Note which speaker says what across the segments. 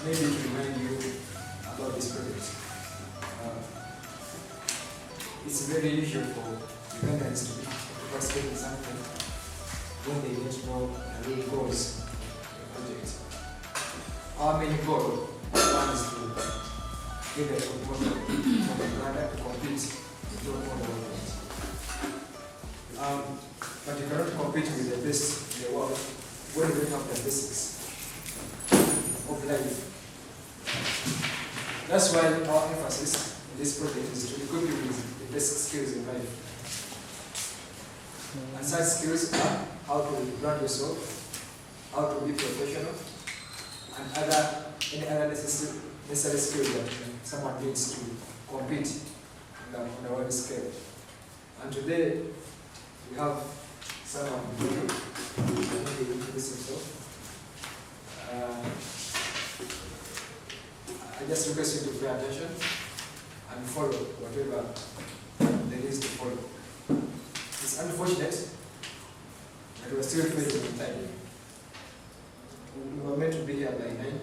Speaker 1: maybe to remind you about this project. It's very usual for Ugandans to participate in something when they don't know the real goals of the project. Our main goal one is to get a top model from Uganda to compete with top model world. But you cannot compete with the best in the world when you don't have the basics of life. That's why our emphasis in this project is to equip you with the basic skills in life. And such skills are how to brand yourself, how to be professional, and any other necessary skills that someone needs to compete on the world scale. And today we have someone who will introduce himself. I just request you to pay attention and follow whatever there is to follow. It's unfortunate that we're still facing in time. We were meant to be here by 9, and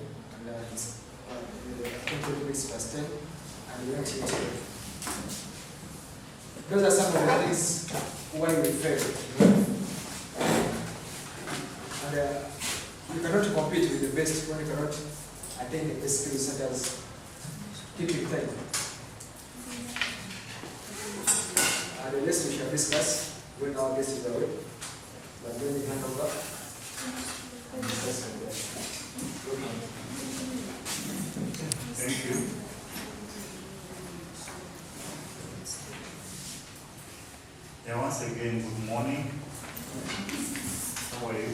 Speaker 1: it's 20 minutes past 10, and we went here today. Those are some of the things why we failed. And you cannot compete with the best when you cannot attain the best skills such as keeping time. The rest we shall discuss when our guest is away. But when we hand over,
Speaker 2: thank you. Yeah, once again, good morning. How are you?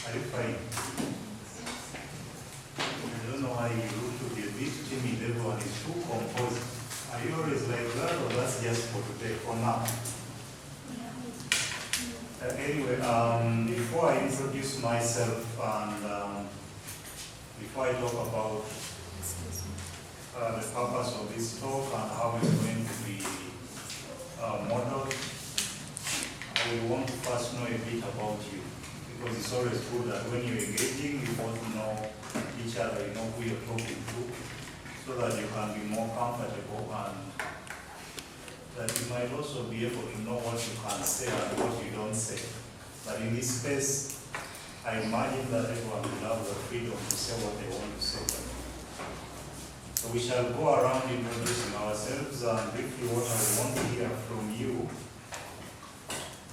Speaker 2: Are you fine? I don't know why you look to be a bit timid. Everyone is too composed. Are you always like that, or that's just for today, for now? Anyway, before I introduce myself and before I talk about the purpose of this talk and how it's going to be modeled, I want to first know a bit about you, because it's always good that when you're engaging, you want to know each other, you know who you're talking to, so that you can be more comfortable and that you might also be able to know what you can say and what you don't say. But in this space, I imagine that everyone will have the freedom to say what they want to say. So we shall go around introducing ourselves, and briefly what I want to hear from you,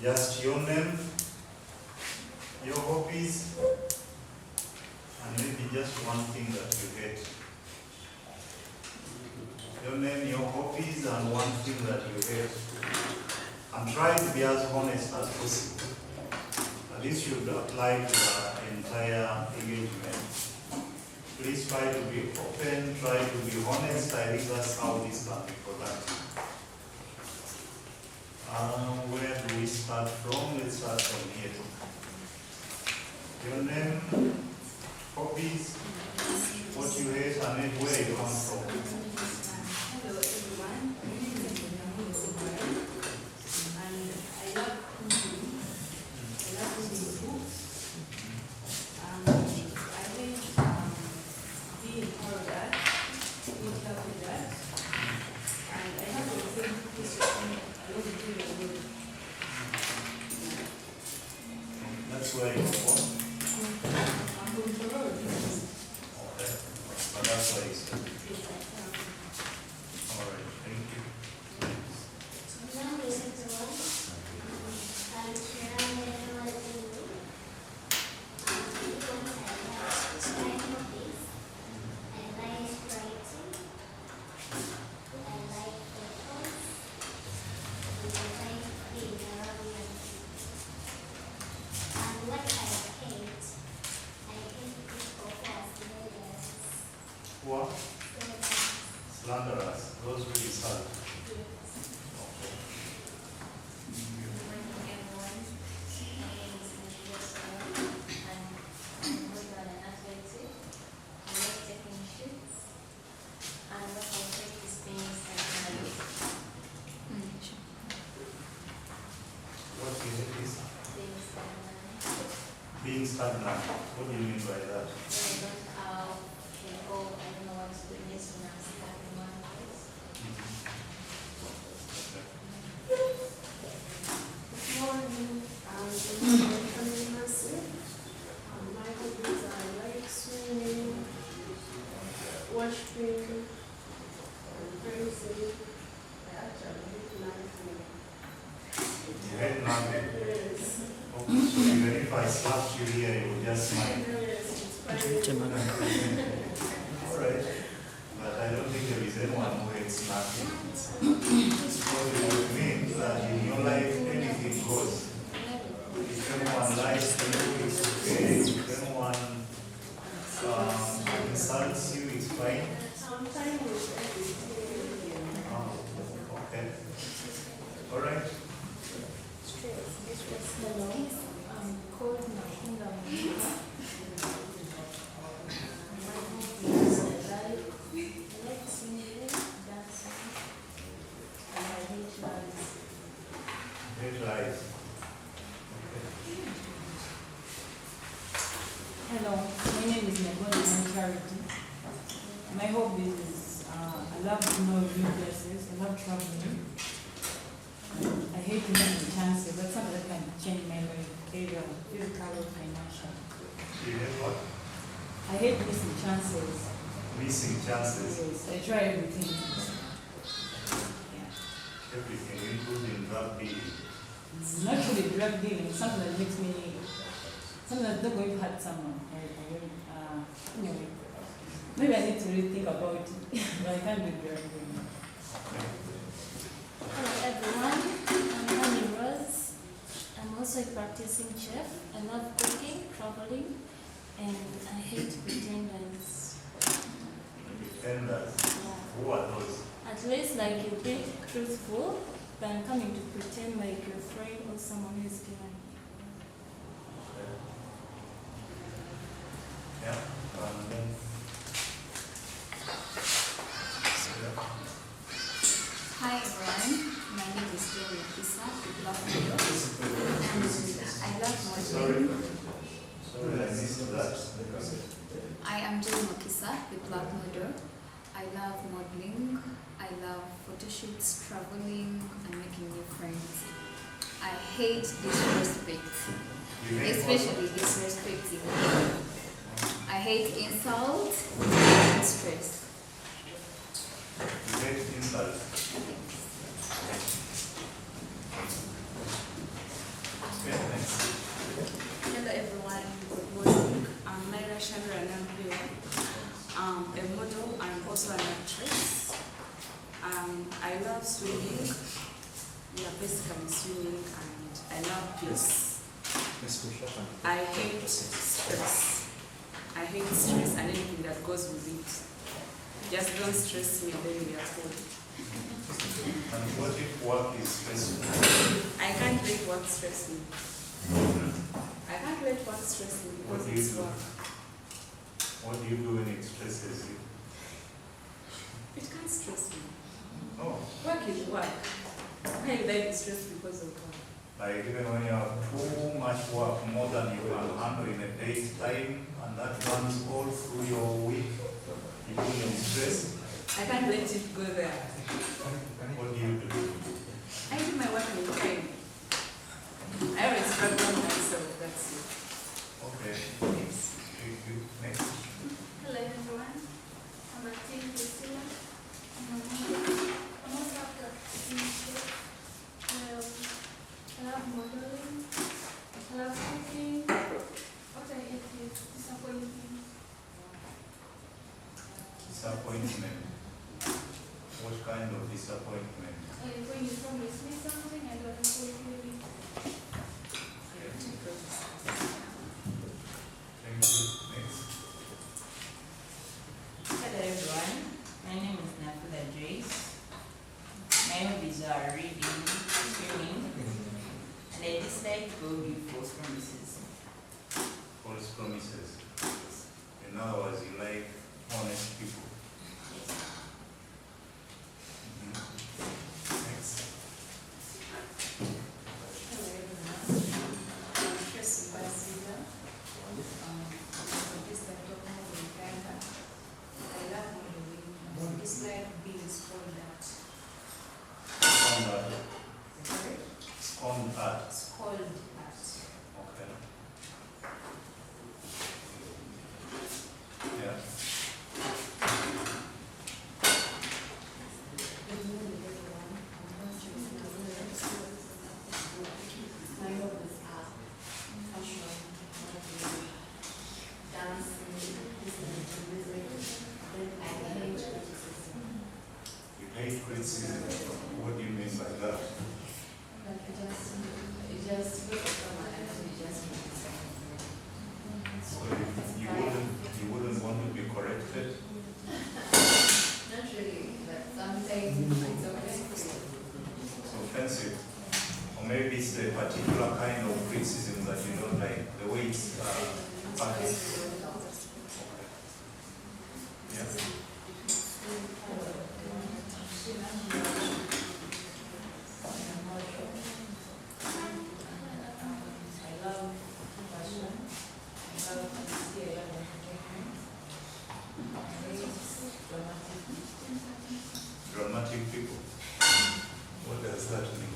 Speaker 2: just your name, your hobbies, and maybe just one thing that you hate. Your name, your hobbies, and one thing that you hate. I'm trying to be as honest as possible. This should apply to the entire engagement. Please try to be open, try to be honest. I think that's how this can be productive. Where do we start from? Let's start from here. Your name, hobbies, what you hate, and then where you come from.
Speaker 3: Hello everyone, my name is Ssentongo, and I love cooking. I love reading books. I think being part of that will help with that. And I have a same piece of thing I want to do it with.
Speaker 2: That's where you're from.
Speaker 3: I'm going to road.
Speaker 2: Okay. But that's why you said. All right, thank you. What? Slanderers, those who insult. Okay. What is it? Being stagnant. What do do you mean by that?
Speaker 4: Okay, oh, I don't know what to do next when I'm stuck in one place.
Speaker 5: Good morning, I'm Nancy. My hobbies are like swimming, worshiping, praising. I actually hate nothing.
Speaker 2: You had nothing.
Speaker 5: Yes.
Speaker 2: Okay, so even if I slapped you here, you would just smile.
Speaker 5: Yes, it's fine.
Speaker 2: All right. But I don't think there is anyone who hates nothing. So it would mean that in your life, anything goes. If anyone lies to you, it's okay. If anyone insults you, it's fine.
Speaker 5: I'm fine with everything.
Speaker 2: Oh, okay. All right.
Speaker 4: Hello, I'm called Nakunda Muka. My hobbies I like singing, dancing, and I hate lies.
Speaker 2: Hate lies.
Speaker 3: Hello, my name is Nebona Charity. My hobbies is I love to know new places, I love traveling. I hate missing chances, that's something that can change my life, either physical or financial.
Speaker 2: You hate what?
Speaker 3: I hate missing chances.
Speaker 2: Missing chances.
Speaker 3: Yes, I try everything. Yeah.
Speaker 2: Everything, including drug dealing.
Speaker 3: It's not really drug dealing, it's something that makes me, something that's not going to hurt someone. Anyway, maybe I need to really think about it, but I can't do drug dealing.
Speaker 4: Hello everyone, I'm Honey Rose. I'm also a practicing chef. I love cooking, traveling, and I hate pretenders.
Speaker 2: Pretenders.
Speaker 4: Yeah.
Speaker 2: Who are those?
Speaker 4: At least like you be truthful, but I'm coming to pretend like your friend or someone who is behind you.
Speaker 2: Yeah. And then.
Speaker 6: Hi everyone, my name is Joy Makisa, and I love modeling.
Speaker 2: Sorry, I missed that.
Speaker 6: I am Joy Makisa, the black model. I love modeling, I love photo shoots, traveling, and making new friends. I hate disrespect,
Speaker 2: You hate
Speaker 6: especially disrespecting. I hate insult and stress.
Speaker 2: You hate insult. Okay, next.
Speaker 7: Hello everyone, good morning. I'm Naira Chandra and I'm here. I'm a model and also an actress. I love swimming. Yeah, basically swimming, and I love peace. I hate stress. I hate stress and anything that goes with it. Just don't stress me and then we are cool.
Speaker 2: And what if work is stressful?
Speaker 7: I can't let work stress me. I can't let work stress me
Speaker 2: What
Speaker 7: because
Speaker 2: do you
Speaker 7: it's
Speaker 2: do?
Speaker 7: work.
Speaker 2: What do you do when it stresses you?
Speaker 7: It can't stress me.
Speaker 2: Oh,
Speaker 7: Work is work. Why would I be stressed because of work?
Speaker 2: like even when you have too much work, more than you can handle in a day's time, and that runs all through your week, you feel stressed.
Speaker 7: I can't let it go there.
Speaker 2: What do you do?
Speaker 7: I do my work in time. I always struggle on myself, that's it.
Speaker 2: Okay,
Speaker 7: Yes.
Speaker 2: thank you. Next.
Speaker 4: Hello everyone, I'm Martin Priscilla. I'm also a practicing chef. I love modeling. I love cooking. What I hate is disappointing.
Speaker 2: Disappointment. What kind of disappointment?
Speaker 4: Like when you promise me something, I don't fulfill it.
Speaker 2: Thank you. Next.
Speaker 8: Hello everyone, my name is Nafula Joyce. My hobbies are reading, swimming, and I dislike to go with false promises.
Speaker 2: False promises. In other words, you like honest people. Next.
Speaker 7: Hello everyone. I'm Tracy Basila.
Speaker 4: then I hate criticism.
Speaker 2: You hate criticism. What do you mean by that?
Speaker 4: Like it just goes from my energy, just
Speaker 2: So you wouldn't want to be corrected?
Speaker 4: not really, but sometimes it's offensive.
Speaker 2: It's offensive. Or maybe it's a particular kind of criticism that you don't like, the way it's packaged. Okay. Yeah.
Speaker 3: I love fashion. I love honesty. I love entertainment. I hate dramatic
Speaker 2: Dramatic people. What does that mean?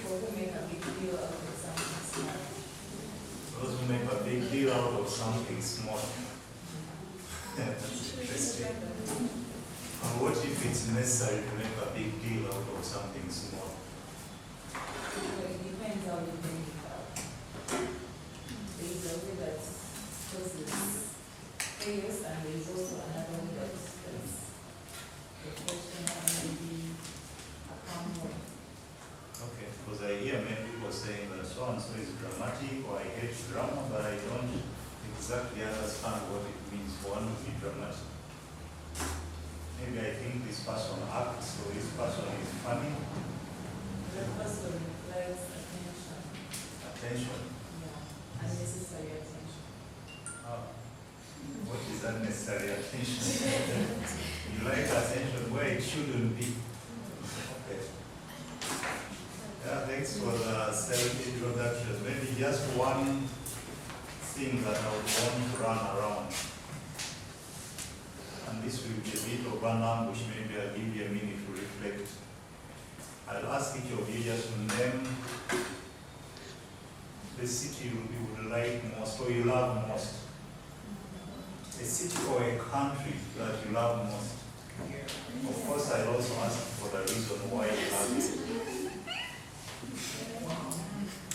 Speaker 3: people who make a big deal out of something small.
Speaker 2: Those who make a big deal out of something small. That's interesting. And what if it's necessary to make a big deal out of something small?
Speaker 3: So it depends how you bring it out. There is a way that causes chaos, and there is also another way that the question maybe a calm way.
Speaker 2: Okay, because I hear many people saying that so and so is dramatic, or I hate drama, but I don't exactly understand what it means for one to be dramatic. Maybe I think this person acts, or this person is funny.
Speaker 3: The person requires attention.
Speaker 2: Attention.
Speaker 3: Yeah, unnecessary attention.
Speaker 2: What is unnecessary attention? You like attention where it shouldn't be. Okay. Yeah, thanks for the self-introduction. Maybe just one thing that I would want to run around. And this will be a bit of an ambush. Maybe I'll give you a minute to reflect. I'll ask each of you just to name the city you would like most or you love most. A city or a country that you love most. Of course, I'll also ask for the reason why you love it.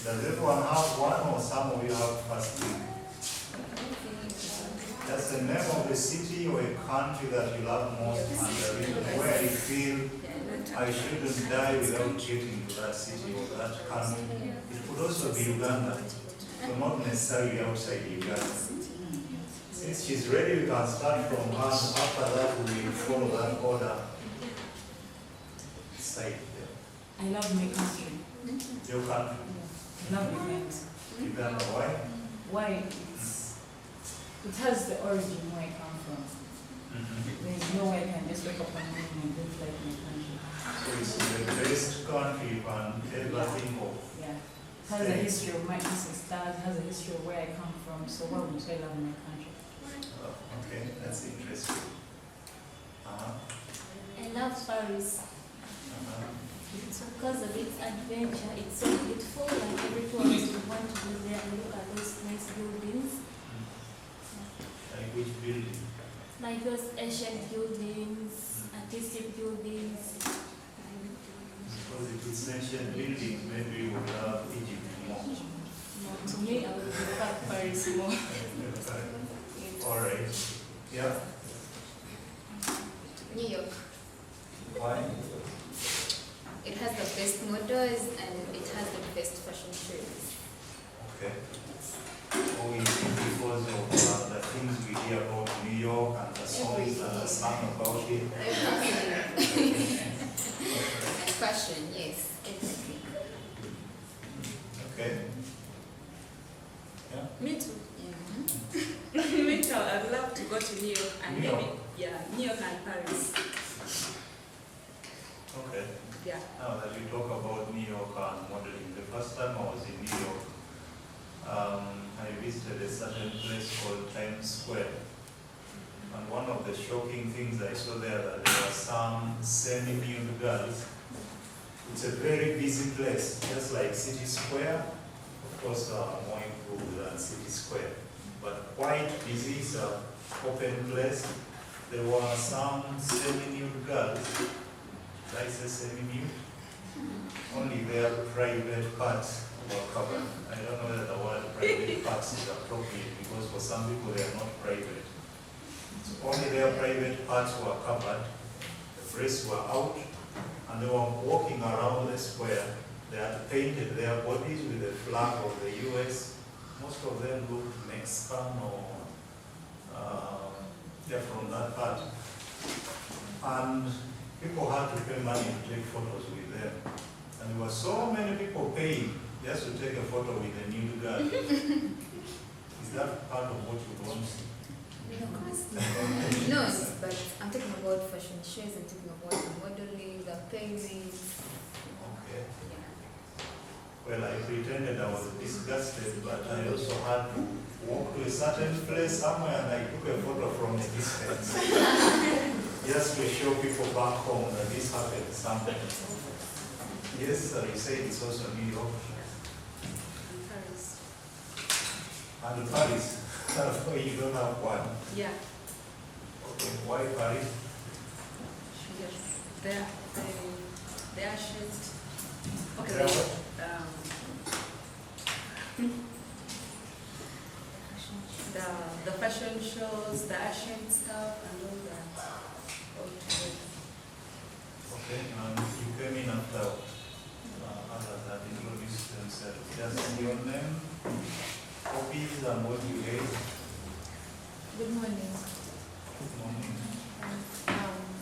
Speaker 2: Does everyone have one, or some of you have first thing? That's the name of the city or a country that you love most, and the reason where you feel I shouldn't die without getting to that city or that country. It could also be Uganda, so not necessarily outside Uganda. Since she's ready, we can start from her. After that, we will follow that order. Side there.
Speaker 3: I love my country.
Speaker 2: Your country.
Speaker 3: I love Uganda.
Speaker 2: Uganda, why?
Speaker 3: Why? It has the origin where I come from. There is no way I can just wake up one morning and look like my country.
Speaker 2: So it's the best country you can ever think of.
Speaker 3: Yeah. It has a history of my ancestors, it has a history of where I come from, so why would I love my country?
Speaker 2: Oh, okay, that's interesting.
Speaker 4: I love Paris. So because of its adventure, it's so beautiful, and every tourist would want to go there and look at those nice buildings.
Speaker 2: Like which building?
Speaker 4: Like those ancient buildings, artistic buildings.
Speaker 2: Because if it's ancient buildings, maybe you would love Egypt more.
Speaker 4: No, to me, I would prefer Paris more.
Speaker 2: All right. Yeah.
Speaker 6: New York.
Speaker 2: Why?
Speaker 6: It has the best models and it has the best fashion shows.
Speaker 2: Okay. Or is it because of the things we hear about New York and the songs that are sung about it?
Speaker 6: And fashion, yes, everything.
Speaker 2: Okay. Yeah.
Speaker 7: Me too.
Speaker 6: Mm-hmm.
Speaker 7: Me too. I'd love to go to New York and
Speaker 2: New York?
Speaker 7: maybe, yeah, New York and Paris.
Speaker 2: Okay.
Speaker 7: Yeah.
Speaker 2: Now that you talk about New York and modeling, the first time I was in New York, I visited a certain place called Times Square. And one of the shocking things I saw there, that there were some semi-nude girls. It's a very busy place, just like City Square. Of course, more improved than City Square. But quite busy, it's an open place. There were some semi-nude girls. Did I say semi-nude? Only their private parts were covered. I don't know whether the word private parts is appropriate because for some people they are not private. So only their private parts were covered, the breasts were out, and they were walking around the square. They had painted their bodies with the flag of the US. Most of them looked Mexican or they're from that part. And people had to pay money to take photos with them. And there were so many people paying just to take a photo with a nude girl. Is that part of what you want?
Speaker 6: No, but I'm talking about fashion shows, I'm talking about the modeling, the painting.
Speaker 2: Okay. Well, I pretended I was disgusted, but I also had to walk to a certain place somewhere and I took a photo from a distance. Just to show people back home that this happened somewhere. Yes, you say it's also New York.
Speaker 7: Paris.
Speaker 2: And Paris. Oh, you don't have one.
Speaker 7: Yeah.
Speaker 2: Okay, why Paris?
Speaker 7: Yes. They are shaped. Okay.
Speaker 2: They are what?
Speaker 7: The fashion shows, the Asian stuff, and all that. All together.
Speaker 2: Okay, you came in after others that introduced themselves. Just your name, hobbies, and what you hate.
Speaker 9: Good morning.
Speaker 2: Good morning.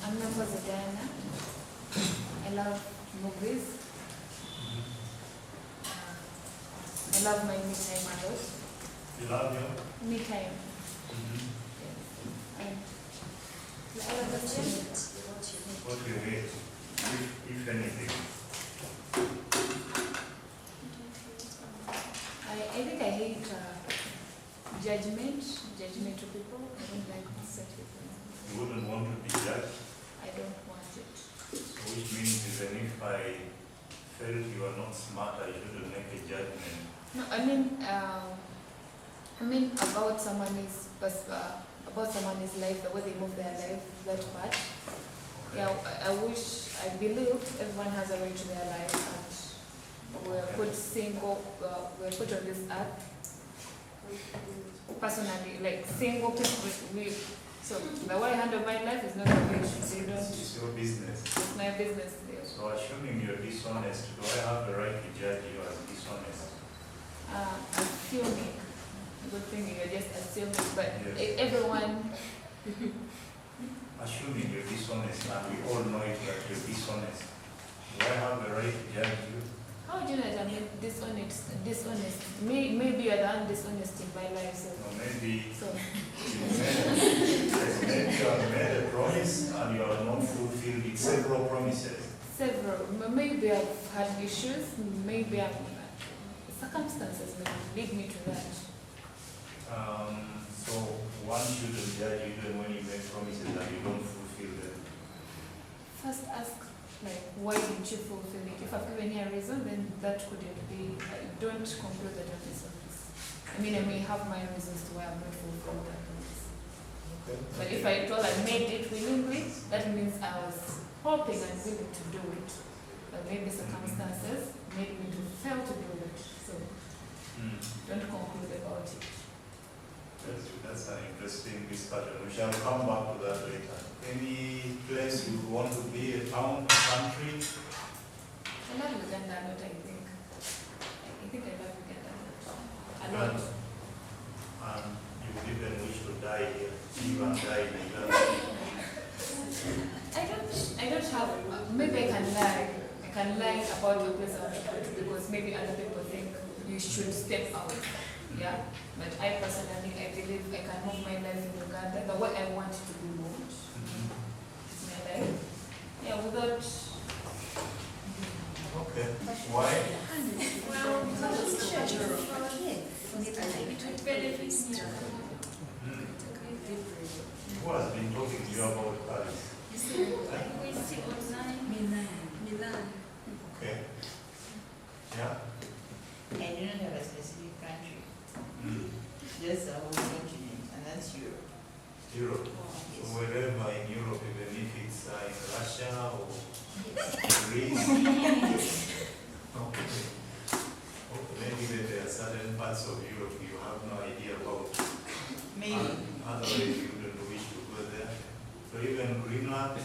Speaker 9: I'm Nambaza Diana. I love movies. I love my me time a lot.
Speaker 2: You love your?
Speaker 9: Me time. And the other question?
Speaker 2: What you hate, if anything.
Speaker 9: I think I hate judgment to people. I don't like such people.
Speaker 2: You wouldn't want to be judged.
Speaker 9: I don't want it.
Speaker 2: So which means even if I felt you are not smart, I shouldn't make a judgment.
Speaker 9: No, I mean about someone's life, the way they move their life, that part. Yeah, I believe everyone has a right to their life, and we're put on this earth. Personally, like single people, so the way I handle my life is not the way they don't.
Speaker 2: It's your business.
Speaker 9: It's my business. Yeah.
Speaker 2: So assuming you're dishonest, do I have the right to judge you as dishonest?
Speaker 9: Assuming, good thing you're just assuming, but
Speaker 2: Yes.
Speaker 9: everyone.
Speaker 2: Assuming you're dishonest, and we all know it that you're dishonest, do I have the right to judge you?
Speaker 9: How do you know that I'm dishonest? Maybe you're the one dishonest in my life, so.
Speaker 2: Or maybe
Speaker 9: So,
Speaker 2: maybe you have made a promise and you have not fulfilled it. Several promises.
Speaker 9: several. Maybe I've had issues. Maybe circumstances may lead me to that.
Speaker 2: So one shouldn't judge you even when you make promises and you don't fulfill them.
Speaker 9: First, ask why didn't you fulfill it? If I've given you a reason, then that couldn't be. Don't conclude that I'm dishonest. I mean, I may have my reasons to why I'm not fulfilled that promise.
Speaker 2: Okay.
Speaker 9: But if I told I made it willingly, that means I was hoping and willing to do it. But maybe circumstances made me to fail to do it. So don't conclude about it.
Speaker 2: That's an interesting discussion. We shall come back to that later. Any place you want to be, a town, a country?
Speaker 9: I love Uganda a lot, I think. I think I love Uganda a lot.
Speaker 2: And you didn't wish to die here. You and die in Uganda.
Speaker 9: I don't have, maybe I can lie. I can lie about the place I want to go to because maybe other people think you should step out. Yeah, but I personally, I believe I can move my life in Uganda the way I want it to be moved. It's my life. Yeah, without.
Speaker 2: Okay. Why?
Speaker 5: Well, because it's cultural for kids. It benefits me.
Speaker 2: Who has been talking to you about Paris?
Speaker 5: We see online. Milan.
Speaker 2: Okay. Yeah?
Speaker 8: And you don't have a specific country,
Speaker 2: Mm.
Speaker 8: just a whole continent, and that's Europe.
Speaker 2: Europe.
Speaker 8: Yes.
Speaker 2: So wherever in Europe, even if it's in Russia or Greece. Okay. Okay. parts of Europe you have no idea about.
Speaker 8: Maybe.
Speaker 2: Otherwise you wouldn't wish to go there. So even Greenland.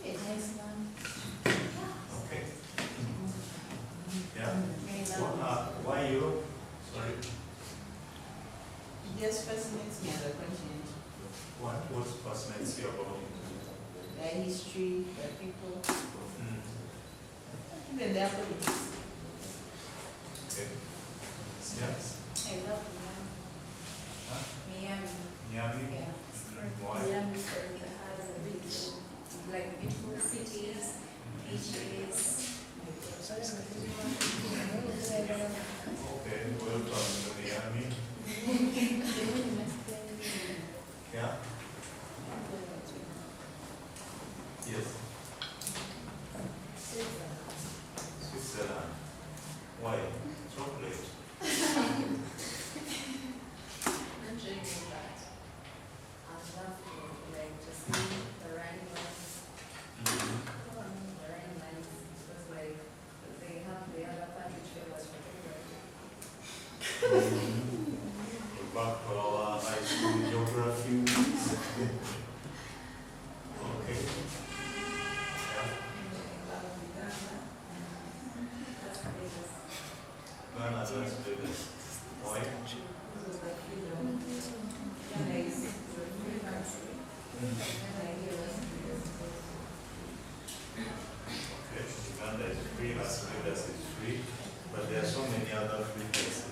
Speaker 3: Iceland.
Speaker 2: Okay. Yeah. Why Europe? Sorry.
Speaker 8: It just fascinates me as a continent.
Speaker 2: What fascinates you about it?
Speaker 8: Their history, their people,
Speaker 2: Mm.
Speaker 8: even their politics.
Speaker 2: Okay. Yeah.
Speaker 3: I love Miami.
Speaker 2: Huh?
Speaker 3: Miami.
Speaker 2: Miami?
Speaker 3: Yeah.
Speaker 2: Why?
Speaker 5: Miami has a beach, like beautiful cities, beaches.
Speaker 2: Okay, welcome to Miami. Yeah? Yes? Switzerland. Why? Chocolate.
Speaker 5: I'm dreaming that. I'd love to like to see the Rhine lines.
Speaker 2: Mm-hmm.
Speaker 5: The Rhine lines because like they have the other part which was
Speaker 2: Back for our high school geography. Okay. Yeah. Ghana, Las Vegas. Why? Okay, Uganda is free, Las Vegas is free, but there are so many other free places.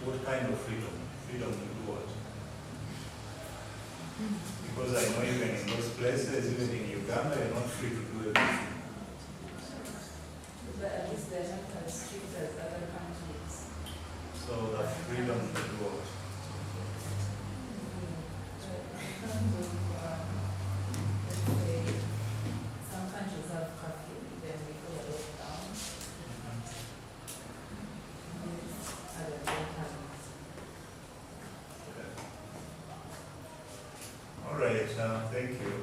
Speaker 2: What kind of freedom? Freedom to do what? Because I know even in those places, even in Uganda, you're not free to do everything.
Speaker 5: But at least they're not as strict as other countries.
Speaker 2: So the freedom to do what?
Speaker 5: Some countries have curfew, then we go lockdown. Other don't have.
Speaker 2: Okay. All right, thank you.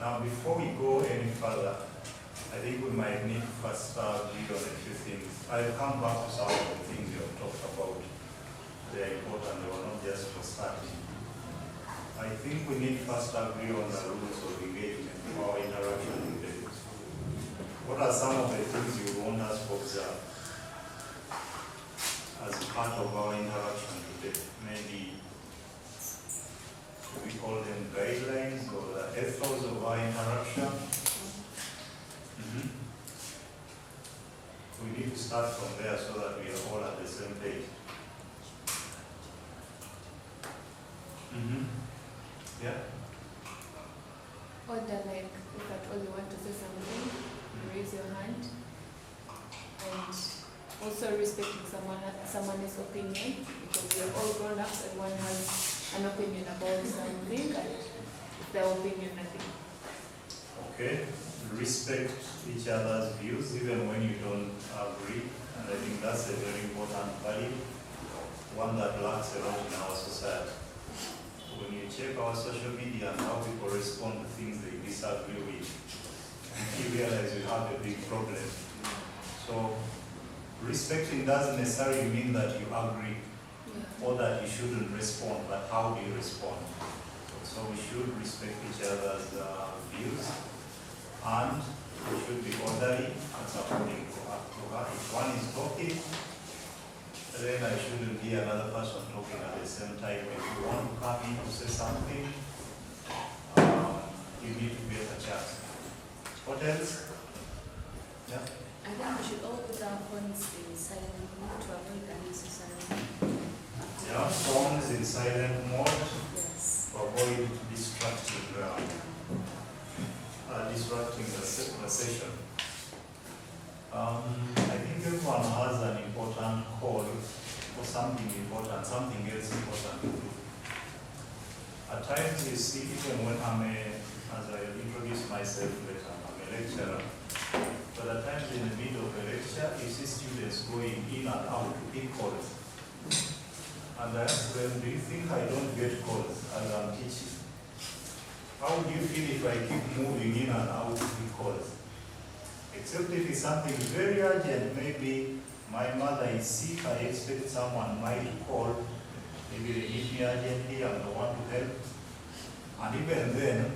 Speaker 2: Now, before we go any further, I think we might need to first read on a few things. I'll come back to some of the things you have talked about. They are important, they were not just for starting. I think we need first agree on the rules of engagement for our interaction with it. What are some of the things you want us to observe as part of our interaction today? Maybe we call them guidelines or the ethos of our interaction. We need to start from there so that we are all at the same page. Yeah?
Speaker 9: Order, like if at all you want to say something, you raise your hand. And also respecting someone's opinion, because we are all grown ups, everyone has an opinion about something, and it's their opinion, nothing.
Speaker 2: Okay. Respect each other's views even when you don't agree. And I think that's a very important value, one that lacks a lot in our society. When you check our social media and how people respond to things they disagree with, you realize we have a big problem. So respecting doesn't necessarily mean that you agree or that you shouldn't respond, but how do you respond? So we should respect each other's views, and we should be orderly and supporting to her. If one is talking, then I shouldn't hear another person talking at the same time. If you want to come in to say something, you need to get a chance. What else? Yeah?
Speaker 6: I think we should all put our phones in silent mode to avoid unnecessary.
Speaker 2: Yeah, phones in silent mode
Speaker 6: Yes.
Speaker 2: to avoid distracting the session. I think everyone has an important call or something important, something else important to do. At times you see, even when as I introduce myself later, I'm a lecturer, but at times in the middle of a lecture, you see students going in and out to pick calls. And I ask them, do you think I don't get calls as I'm teaching? How would you feel if I keep moving in and out to pick calls? Except if it's something very urgent, maybe my mother is sick, I expect someone might call, maybe they need me urgently, I'm the one to help. And even then,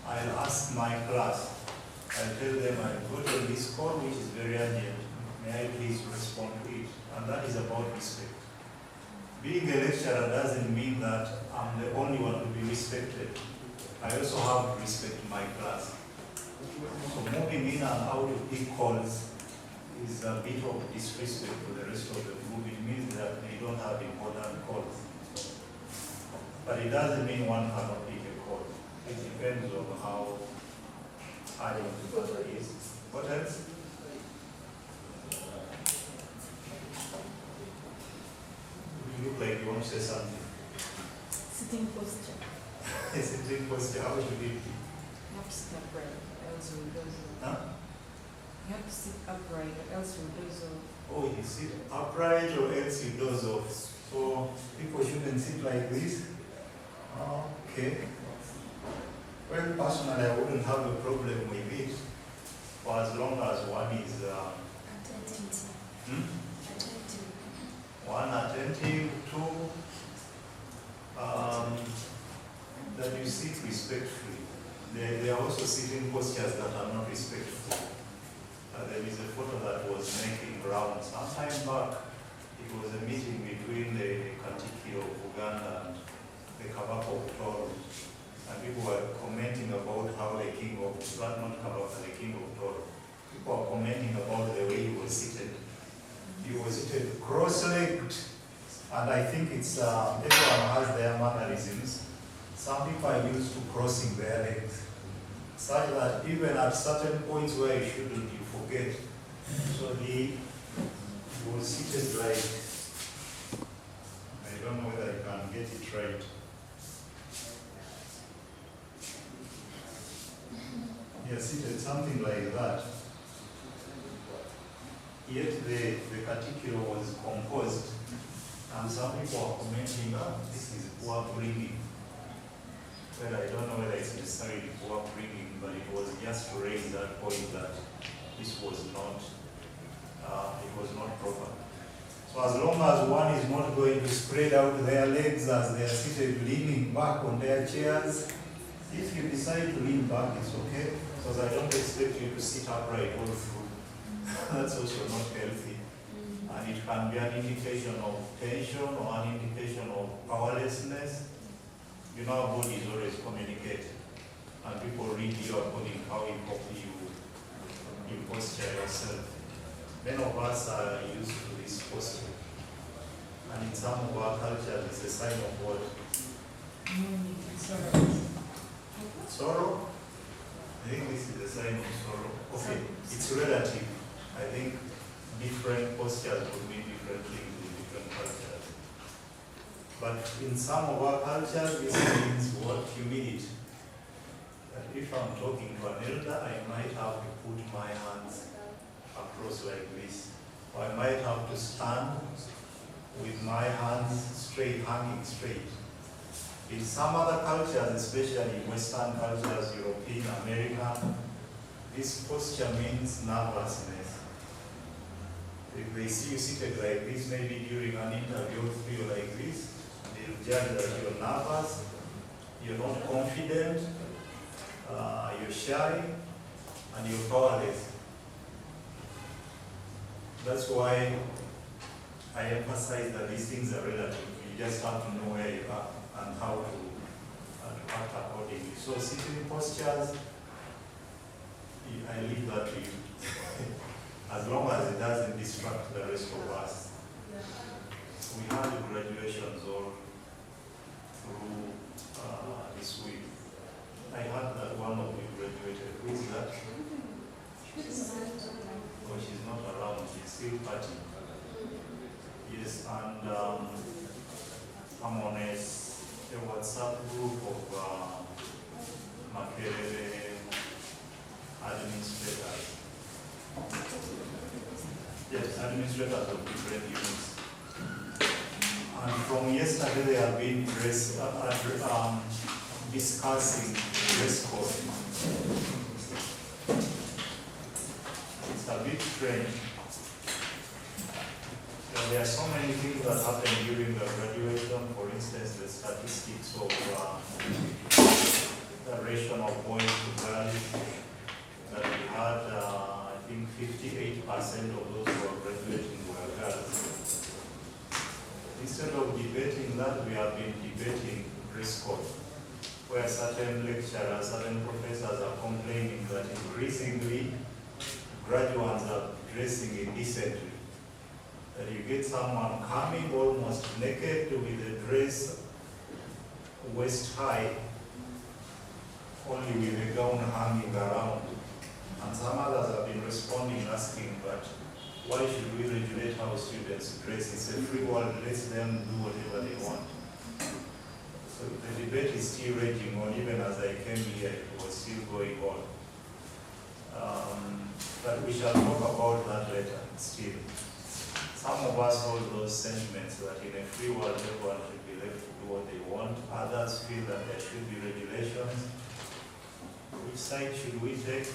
Speaker 2: I'll ask my class, I'll tell them I've gotten this call which is very urgent, may I please respond to it? And that is about respect. Being a lecturer doesn't mean that I'm the only one to be respected. I also have to respect my class. So moving in and out of big calls is a bit of disrespect to the rest of the group. It means that they don't have important calls. But it doesn't mean one cannot pick a call. It depends on how urgent the matter is. What else? You look like you want to say something.
Speaker 3: Sitting posture.
Speaker 2: Sitting posture, how should it be?
Speaker 3: You have to sit upright, else you will doze off.
Speaker 2: Huh?
Speaker 3: You have to sit upright, else you will doze off.
Speaker 2: Oh, you sit upright or else you doze off. So people shouldn't sit like this. Okay. Well, personally, I wouldn't have a problem with it, for as long as one is one attentive, two, that you sit respectfully. There are also sitting postures that are not respectful. There is a photo that was making rounds some time back. It was a meeting between the Katiki of Uganda and the Kabaka of Toro. And people were commenting about how the king of, not Kabaka, the king of Toro. People were commenting about the way he was seated. He was seated cross-legged. And I think it's, everyone has their mannerisms. Some people are used to crossing their legs, such that even at certain points where you shouldn't, you forget. So he was seated like, I don't know whether I can get it right. He was seated something like that. Yet the particular was composed, and some people are commenting, this is poor bringing. Well, I don't know whether it's necessarily poor bringing, but it was just to raise that point that this was not, it was not proper. So as long as one is not going to spread out their legs as they are seated leaning back on their chairs, if you decide to lean back, it's okay, because I don't expect you to sit upright all through. That's also not healthy. And it can be an indication of tension or an indication of powerlessness. You know, our bodies always communicate, and people read you according to how you posture yourself. Many of us are used to this posture, and in some of our cultures, it's a sign of what? Sorrow? I think this is a sign of sorrow. Okay, it's relative. I think different postures would mean different things in different cultures. But in some of our cultures, this means what? Humility. That if I'm talking to an elder, I might have to put my hands across like this. Or I might have to stand with my hands straight, hanging straight. In some other cultures, especially Western cultures, European, American, this posture means nervousness. If they see you seated like this, maybe during an interview, feel like this, they'll judge that you're nervous, you're not confident, you're shy, and you're powerless. That's why I emphasize that these things are relative. You just have to know where you are and how to act accordingly. So sitting postures, I leave that to you. As long as it doesn't distract the rest of us. We had graduations all through this week. I heard that one of you graduated. Who is that? Oh, she's not around. She's still partying. Yes, and I'm on a WhatsApp group of Makerere administrators. Yes, administrators of different units. And from yesterday they have been discussing dress code. bit strange. There are so many things that happen during the graduation. For instance, the statistics of the ratio of boys to girls that we had, I think 58% of those who are graduating were girls. Instead of debating that, we have been debating dress code, where certain lecturers, certain professors are complaining that increasingly graduates are dressing indecently. That you get someone coming almost naked with a dress waist high, only with a gown hanging around. And some others have been responding, asking, but why should we regulate how students dress? It's a free world, let them do whatever they want. So the debate is still raging on. Even as I came here, it was still going on. But we shall talk about that later, still. Some of us hold those sentiments that in a free world, everyone should be left to do what they want. Others feel that there should be regulations. Which side should we take?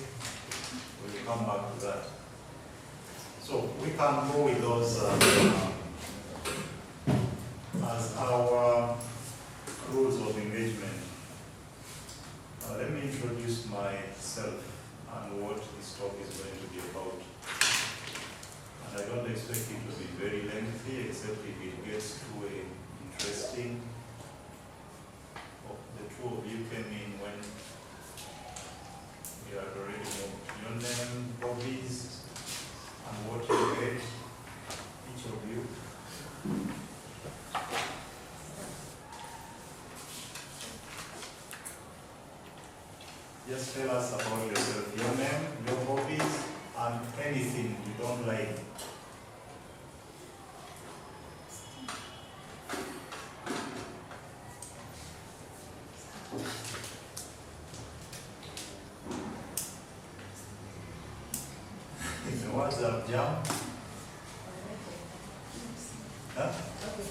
Speaker 2: We'll come back to that. So we can go with those as our rules of engagement. Let me introduce myself and what this talk is going to be about. And I don't expect it to be very lengthy, except if it gets too interesting. Oh, the two of you came in when we had already moved. Your name, hobbies, and what you hate, each of you. Just tell us about yourself, your name, your hobbies, and anything you don't like. The words have jumped. Huh?
Speaker 5: Okay.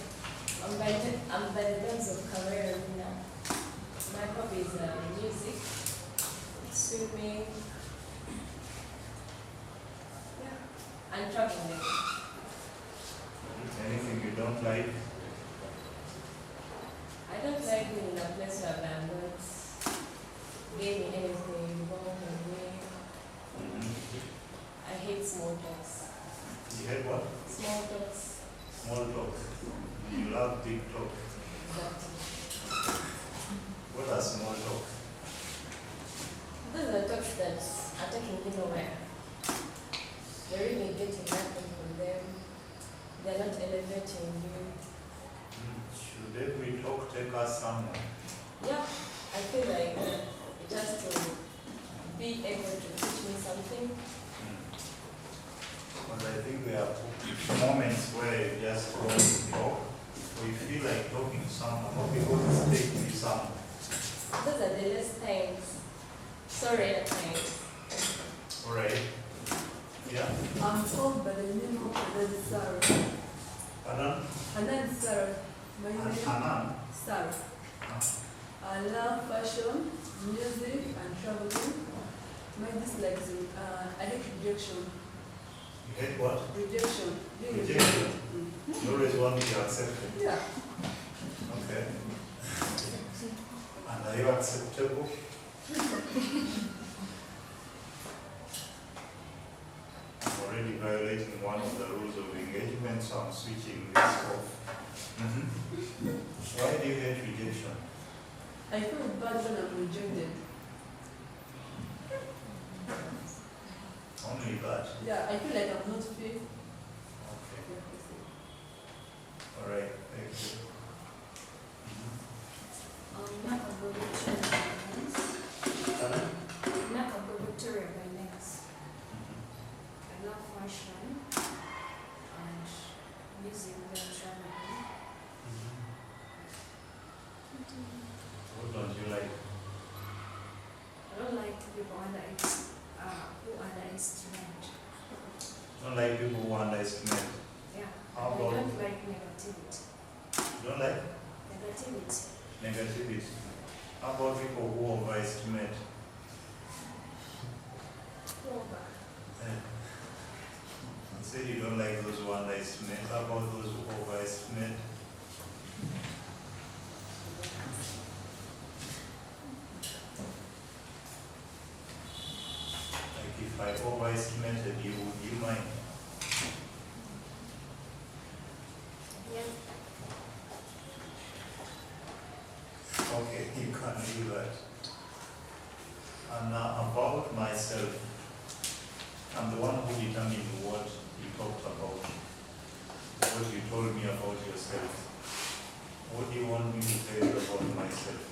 Speaker 5: I'm by the terms of career now. My hobbies are music, swimming, and traveling.
Speaker 2: Anything you don't like?
Speaker 5: I don't like being in a place where I'm not gaining anything involved in me. I hate small talks.
Speaker 2: You hate what?
Speaker 5: Small talks.
Speaker 2: Small talk. You love big talk.
Speaker 5: Exactly.
Speaker 2: What are small talk?
Speaker 5: Those are talks that are taking you nowhere. You're really getting nothing from them. They're not elevating you.
Speaker 2: Should every talk take us somewhere?
Speaker 5: Yeah, I feel like it has to be able to teach me something.
Speaker 2: Because I think there are moments where you just go to talk, or you feel like talking to someone, or people just take you somewhere.
Speaker 5: Those are the less times. Sorry, at times.
Speaker 2: Alright. Yeah.
Speaker 10: I'm called by the name of Hanan Sarah.
Speaker 2: Pardon?
Speaker 10: Hanan Sarah. My name is
Speaker 2: Hanan?
Speaker 10: Sarah. I love fashion, music, and traveling. My dislike is I hate rejection.
Speaker 2: You hate what?
Speaker 10: Rejection. Being
Speaker 2: Rejection.
Speaker 10: rejected.
Speaker 2: You always want to be accepted.
Speaker 10: Yeah.
Speaker 2: Okay. And are you acceptable? I'm already violating one of the rules of engagement, so I'm switching this off. Why do you hate rejection?
Speaker 10: I feel bad when I'm rejected.
Speaker 2: Only that.
Speaker 10: Yeah, I feel like I'm not fit.
Speaker 2: Okay. All right. Thank you.
Speaker 6: Victoria by next. I love fashion and music and traveling.
Speaker 2: What don't you like?
Speaker 6: I don't like people who underestimate.
Speaker 2: Don't like people who underestimate.
Speaker 6: Yeah.
Speaker 2: How
Speaker 6: I
Speaker 2: about
Speaker 6: don't like negativity.
Speaker 2: you don't like
Speaker 6: Negativity.
Speaker 2: negativity? How about people who overestimate?
Speaker 6: Over.
Speaker 2: Eh, said you don't like those who underestimate. How about those who overestimate? Like if I overestimated you, would you mind?
Speaker 4: Yeah.
Speaker 2: Okay, you can do that. And about myself, I'm the one who determined what you talked about, what you told me about yourself. What do you want me to tell you about myself?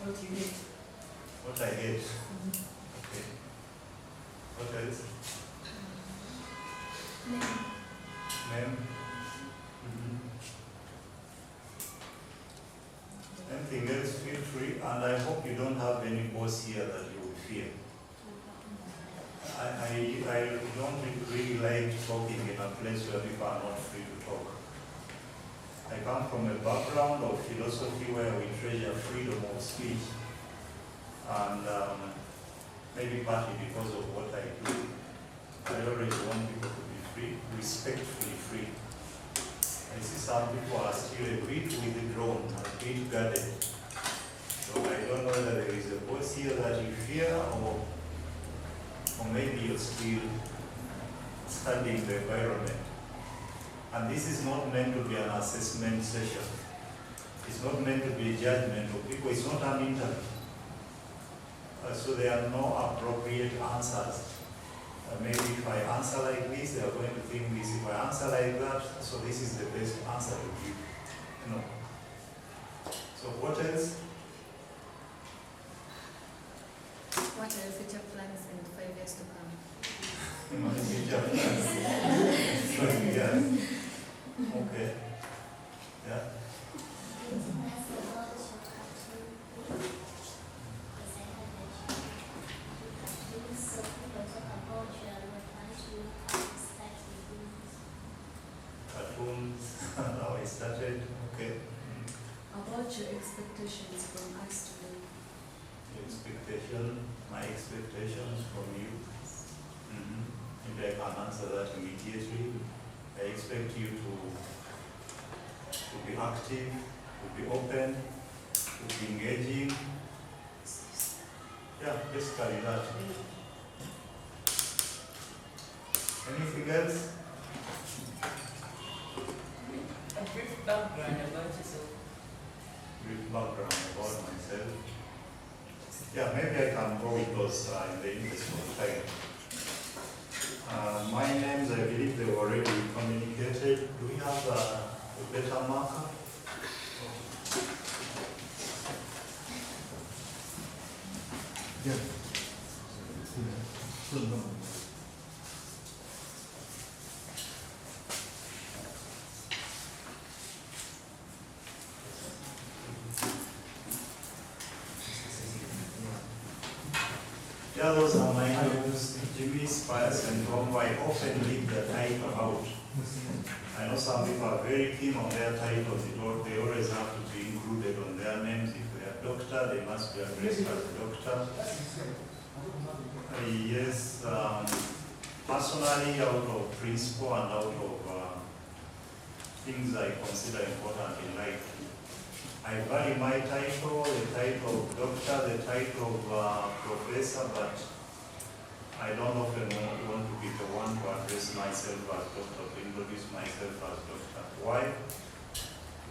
Speaker 3: What you hate?
Speaker 2: What I hate? Okay. What else? Name? Anything else, feel free. And I hope you don't have any boss here that you will fear. I don't really like talking in a place where people are not free to talk. I come from a background of philosophy where we treasure freedom of speech. And maybe partly because of what I do. I always want people to be free, respectfully free. I see some people are still a bit withdrawn, a bit guarded. So I don't know whether there is a voice here that you fear, or maybe you're still studying the environment. And this is not meant to be an assessment session. It's not meant to be a judgment of people. It's not an interview. So there are no appropriate answers. Maybe if I answer like this, they are going to think this. If I answer like that, so this is the best answer to give. No. So what else?
Speaker 6: What are your future plans in 5 years to come?
Speaker 2: My future plans. Yes. Okay. Yeah. Cartoons. Now I started. Okay.
Speaker 10: About your expectations from us today.
Speaker 2: My expectations from you. Maybe I can answer that immediately. I expect you to be active, to be open, to be engaging. Yeah, basically that. Anything else?
Speaker 8: A brief background about yourself.
Speaker 2: Brief background about myself. Yeah, maybe I can go with those in the interest of time. My names, I believe they were already communicated. Do we have a better marker?
Speaker 11: Yeah.
Speaker 2: Yeah, those are my names. Jimmy, Spire, Ssentongo. I often leave the title out. I know some people are very keen on their titles. They always have to be included on their names. If they are doctor, they must be addressed as doctor. Yes, personally, out of principle and out of things I consider important in life, I value my title, the title of doctor, the title of professor, but I don't often want to be the one to address myself as doctor, to introduce myself as doctor. Why?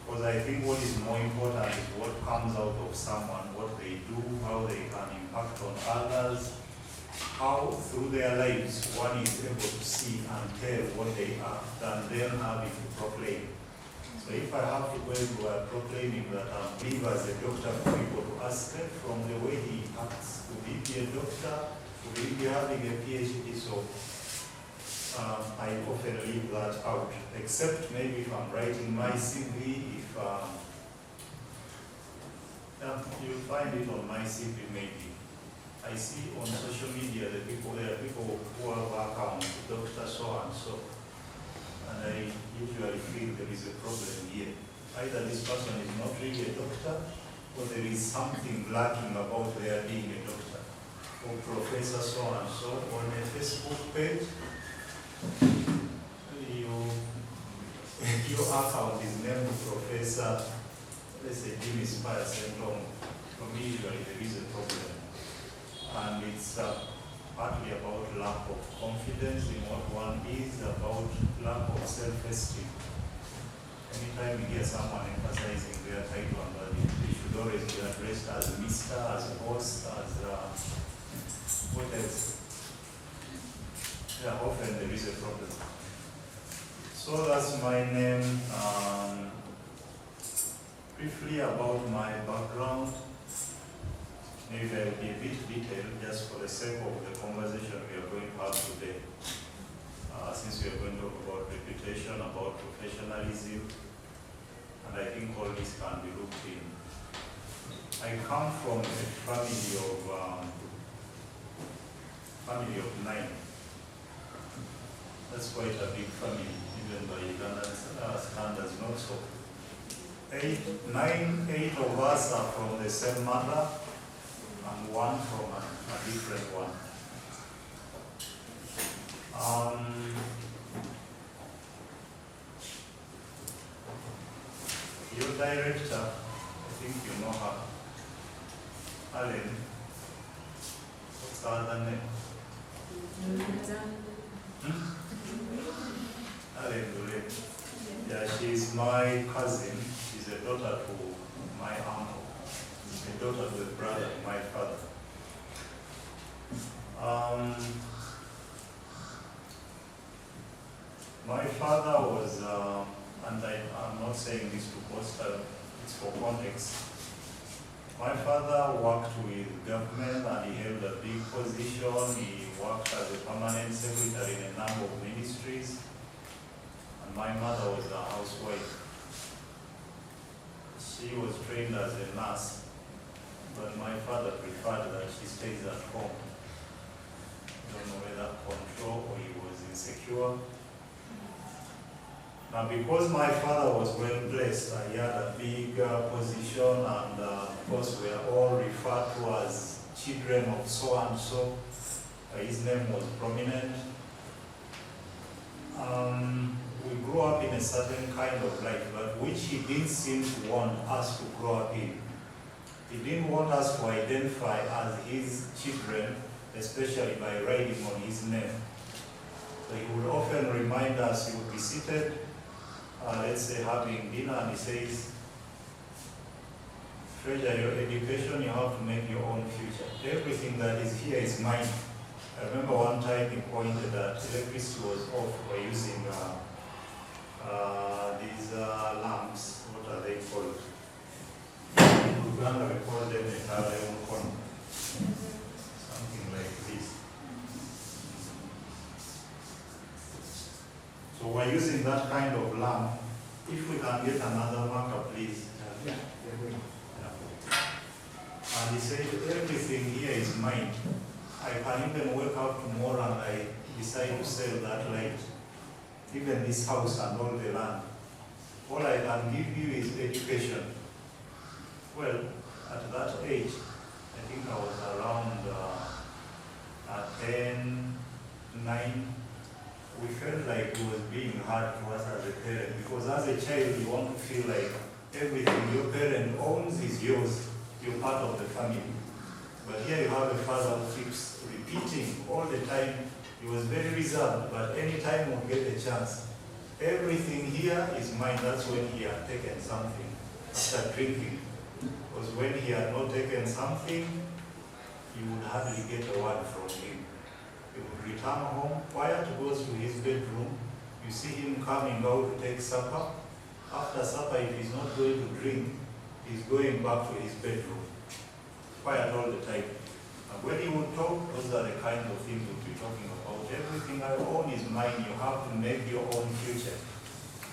Speaker 2: Because I think what is more important is what comes out of someone, what they do, how they can impact on others, how through their lives one is able to see and tell what they are, than them having to proclaim. So if I have to go into proclaiming that I live as a doctor for people to ask them from the way he acts, could he be a doctor, could he be having a PhD? So I often leave that out, except maybe if I'm writing my CV, if you'll find it on my CV maybe. I see on social media that there are people who have accounts, Dr. So and so. And I usually feel there is a problem here. Either this person is not really a doctor, or there is something lacking about their being a doctor. Professor so and so on a Facebook page. Your account is named Professor, let's say Spire Ssentongo. For me, usually there is a problem. And it's partly about lack of confidence in what one is, about lack of self-esteem. Anytime you hear someone emphasizing their title and value, they should always be addressed as Mr., as host, as what else? Yeah, often there is a problem. So that's my name. Briefly about my background. Maybe I will be a bit detailed just for the sake of the conversation we are going to have today. Since we are going to talk about reputation, about professionalism, and I think all this can be looked in. I come from a family of 9. That's quite a big family, even by Ugandan standards, not so. 8 of us are from the same mother, and 1 from a different one. Your director, I think you know her, Allen. What's her other name? Allen Dule. Yeah, she's my cousin. She's a daughter to my uncle. A daughter to a brother to my father. My father was, and I'm not saying this to boast, it's for context. My father worked with government and he held a big position. He worked as a permanent secretary in a number of ministries. And my mother was a housewife. She was trained as a nurse, but my father preferred that she stays at home. I don't know whether control or he was insecure. Now, because my father was well blessed, he had a big position, and of course we are all referred to as children of so and so. His name was prominent. We grew up in a certain kind of life, but which he didn't seem to want us to grow up in. He didn't want us to identify as his children, especially by writing on his name. So he would often remind us, he would be seated, let's say having dinner, and he says, treasure your education, you have to make your own future. Everything that is here is mine. I remember one time he pointed that electricity was off, we're using these lamps, what are they called? In Uganda we call them something like this. So we're using that kind of lamp. If we can get another marker, please.
Speaker 1: Yeah.
Speaker 2: And he said, everything here is mine. I can even wake up tomorrow and I decide to sell that light. Even this house and all the land. All I can give you is education. Well, at that age, I think I was around 10, 9. We felt like it was being hard to us as a parent, because as a child you want to feel like everything your parent owns is yours. You're part of the family. But here you have a father who keeps repeating all the time. He was very reserved, but anytime we get a chance, everything here is mine. That's when he had taken something after drinking. Because when he had not taken something, you would hardly get a word from him. He would return home, quiet, goes to his bedroom. You see him coming out to take supper. After supper, if he's not going to drink, he's going back to his bedroom. Quiet all the time. And when he would talk, those are the kind of things we'll be talking about. Everything I own is mine. You have to make your own future.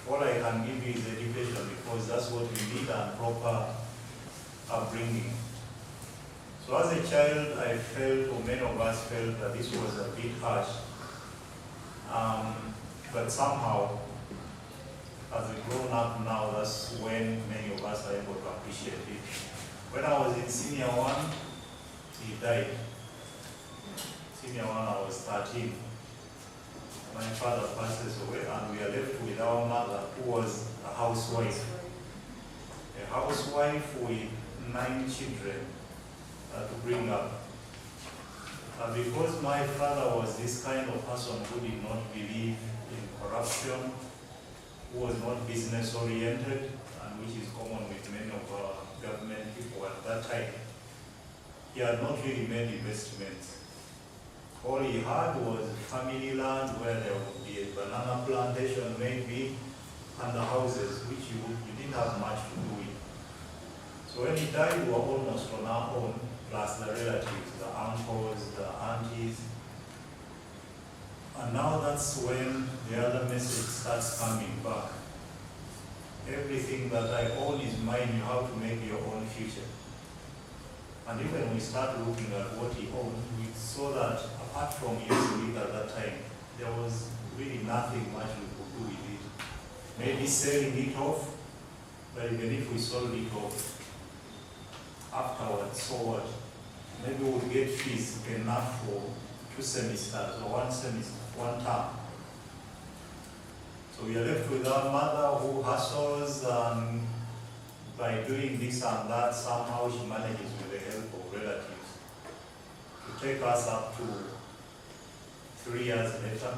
Speaker 2: All I can give you is education, because that's what we need, and proper upbringing. So as a child, I felt, or many of us felt, that this was a bit harsh. But somehow, as a grown-up now, that's when many of us are able to appreciate it. When I was in senior 1, he died. senior one, I was 13. My father passes away and we are left with our mother, who was a housewife. A housewife with 9 children to bring up. Because my father was this kind of person who did not believe in corruption, who was not business oriented, and which is common with many of our government people at that time, he had not really made investments. All he had was family land where there would be a banana plantation maybe, and the houses, which you didn't have much to do with. So when he died, we were almost on our own, plus the relatives, the uncles, the aunties. And now that's when the other message starts coming back. Everything that I own is mine, you have to make your own future. And even when we start looking at what he owned, we saw that apart from using it at that time, there was really nothing much we could do with it. Maybe selling it off, but even if we sold it off, afterwards, so what? Maybe we'll get fees enough for 2 semesters or 1 semester, 1 term. So we are left with our mother who hustles, and by doing this and that, somehow she manages with the help of relatives to take us up to 3 years later,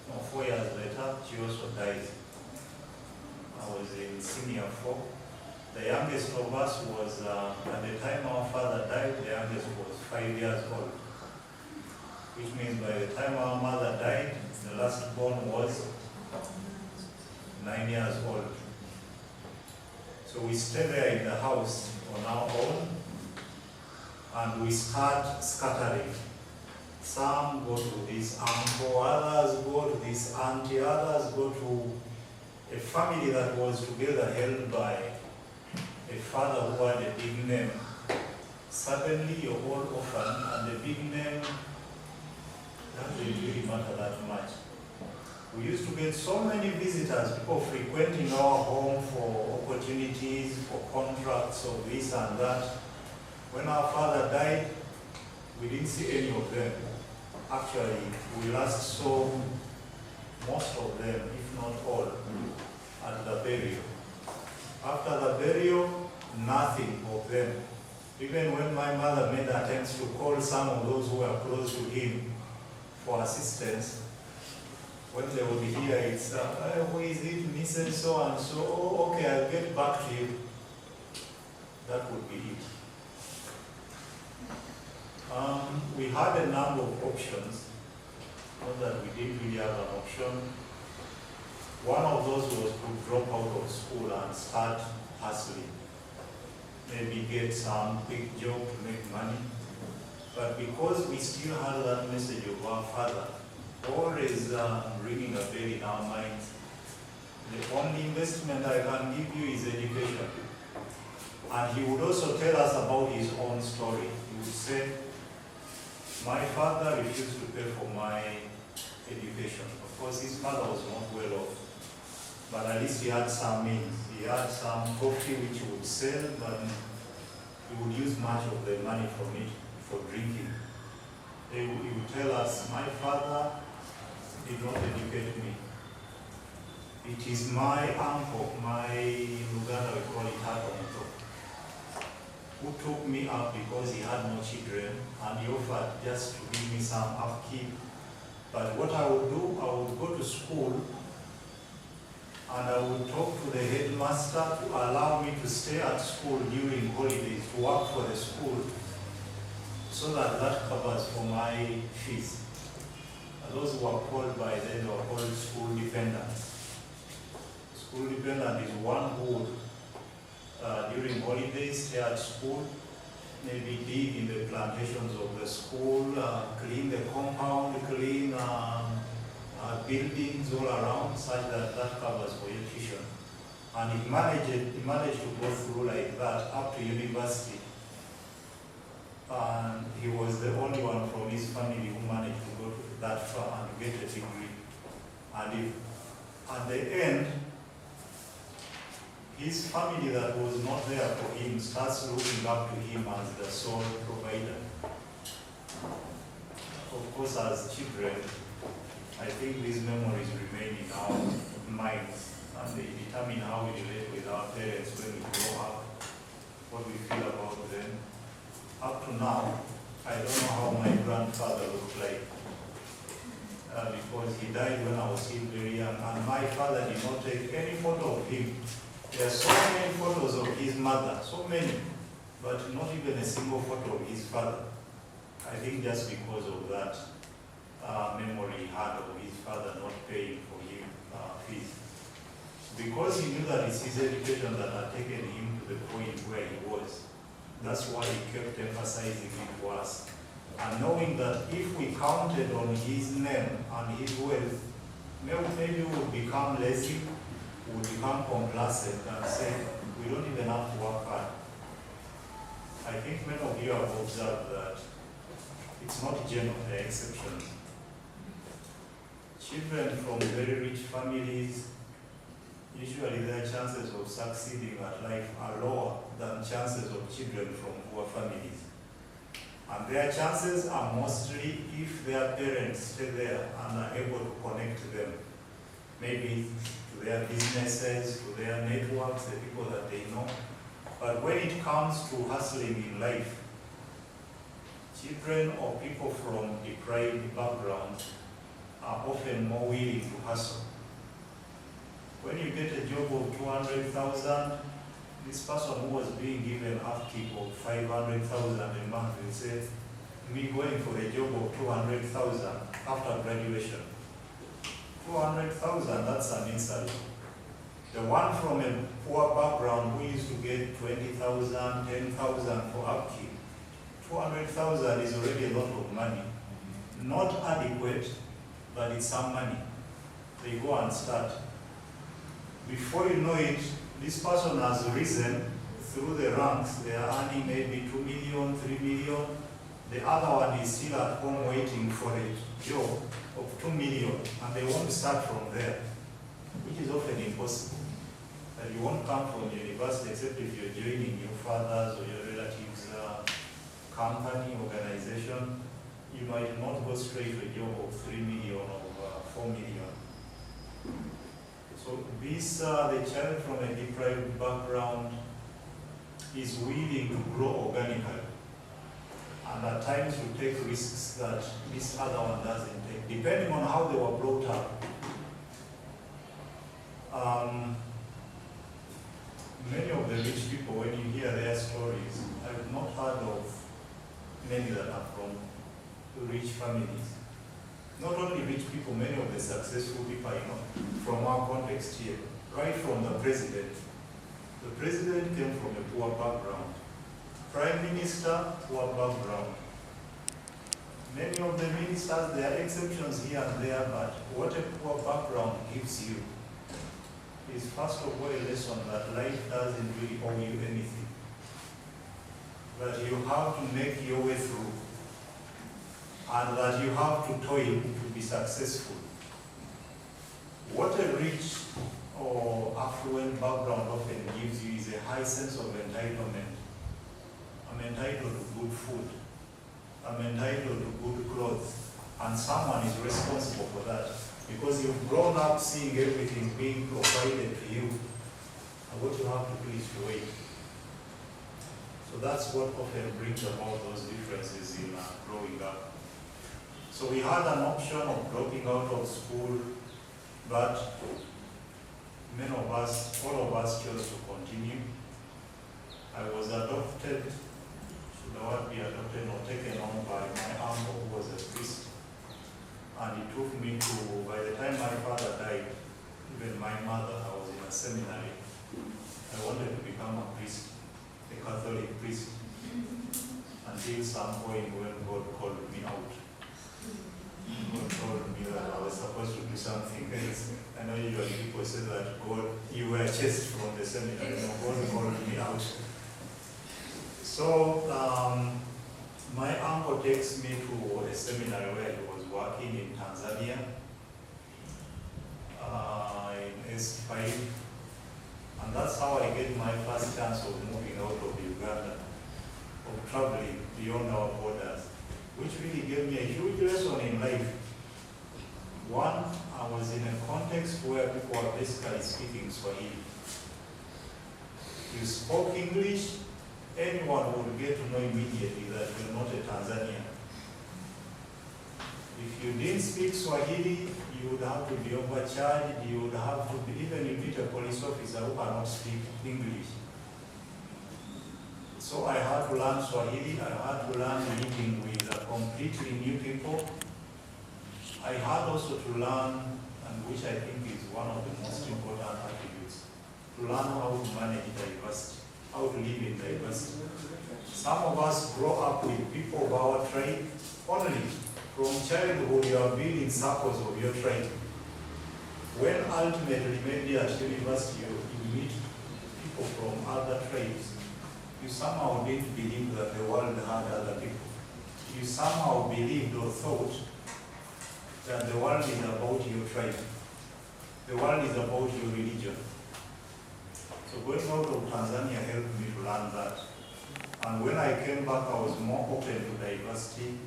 Speaker 2: no, 4 years later, she also dies. I was in senior 4. The youngest of us was, at the time our father died, the youngest was 5 years old. Which means by the time our mother died, the last born was 9 years old. So we stay there in the house on our own, and we start scattering. Some go to this uncle, others go to this auntie, others go to a family that was together held by a father who had a big name. Suddenly you're all orphan, and the big name doesn't really matter that much. We used to get so many visitors, people frequenting our home for opportunities, for contracts, or this and that. When our father died, we didn't see any of them. Actually, we last saw most of them, if not all, at the burial. After the burial, nothing of them. Even when my mother made attempts to call some of those who were close to him for assistance, when they would hear it's, who is it, Mrs. So and so, oh, okay, I'll get back to you. That would be it. We had a number of options, not that we didn't really have an option. One of those was to drop out of school and start hustling. Maybe get some big job to make money. But because we still had that message of our father, always ringing a bell in our minds, the only investment I can give you is education. And he would also tell us about his own story. He would say, my father refused to pay for my education. Of course, his father was not well off, but at least he had some means. He had some coffee which he would sell, but he would use much of the money from it for drinking. He would tell us, my father did not educate me. It is my uncle, my Luganda, we call it Hakomoto, who took me up because he had no children, and he offered just to give me some upkeep. But what I would do, I would go to school and I would talk to the headmaster to allow me to stay at school during holidays, to work for the school, so that that covers for my fees. And those who are called by then were called school dependents. School dependent is one who would, during holidays, stay at school, maybe dig in the plantations of the school, clean the compound, clean buildings all around, such that that covers for your tuition. And he managed to go through like that up to university. And he was the only one from his family who managed to go that far and get a degree. And at the end, his family that was not there for him starts looking up to him as the sole provider. of course, as children, I think these memories remain in our minds and they determine how we relate with our parents when we grow up, what we feel about them. Up to now, I don't know how my grandfather looked like because he died when I was still very young, and my father did not take any photo of him. There are so many photos of his mother, so many, but not even a single photo of his father. I think just because of that memory he had of his father not paying for him fees. Because he knew that it's his education that had taken him to the point where he was. That's why he kept emphasizing it to us. And knowing that if we counted on his name and his wealth, maybe we would become lazy, we would become complacent and say, we don't even have to work hard. I think many of you have observed that it's not general, there are exceptions. Children from very rich families, usually their chances of succeeding at life are lower than chances of children from poor families. And their chances are mostly if their parents stay there and are able to connect them, maybe to their businesses, to their networks, the people that they know. But when it comes to hustling in life, children or people from deprived backgrounds are often more willing to hustle. When you get a job of 200,000, this person who was being given upkeep of 500,000 a month will say, me going for a job of 200,000 after graduation. 200,000, that's an insult. The one from a poor background who used to get 20,000, 10,000 for upkeep, 200,000 is already a lot of money. Not adequate, but it's some money. They go and start. Before you know it, this person has risen through the ranks. They are earning maybe 2 million, 3 million. The other one is still at home waiting for a job of 2 million, and they want to start from there, which is often impossible. And you won't come from university except if you're joining your father's or your relatives' company, organization. You might not go straight to a job of 3 million or 4 million. So this, the child from a deprived background is willing to grow organically. And at times will take risks that this other one doesn't take, depending on how they were brought up. Many of the rich people, when you hear their stories, I've not heard of many that are from rich families. Not only rich people, many of the successful people I know from our context here, right from the president. The president came from a poor background. Prime Minister, poor background. Many of the ministers, there are exceptions here and there, but what a poor background gives you is first of all a lesson that life doesn't really owe you anything. That you have to make your way through, and that you have to toil to be successful. What a rich or affluent background often gives you is a high sense of entitlement. I'm entitled to good food. I'm entitled to good clothes. And someone is responsible for that. Because you've grown up seeing everything being provided to you. And what you have to do is to wait. So that's what often brings about those differences in growing up. So we had an option of dropping out of school, but many of us, all of us chose to continue. I was adopted, should I be adopted or taken on by my uncle who was a priest. And he took me to, by the time my father died, even my mother, I was in a seminary. I wanted to become a priest, a Catholic priest, until some point when God called me out. God told me that I was supposed to do something else. I know usually people say that God, you were chased from the seminary. No, God called me out. So my uncle takes me to a seminary where he was working in Tanzania, in Spire. And that's how I get my first chance of moving out of Uganda, of traveling beyond our borders. which really gave me a huge lesson in life. One, I was in a context where people were basically speaking Swahili. You spoke English, anyone would get to know immediately that you're not a Tanzanian. If you didn't speak Swahili, you would have to be overcharged, you would have to be, even if it's a police officer who cannot speak English. So I had to learn Swahili, I had to learn living with completely new people. I had also to learn, and which I think is one of the most important attributes, to learn how to manage diversity, how to live in diversity. Some of us grow up with people of our tribe only. From childhood, you are building circles of your tribe. When ultimately, maybe at university, you meet people from other tribes, you somehow didn't believe that the world had other people. You somehow believed or thought that the world is about your tribe. The world is about your religion. So going out of Tanzania helped me to learn that. And when I came back, I was more open to diversity,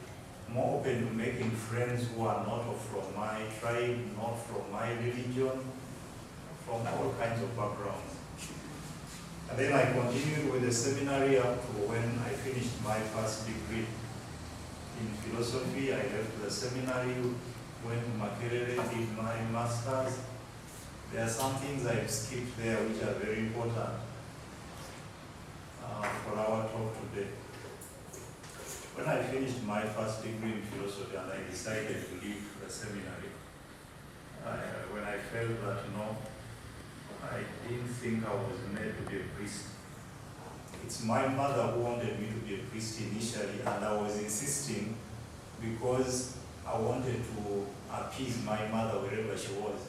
Speaker 2: more open to making friends who are not from my tribe, not from my religion, from all kinds of backgrounds. And then I continued with the seminary up to when I finished my first degree in philosophy. I left the seminary, went to Makerere, did my master's. There are some things I've skipped there which are very important for our talk today. When I finished my first degree in philosophy and I decided to leave the seminary, when I felt that no, I didn't think I was made to be a priest. It's my mother who wanted me to be a priest initially, and I was insisting because I wanted to appease my mother wherever she was,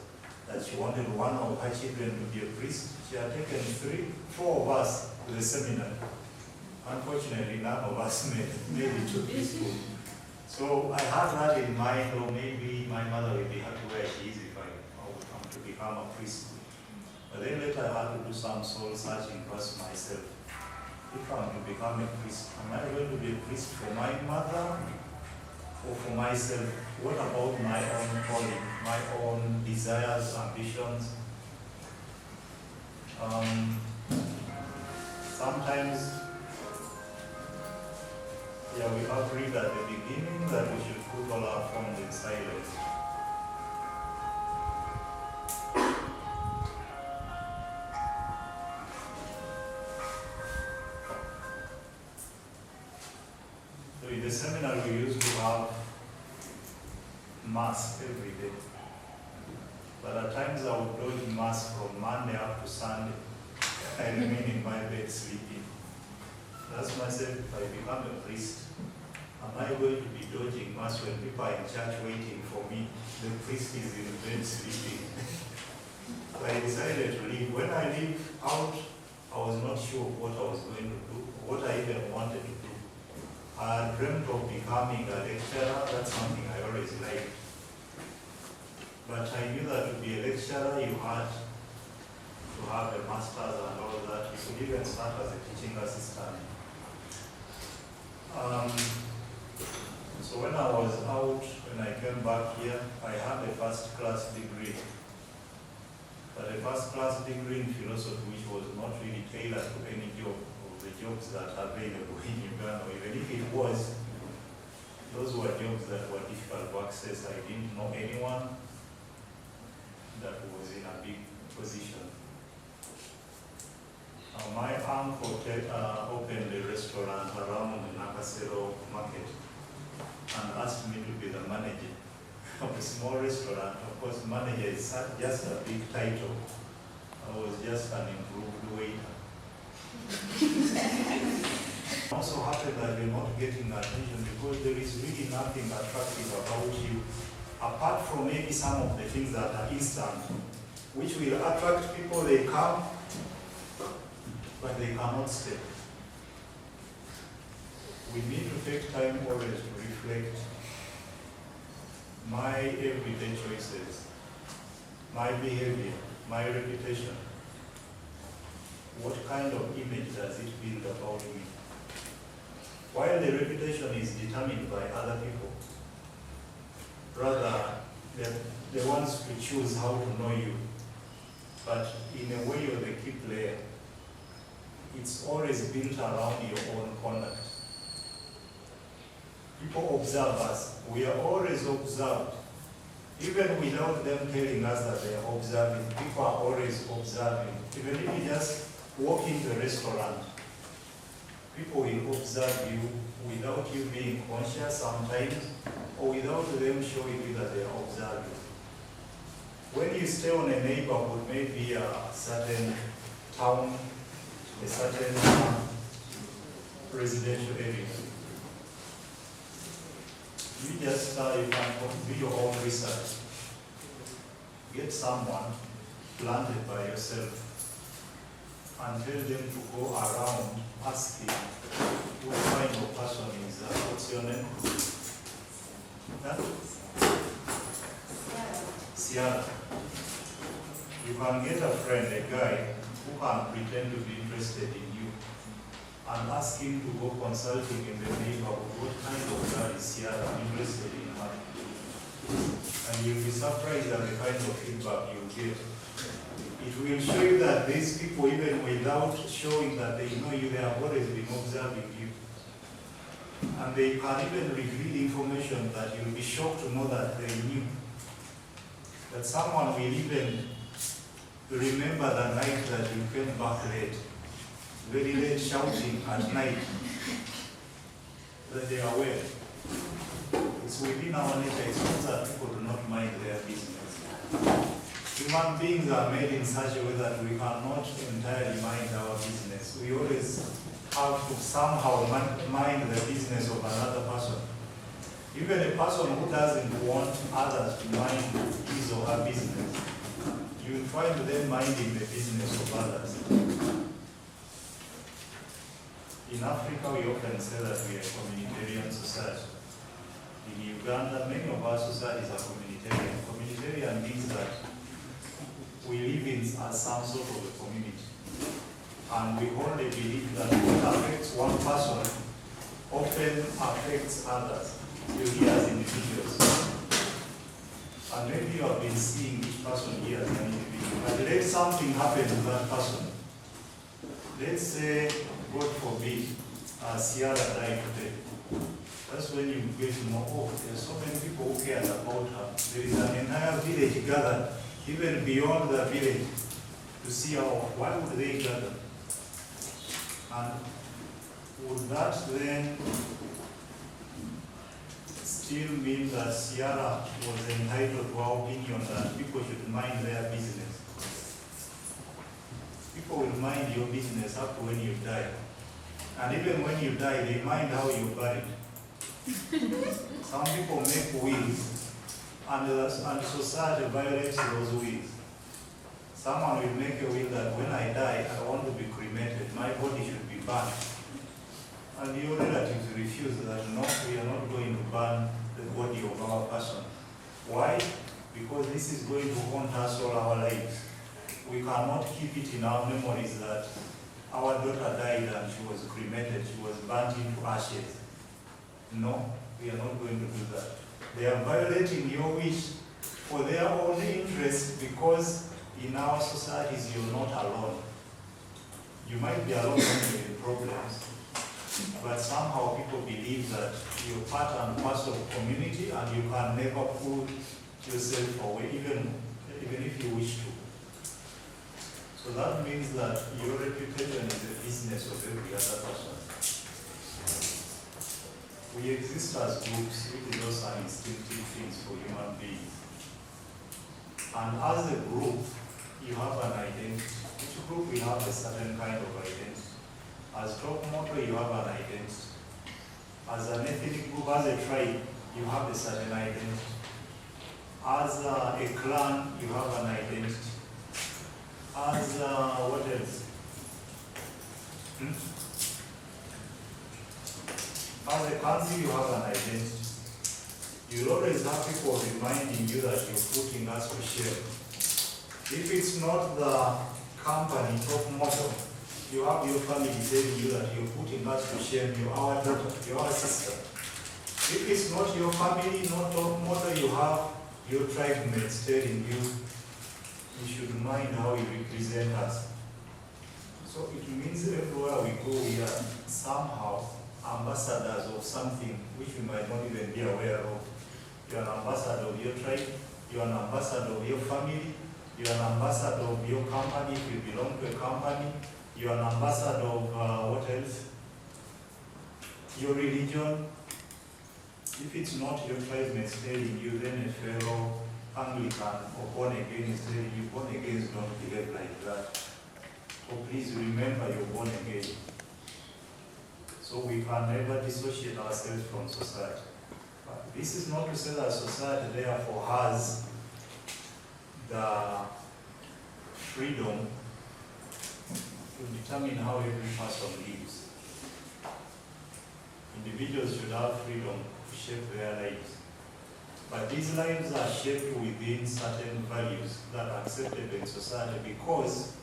Speaker 2: that she wanted one of her children to be a priest. She had taken 4 of us to the seminary. Unfortunately, none of us made it to this school. So I had that in mind, or maybe my mother will be happy where she is if I would come to become a priest. But then later I had to do some soul searching to ask myself, if I'm to become a priest, am I going to be a priest for my mother or for myself? What about my own calling, my own desires, ambitions? Sometimes, we agreed at the beginning that we should put all our phones in silence. So in the seminar we used to have mass every day. But at times I would go to mass from Monday up to Sunday. I remain in my bed sleeping. That's myself, if I become a priest, am I going to be dodging mass when people are in church waiting for me? The priest is in bed sleeping. So I decided to leave. When I leave out, I was not sure what I was going to do, what I even wanted to do. I dreamt of becoming a lecturer. That's something I always liked. But I knew that to be a lecturer, you had to have a master's and all that. You could even start as a teaching assistant. So when I was out, when I came back here, I had a first-class degree. But a first-class degree in philosophy which was not really tailored to any job of the jobs that are available in Uganda. Even if it was, those were jobs that were difficult to access. I didn't know anyone that was in a big position. My uncle opened a restaurant around the Nakasero market and asked me to be the manager of a small restaurant. Of course, manager is just a big title. I was just an improved waiter. It also happened that you're not getting attention because there is really nothing attractive about you, apart from maybe some of the things that are instant, which will attract people. They come, but they cannot stay. We need to take time always to reflect my everyday choices, my behavior, my reputation. What kind of image does it build about me? while the reputation is determined by other people, rather they're the ones who choose how to know you. But in a way, you're the key player. It's always built around your own conduct. People observe us. We are always observed. Even without them telling us that they are observing, people are always observing. Even if you just walk into a restaurant, people will observe you without you being conscious sometimes, or without them showing you that they are observing. When you stay on a neighborhood, maybe a certain town, a certain residential area, you just you can do your own research. Get someone planted by yourself and tell them to go around asking what kind of person is that. What's your name? Huh? Sierra. You can get a friend, a guy, who can pretend to be interested in you and ask him to go consulting in the neighborhood. What kind of girl is Sierra interested in her? And you'll be surprised at the kind of feedback you'll get. It will show you that these people, even without showing that they know you, they have always been observing you. And they can even reveal information that you'll be shocked to know that they knew. That someone will even remember the night that you came back late, very late, shouting at night, that they are aware. It's within our nature. It's not that people do not mind their business. Human beings are made in such a way that we cannot entirely mind our business. We always have to somehow mind the business of another person. Even a person who doesn't want others to mind his or her business, you will find them minding the business of others. In Africa, we often say that we are a communitarian society. In Uganda, many of our societies are communitarian. Communitarian means that we live in as some sort of a community. And we hold a belief that what affects one person often affects others. You hear as individuals. And maybe you have been seeing each person here as an individual. But let something happen to that person. Let's say, God forbid, Sierra died today. That's when you get to know, oh, there's so many people who care about her. There is an entire village gathered, even beyond the village, to see her off. Why would they gather? And would that then still mean that Sierra was entitled to our opinion that people should mind their business? People will mind your business up to when you die. And even when you die, they mind how you're buried. Some people make wills, and society violates those wills. Someone will make a will that when I die, I want to be cremated, my body should be burned. And your relatives refuse that, no, we are not going to burn the body of our person. Why? Because this is going to haunt us all our lives. We cannot keep it in our memories that our daughter died and she was cremated, she was burnt into ashes. No, we are not going to do that. They are violating your wish for their own interest, because in our societies you're not alone. You might be alone when you're in problems, but somehow people believe that you're part and parcel of community and you can never pull yourself away, even if you wish to. So that means that your reputation is the business of every other person. We exist as groups, which is also instinctive things for human beings. And as a group, you have an identity. Each group will have a certain kind of identity. As top motto, you have an identity. As an ethnic group, as a tribe, you have a certain identity. As a clan, you have an identity. As what else? As a country, you have an identity. You'll always have people reminding you that you're putting us to shame. If it's not the company top motto, you have your family telling you that you're putting us to shame, you're our daughter, you're our sister. If it's not your family, not your mother, you have your tribe mates telling you, you should mind how you represent us. So it means everywhere we go, we are somehow ambassadors of something which we might not even be aware of. You're an ambassador of your tribe, you're an ambassador of your family, you're an ambassador of your company if you belong to a company, you're an ambassador of what else? Your religion. If it's not your tribe mates telling you, then a fellow Anglican or born again is telling you, born again don't behave like that. So please remember you're born again. So we can never dissociate ourselves from society. But this is not to say that society therefore has the freedom to determine how every person lives. Individuals should have freedom to shape their lives. But these lives are shaped within certain values that are accepted in society because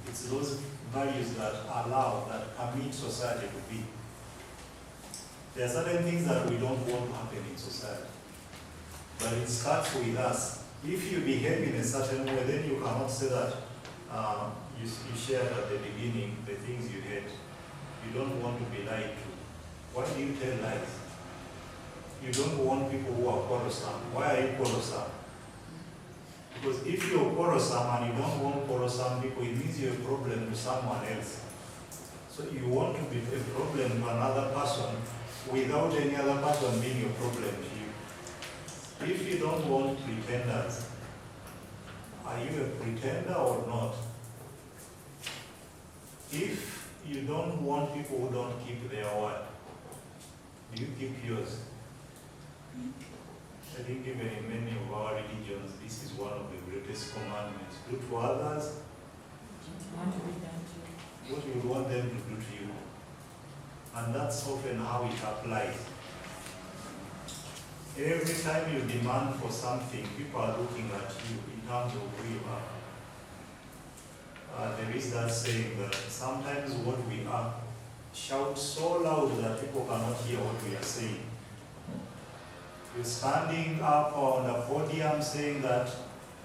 Speaker 2: it's those values that allow, that permit society to be. There are certain things that we don't want to happen in society. But it starts with us. If you behave in a certain way, then you cannot say that you shared at the beginning the things you hate. You don't want to be lied to. Why do you tell lies? You don't want people who are quarrelsome. Why are you quarrelsome? Because if you're quarrelsome and you don't want quarrelsome people, it means you're a problem to someone else. So you want to be a problem to another person without any other person being a problem to you. If you don't want pretenders, are you a pretender or not? If you don't want people who don't keep their word, do you keep yours? I think even in many of our religions, this is one of the greatest commandments. Do to others what you would want them to do to you. And that's often how it applies. Every time you demand for something, people are looking at you in terms of who you are. There is that saying that sometimes what we are shouts so loud that people cannot hear what we are saying. You're standing up on a podium saying that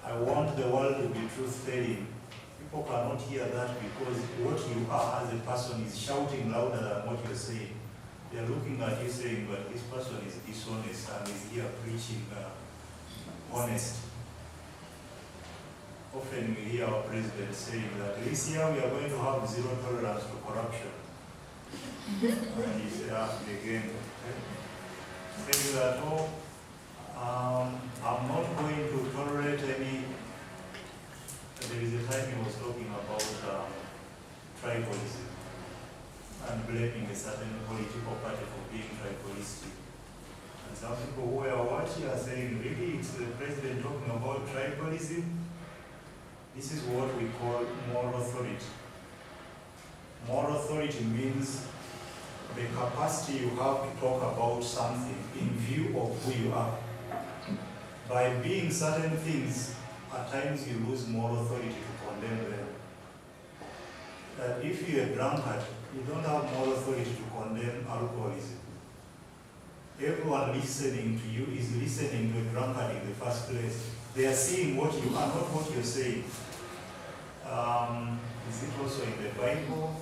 Speaker 2: I want the world to be truth-telling. People cannot hear that because what you are as a person is shouting louder than what you're saying. They're looking at you saying, but this person is dishonest and is here preaching honest. Often we hear our president saying that this year we are going to have zero tolerance to corruption. And he's again saying that, oh, I'm not going to tolerate any. There is a time he was talking about tribalism and blaming a certain political party for being tribalistic. And some people who are watching are saying, really, it's the president talking about tribalism? This is what we call moral authority. Moral authority means the capacity you have to talk about something in view of who you are. By being certain things, at times you lose moral authority to condemn them. That if you're a drunkard, you don't have moral authority to condemn alcoholism. Everyone listening to you is listening to a drunkard in the first place. They are seeing what you are, not what you're saying. Is it also in the Bible?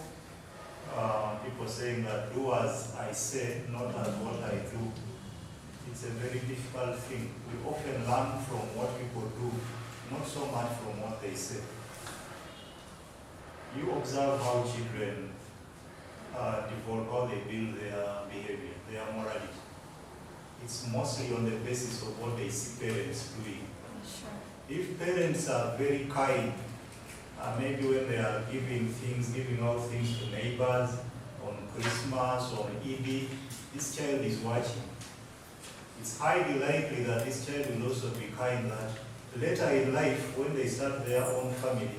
Speaker 2: People saying that do as I say, not as what I do. It's a very difficult thing. We often learn from what people do, not so much from what they say. You observe how children develop, how they build their behavior, their morality. It's mostly on the basis of what they see parents doing.
Speaker 6: Sure.
Speaker 2: If parents are very kind, maybe when they are giving out things to neighbors on Christmas or Eid, this child is watching. It's highly likely that this child will also be kind that later in life, when they start their own family,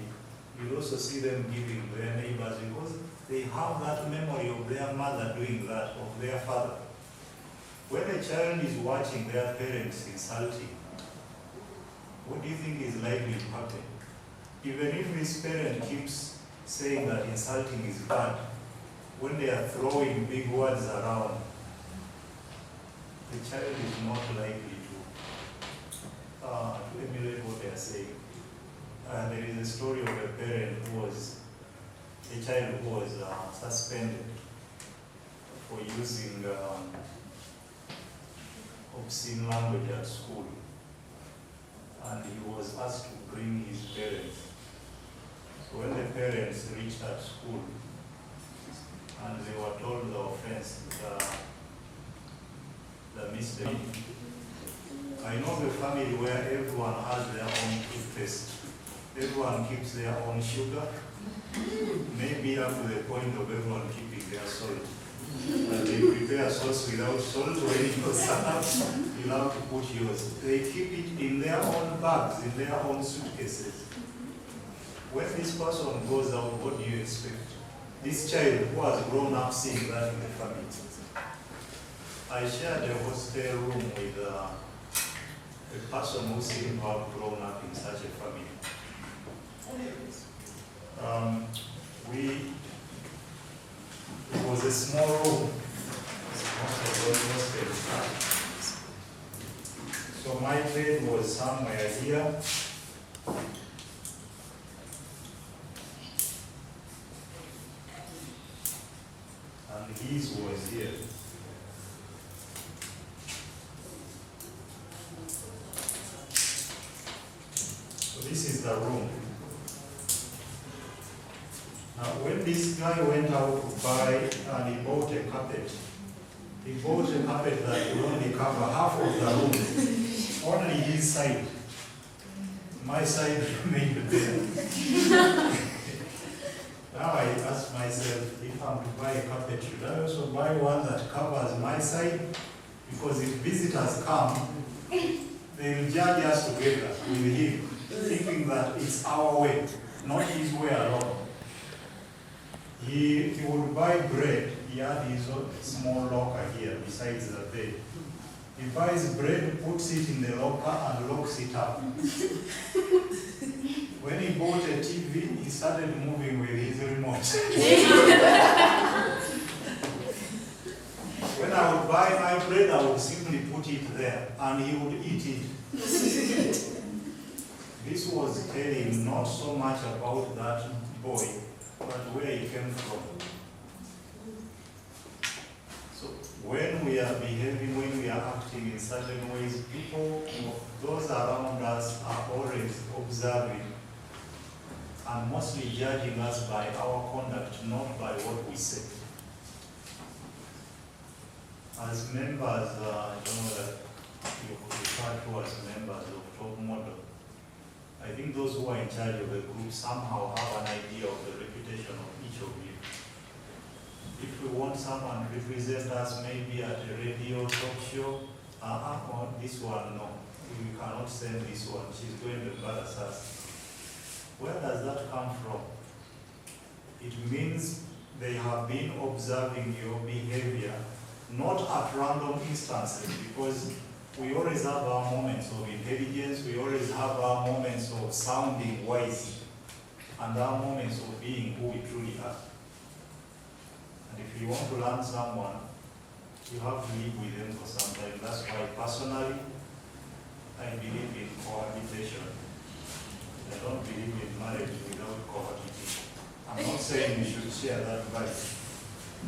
Speaker 2: you'll also see them giving their neighbors because they have that memory of their mother doing that, of their father. When a child is watching their parents insulting, what do you think is likely to happen? Even if this parent keeps saying that insulting is bad, when they are throwing big words around, the child is not likely to emulate what they are saying. There is a story of a parent who was, a child who was suspended for using obscene language at school. And he was asked to bring his parents. So when the parents reached at school, and they were told the offense, the mistake. I know the family where everyone has their own toothpaste. Everyone keeps their own sugar, maybe up to the point of everyone keeping their salt. And they prepare sauce without salt, when it goes up, you have to put yours. They keep it in their own bags, in their own suitcases. When this person goes out, what do you expect? This child who has grown up seeing that in the family. I shared a hostel room with a person who seemed to have grown up in such a family. It was a small room. So my bed was somewhere here. And his was here. So this is the room. Now when this guy went out to buy and he bought a carpet that would only cover half of the room, only his side. My side remained there. Now I ask myself, if I'm to buy a carpet, should I also buy one that covers my side? Because if visitors come, they will judge us together with him, thinking that it's our way, not his way alone. He would buy bread. He had his own small locker here besides the bed. He buys bread, puts it in the locker and locks it up. When he bought a TV, he started moving with his remote. When I would buy my bread, I would simply put it there and he would eat it. This was telling not so much about that boy, but where he came from. So when we are behaving, when we are acting in certain ways, people, those around us are always observing and mostly judging us by our conduct, not by what we say. As members, I don't know that you refer to as members of top model, I think those who are in charge of the group somehow have an idea of the reputation of each of you. If we want someone to represent us maybe at a radio talk show, this one, no, we cannot send this one, she's going to embarrass us. Where does that come from? It means they have been observing your behavior, not at random instances, because we always have our moments of intelligence, we always have our moments of sounding wise, and our moments of being who we truly are. And if you want to learn someone, you have to live with them for some time. That's why personally, I believe in cohabitation. I don't believe in marriage without cohabitation. I'm not saying we should share that vibe.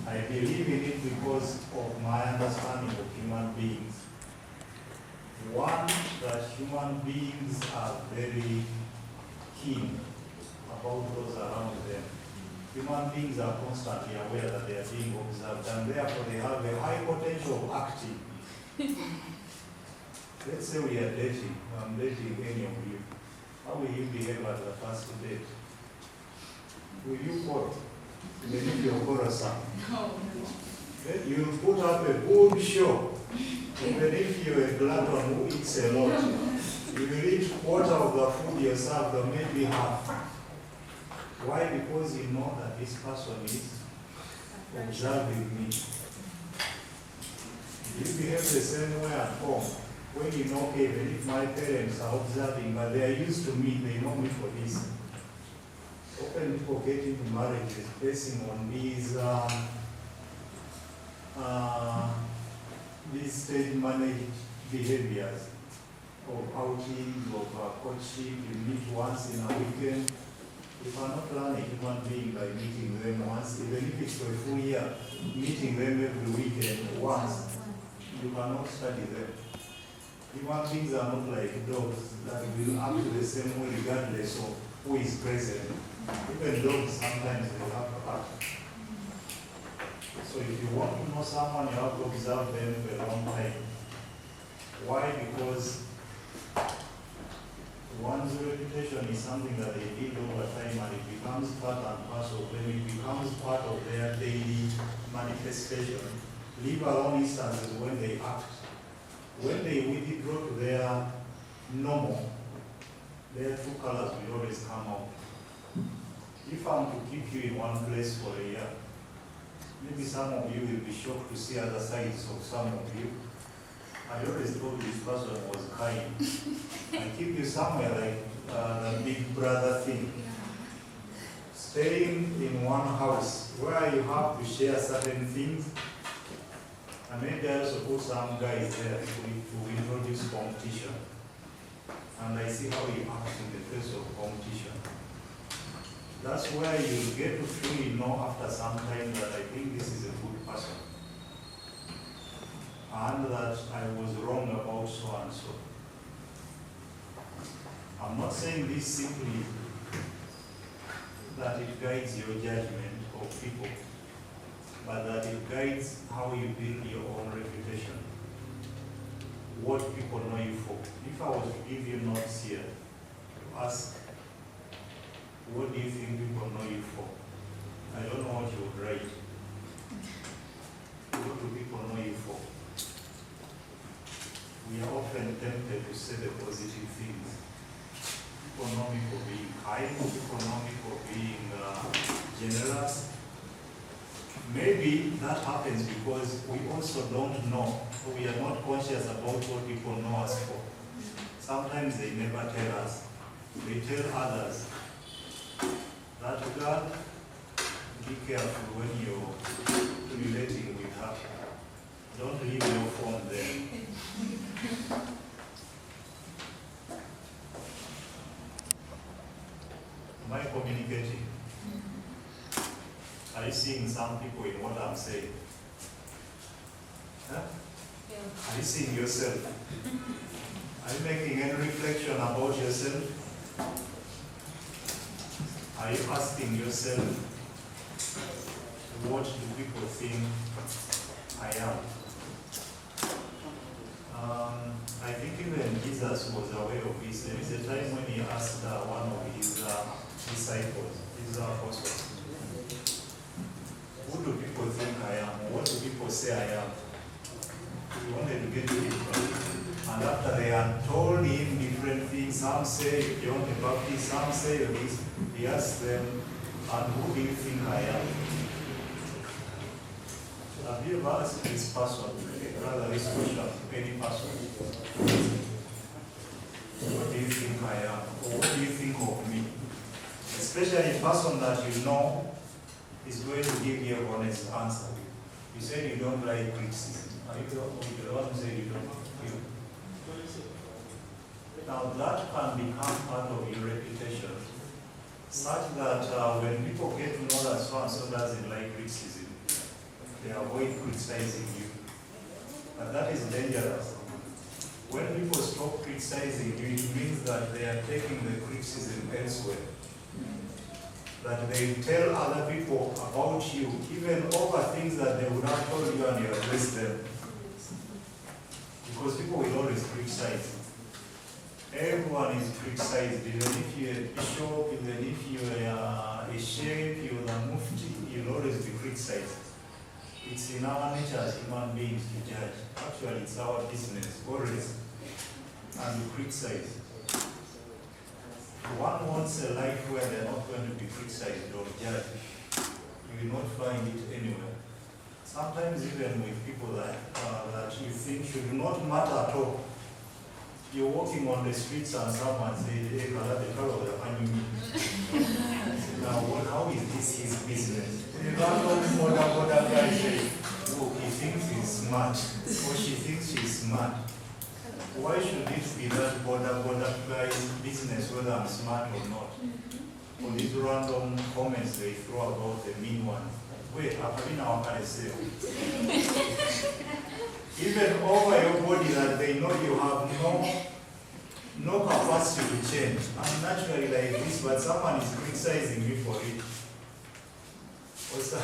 Speaker 2: I believe in it because of my understanding of human beings. One, that human beings are very keen about those around them. Human beings are constantly aware that they are being observed, and therefore they have a high potential of acting. Let's say we are dating, I'm dating any of you. How will you behave at the first date? Will you quarrel? Even if you're quarrelsome?
Speaker 7: No.
Speaker 2: You'll put up a good show. Even if you're a glutton who eats a lot, you will eat quarter of the food yourself, or maybe half. Why? Because you know that this person is observing me. You behave the same way at home. When you know, okay, even if my parents are observing, but they are used to me, they know me for this. often people get into marriages basing on these stage-managed behaviors of outings, of courtship. You meet once in a weekend. You cannot learn a human being by meeting them once, even if it's for a full year. Meeting them every weekend once, you cannot study them. Human beings are not like dogs that will act the same way regardless of who is present. Even dogs sometimes they have to act. So if you want to know someone, you have to observe them for a long time. Why? Because one's reputation is something that they build over time, and it becomes part and parcel. When it becomes part of their daily manifestation, leave alone instances when they act. When they withdraw to their normal, their true colors will always come out. If I'm to keep you in one place for a year, maybe some of you will be shocked to see other sides of some of you. I always thought this person was kind. I keep you somewhere like the big brother thing. Staying in one house where you have to share certain things. And maybe I also put some guys there to introduce competition. And I see how you act in the face of competition. That's where you get to truly know after some time that I think this is a good person. And that I was wrong about so and so. I'm not saying this simply that it guides your judgment of people, but that it guides how you build your own reputation. What people know you for. If I was to give you notes here, to ask, what do you think people know you for? I don't know what you would write. What do people know you for? We are often tempted to say the positive things. People know me for being kind, people know me for being generous. Maybe that happens because we also don't know, or we are not conscious about what people know us for. Sometimes they never tell us. They tell others. That girl, be careful when you're relating with her. Don't leave your phone there. Am I communicating? Are you seeing some people in what I'm saying? Huh?
Speaker 5: Yeah.
Speaker 2: Are you seeing yourself? Are you making any reflection about yourself? Are you asking yourself, what do people think I am? I think even Jesus was aware of this. There is a time when he asked one of his disciples, his apostles, who do people think I am? What do people say I am? He wanted to get to it. And after they had told him different things, some say John the Baptist, some say this, he asked them, and who do you think I am? Have you ever asked this person, rather this question, any person? What do you think I am? Or what do you think of me? Especially a person that you know is going to give you an honest answer. You said you don't like criticism. Are you the one who said you don't like it? Now that can become part of your reputation, such that when people get to know that so and so doesn't like criticism, they avoid criticizing you. But that is dangerous. When people stop criticizing you, it means that they are taking the criticism elsewhere. That they tell other people about you, even over things that they would have told you and you address them. Because people will always criticize. Everyone is criticized, even if you're a bishop, even if you're a sheikh, you're a mufti, you'll always be criticized. It's in our nature as human beings to judge. Actually, it's our business, always. And we criticize. One wants a life where they're not going to be criticized or judged. You will not find it anywhere. Sometimes even with people that you think should not matter at all. You're walking on the streets and someone says, hey, the color of the honey. random border guy says, oh, he thinks he's smart, or she thinks she's smart. Why should it be that border guy's business whether I'm smart or not? For these random comments they throw about the mean one. Wait, I've our sale. Even over your body that they know you have no capacity to change. I'm naturally like this, but someone is criticizing me for it. Also,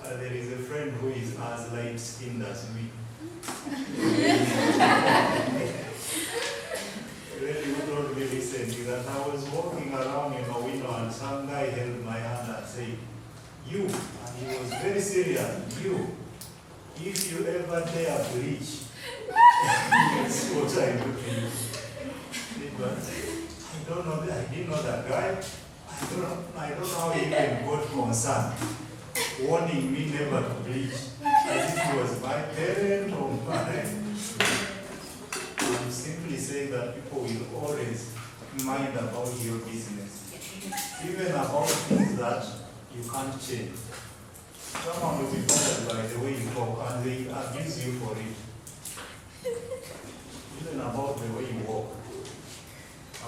Speaker 2: there is a friend who is as light-skinned as me. Really, who told me recently that I was walking around in a window and some guy held my hand and said, you, and he was very serious, you, if you ever dare bleach, that's what I do to you. But I don't know, I didn't know that guy. I don't know how he even got concerned, warning me never to bleach, as if he was my parent or my. I'm simply saying that people will always mind about your business, even about things that you can't change. Someone will be bothered by the way you talk and they abuse you for it. Even about the way you walk,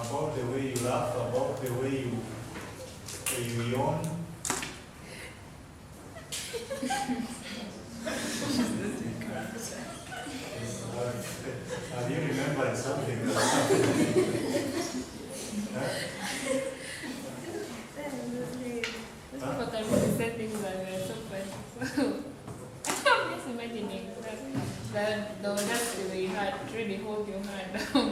Speaker 2: about the way you laugh, about the way you yawn. Have you remembered something that happened?
Speaker 9: People can really say things that were so funny. I'm just imagining that the audacity that you had to really hold your hand down.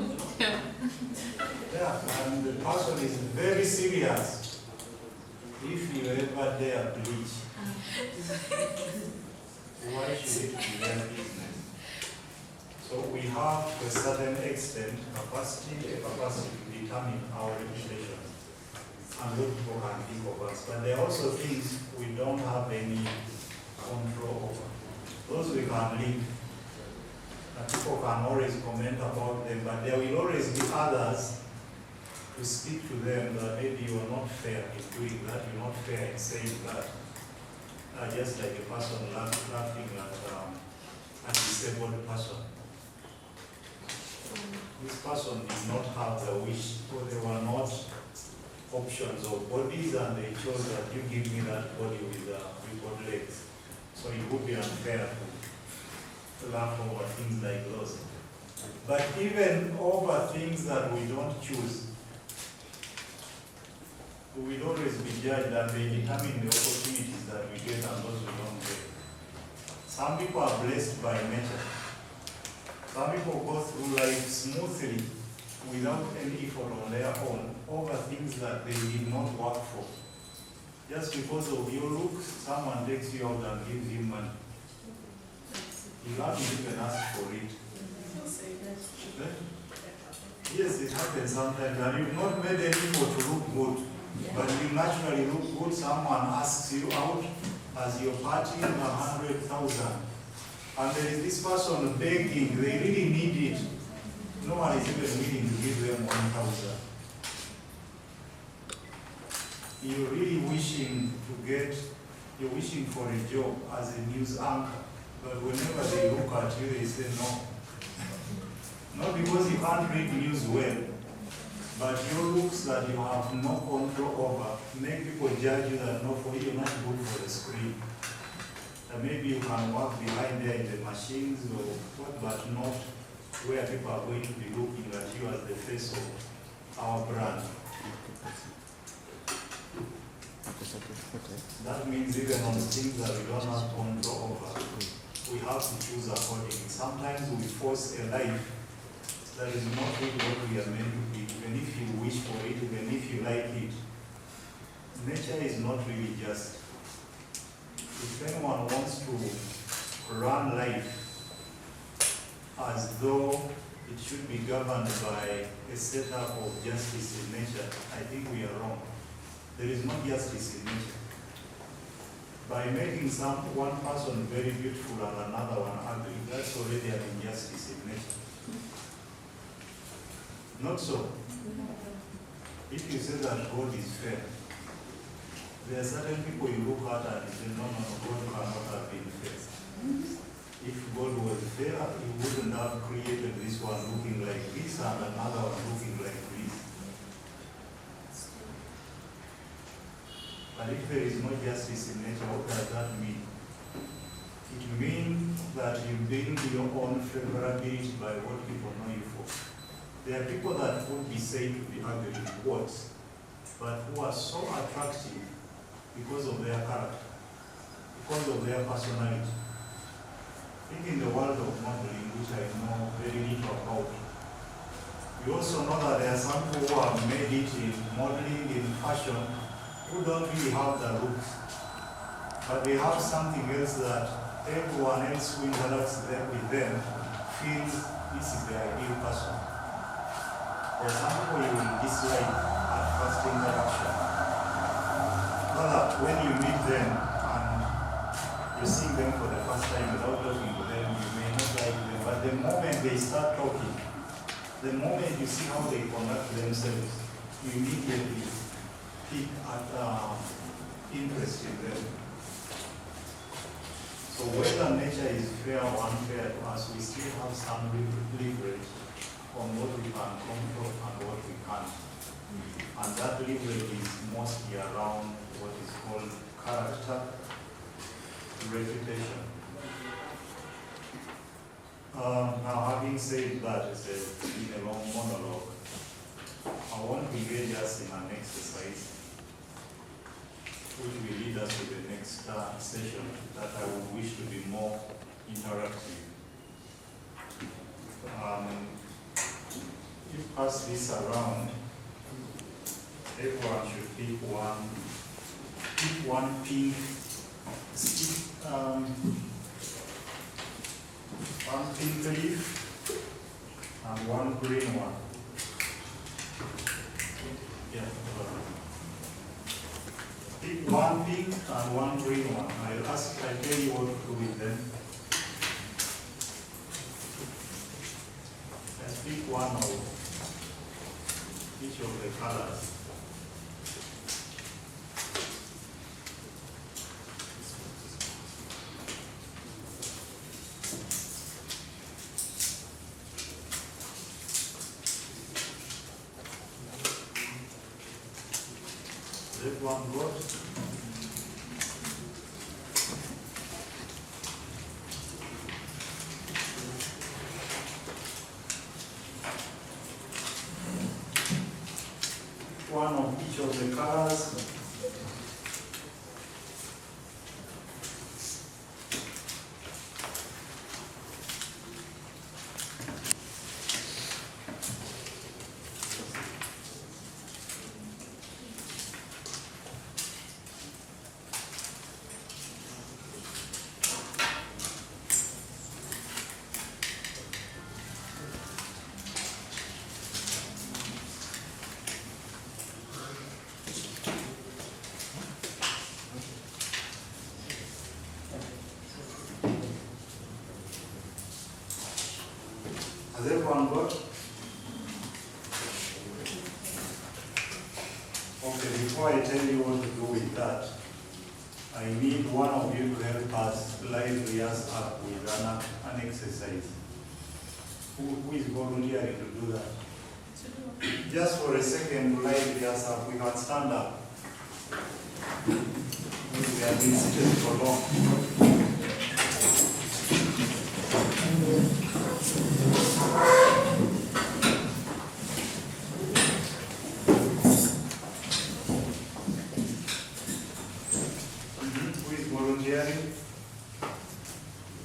Speaker 2: Yeah, and the person is very serious. If you ever dare bleach, why should it be their business? So we have to a certain extent capacity to determine our reputation and what people can think of us. But there are also things we don't have any control over. Those we can link. And people can always comment about them, but there will always be others to speak to them that maybe you are not fair in doing that, you're not fair in saying that. Just like a person laughing at a disabled person. This person did not have the wish, or there were not options of bodies, and they chose that you give me that body with both legs. So it would be unfair to laugh over things like those. But even over things that we don't choose, we will always be judged and they determine the opportunities that we get and those we don't get. Some people are blessed by nature. Some people go through life smoothly without any effort on their own over things that they did not work for. Just because of your looks, someone takes you out and gives you money. You haven't even asked for it. Yes, it happens sometimes, and you've not made any effort to look good. But you naturally look good, someone asks you out as you're partying 100,000. And there is this person begging, they really need it. No one is even willing to give them 1,000. You're really wishing you're wishing for a job as a news anchor. But whenever they look at you, they say no. Not because you can't read news well, but your looks that you have no control over make people judge you that no, for you, you're not good for the screen. And maybe you can work behind there in the machines or what, but not where people are going to be looking at you as the face of our brand. That means even on things that we don't have control over, we have to choose accordingly. Sometimes we force a life that is not really what we are meant to be, even if you wish for it, even if you like it. Nature is not really just. If anyone wants to run life as though it should be governed by a setup of justice in nature, I think we are wrong. There is no justice in nature. By making one person very beautiful and another one ugly, that's already an injustice in nature. Not so. If you say that God is fair, There are certain people you look at and you say, no, God cannot have been fair. If God was fair, he wouldn't have created this one looking like this and another one looking like this. But if there is no justice in nature, what does that mean? It means that you bring your own favorability by what people know you for. There are people that would be said to be ugly in words, but who are so attractive because of their character, because of their personality. I think in the world of modeling, which I know very little about, we also know that there are some people who have made it in modeling, in fashion, who don't really have the looks, but they have something else that everyone else who interacts with them feels this is the ideal person. There are some people you will dislike at first interaction. But when you meet them and you see them for the first time without talking to them, you may not like them. But the moment they start talking, the moment you see how they conduct themselves, you immediately pick at interest in them. So whether nature is fair or unfair to us, we still have some leverage on what we can control and what we can't. And that leverage is mostly around what is called character, reputation. Now, having said that, it's been a long monologue. I want to engage us in an exercise which will lead us to the next session that I would wish to be more interactive. If you pass this around, everyone should pick one pink stick, one pink leaf and one green one. Yeah. Pick one pink and one green one. I tell you what to do with them. Let's pick one of each of the colors. One good. One of each of the colors. Has everyone got? Okay, before I tell you what to do with that, I need one of you to help us live us up with an exercise. Who is volunteering to do that? Just for a second, live us up. We can stand up. We have been seated for long.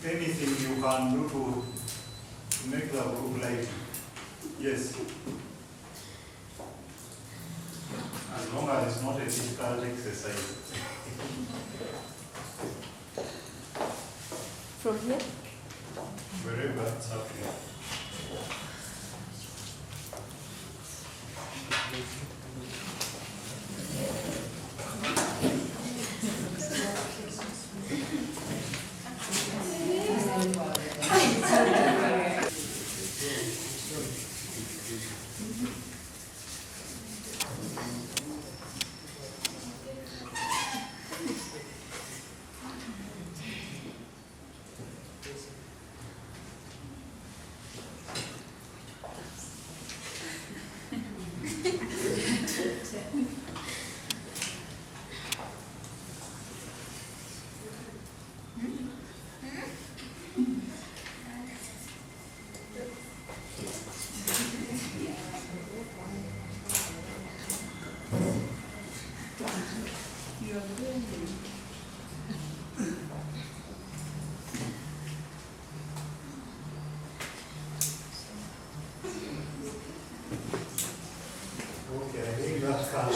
Speaker 2: Anything you can do to make the group live. Yes. As long as it's not a difficult exercise.
Speaker 5: From here?
Speaker 2: Wherever it's happening.
Speaker 3: You are doing it.
Speaker 2: Okay, I think that can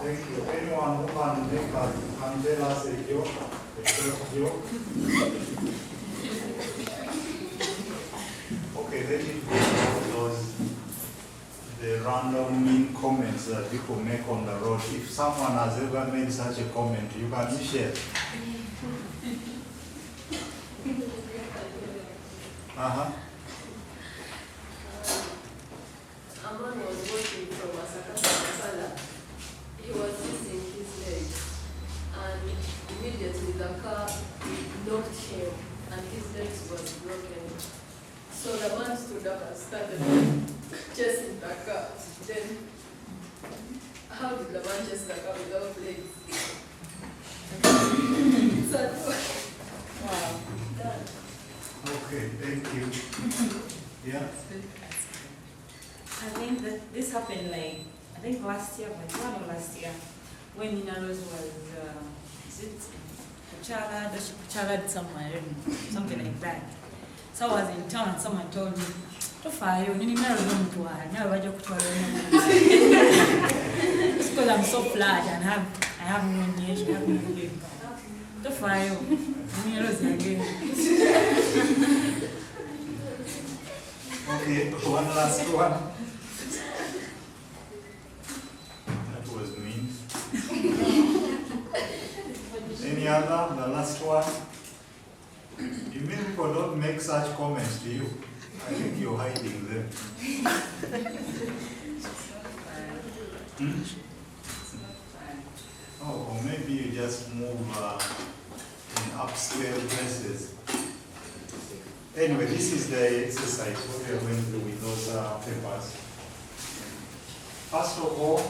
Speaker 2: Thank you. Anyone who can tell us a joke, a short joke? Okay, let me put those the random mean comments that people make on the road. If someone has ever made such a comment, you can share.
Speaker 10: A man was walking from Masaka to Kampala. He was using his legs, and immediately the car knocked him, and his legs was broken. So the man stood up and started chasing the car. Then, how did the man chase the car without legs?
Speaker 3: Wow.
Speaker 10: Done.
Speaker 2: Okay, thank you. Yeah.
Speaker 3: I think that this happened like, I think last year, but one of last year, when Nina Rose was, is it Kuchala somewhere, I don't know, something like that. So I was in town and someone told me, it's because I'm so flat and I have no niche, I have no name. The fire, Nina Rose again.
Speaker 2: Okay, one last one. That was mean. Any other? The last one? You mean people don't make such comments to you? I think you're hiding them. Hmm? Oh, or maybe you just move in upscale places. Anyway, this is the exercise, what we are going to do with those papers. First of all,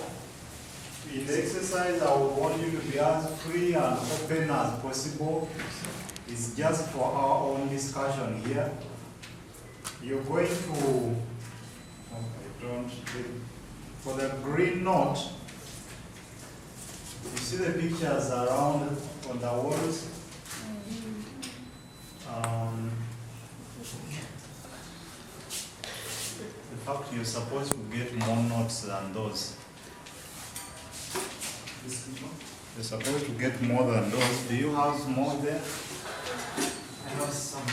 Speaker 2: in the exercise, I would want you to be as free and open as possible. It's just for our own discussion here. You're going to, for the green note, you see the pictures around on the walls? In fact, you're supposed to get more notes than those. You're supposed to get more than those. Do you have more there?
Speaker 1: I have some.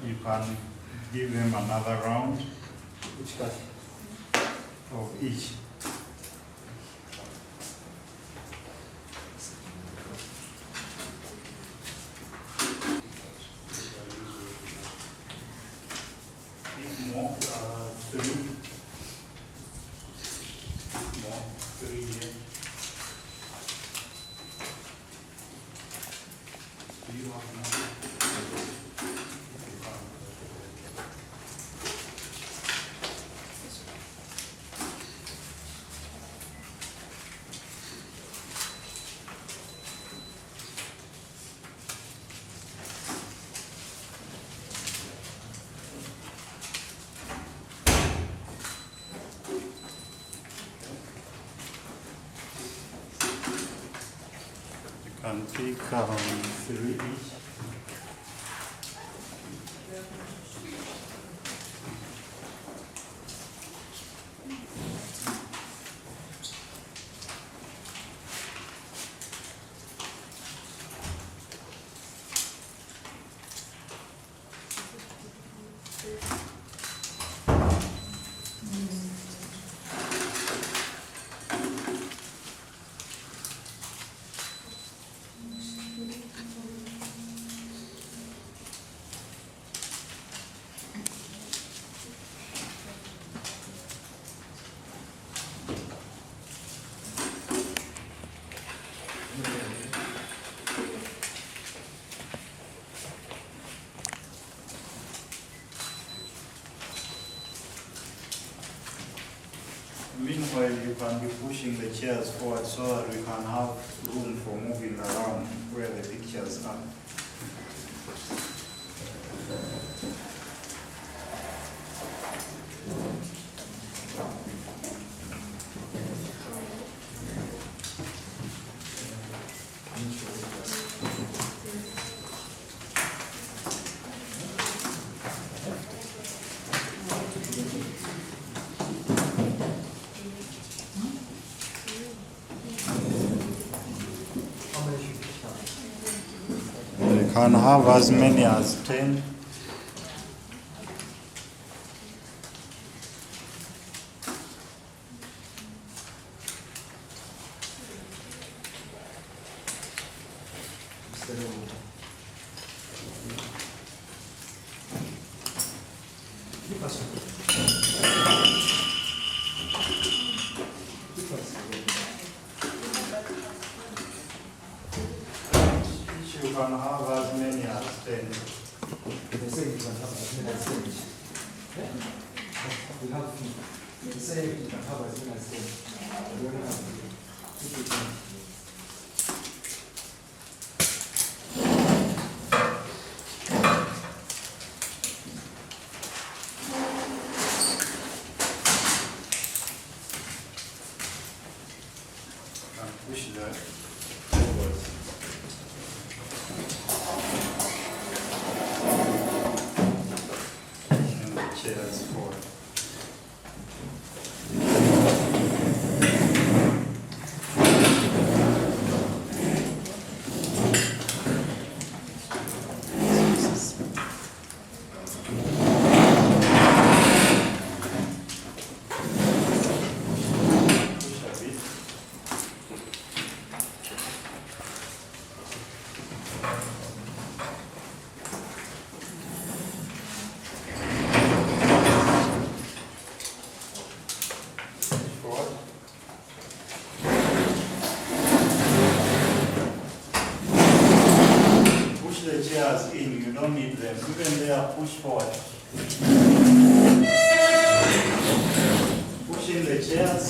Speaker 2: You can give them another round.
Speaker 1: Which card?
Speaker 2: Of each. More, three. More, three here. Do you have more? Can take 3 each. Meanwhile, you can be pushing the chairs forward so that we can have room for moving around where the pictures are.
Speaker 1: How many should you have?
Speaker 2: You can have as many as 10.
Speaker 1: Instead of keep us. Keep us.
Speaker 2: Each you can have as many as 10.
Speaker 1: They say you can have as many as 10. Yeah? We have few. They say you can have as many as 10. We don't have to. Keep it down.
Speaker 2: And push that forward. And the chairs forward. Push a bit. Forward. Push the chairs in, you don't need them. Even there, push forward. Pushing the chairs,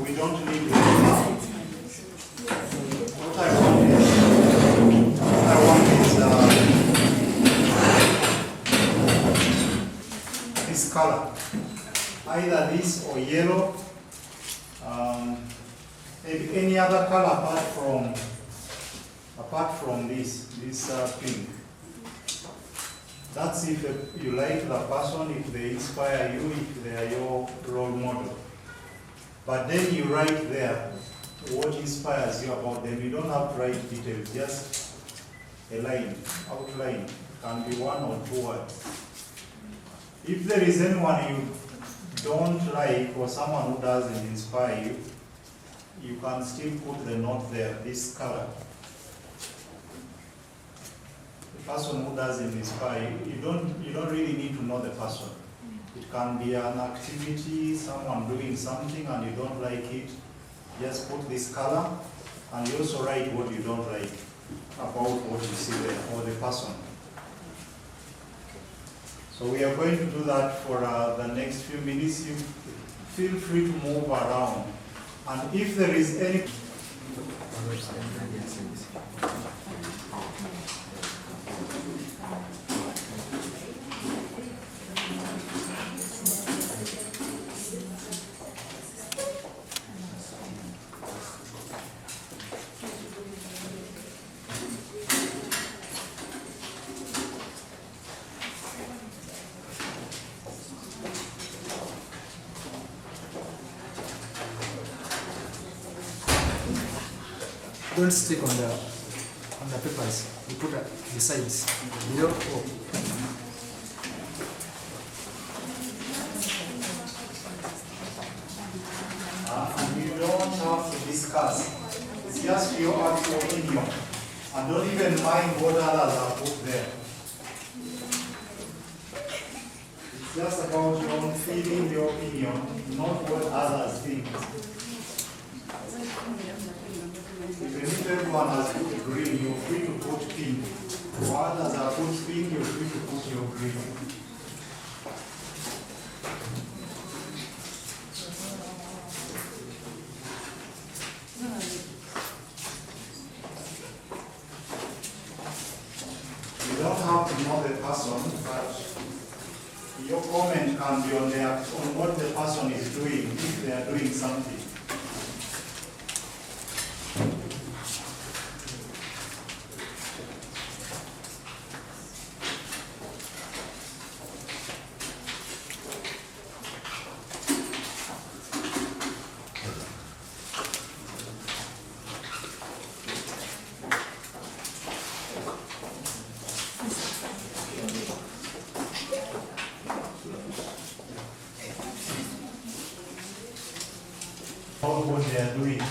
Speaker 2: we don't need them now. What I want is this color. Either this or yellow. Maybe any other color apart from this pink. That's if you like the person, if they inspire you, if they are your role model. But then you write there what inspires you about them. You don't have to write details, just a line, outline. Can be 1 or 2 words. If there is anyone you don't like or someone who doesn't inspire you, you can still put the note there, this color. The person who doesn't inspire you, you don't really need to know the person. It can be an activity, someone doing something and you don't like it, just put this color and you also write what you don't like about what you see there or the person. So we are going to do that for the next few minutes. You feel free to move around. And if there is any...
Speaker 1: Don't stick on the papers. You put the sides. Below. Oh.
Speaker 2: And you don't have to discuss. It's just your actual opinion. And don't even mind what others have put there. It's just about your own feeling, your opinion, not what others think. Even if everyone has put green, you're free to put pink. Or others have put pink, you're free to put your green. You don't have to know the person, but your comment can be on what the person is doing, if they are doing something. What they are doing.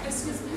Speaker 7: Excuse me.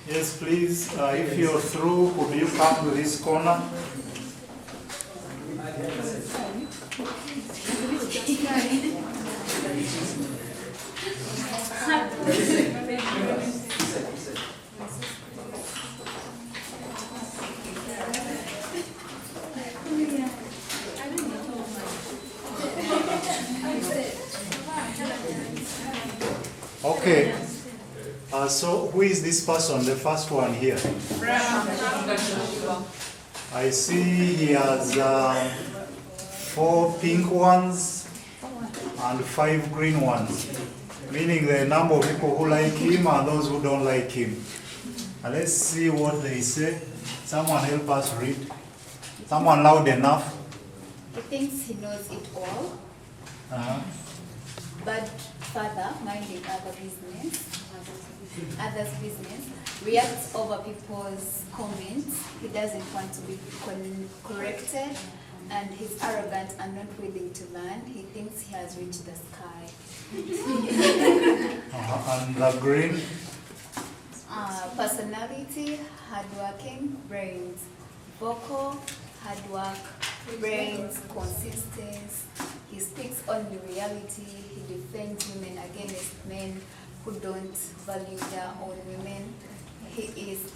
Speaker 2: Yes, please, if you're through, could you come to this corner? Okay. So who is this person, the first one here? I see he has 4 pink ones and 5 green ones, meaning the number of people who like him and those who don't like him. And let's see what they say. Someone help us read. Someone loud enough.
Speaker 6: He thinks he knows it all, but further minding others' business, reacts over people's comments. He doesn't want to be corrected, and he's arrogant and not willing to learn. He thinks he has reached the sky.
Speaker 2: And the green?
Speaker 6: Personality, hardworking, brains. Vocal, hard work, brains, consistent. He speaks only reality. He defends women against men who don't value their own women. He is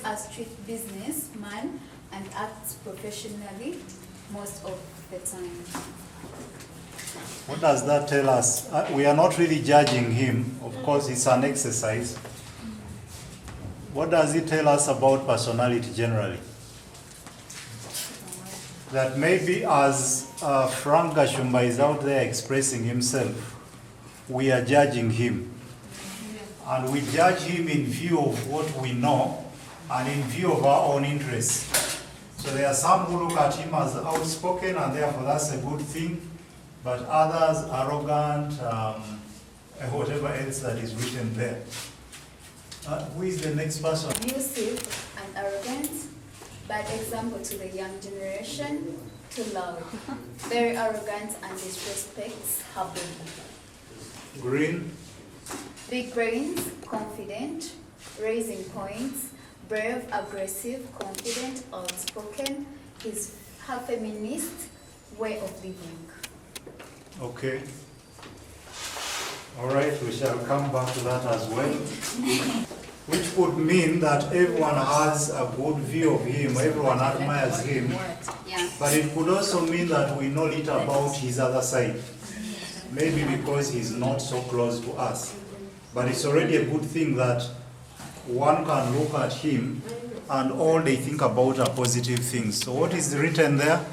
Speaker 6: a street businessman and acts professionally most of the time.
Speaker 2: What does that tell us? We are not really judging him. Of course, it's an exercise. What does it tell us about personality generally? That maybe as Frank Gashumba is out there expressing himself, we are judging him. And we judge him in view of what we know and in view of our own interests. So there are some who look at him as outspoken and therefore that's a good thing, but others arrogant, whatever else that is written there. Who is the next person?
Speaker 6: Abusive and arrogant. Bad example to the young generation, too loud. Very arrogant and disrespects happen.
Speaker 2: Green.
Speaker 6: Big brains, confident, raising points, brave, aggressive, confident, outspoken. He's a feminist way of living.
Speaker 2: Okay. All right, we shall come back to that as well. Which would mean that everyone has a good view of him, everyone admires him.
Speaker 6: Yeah.
Speaker 2: But it could also mean that we know little about his other side. Maybe because he's not so close to us. But it's already a good thing that one can look at him and all they think about are positive things. So what is written there?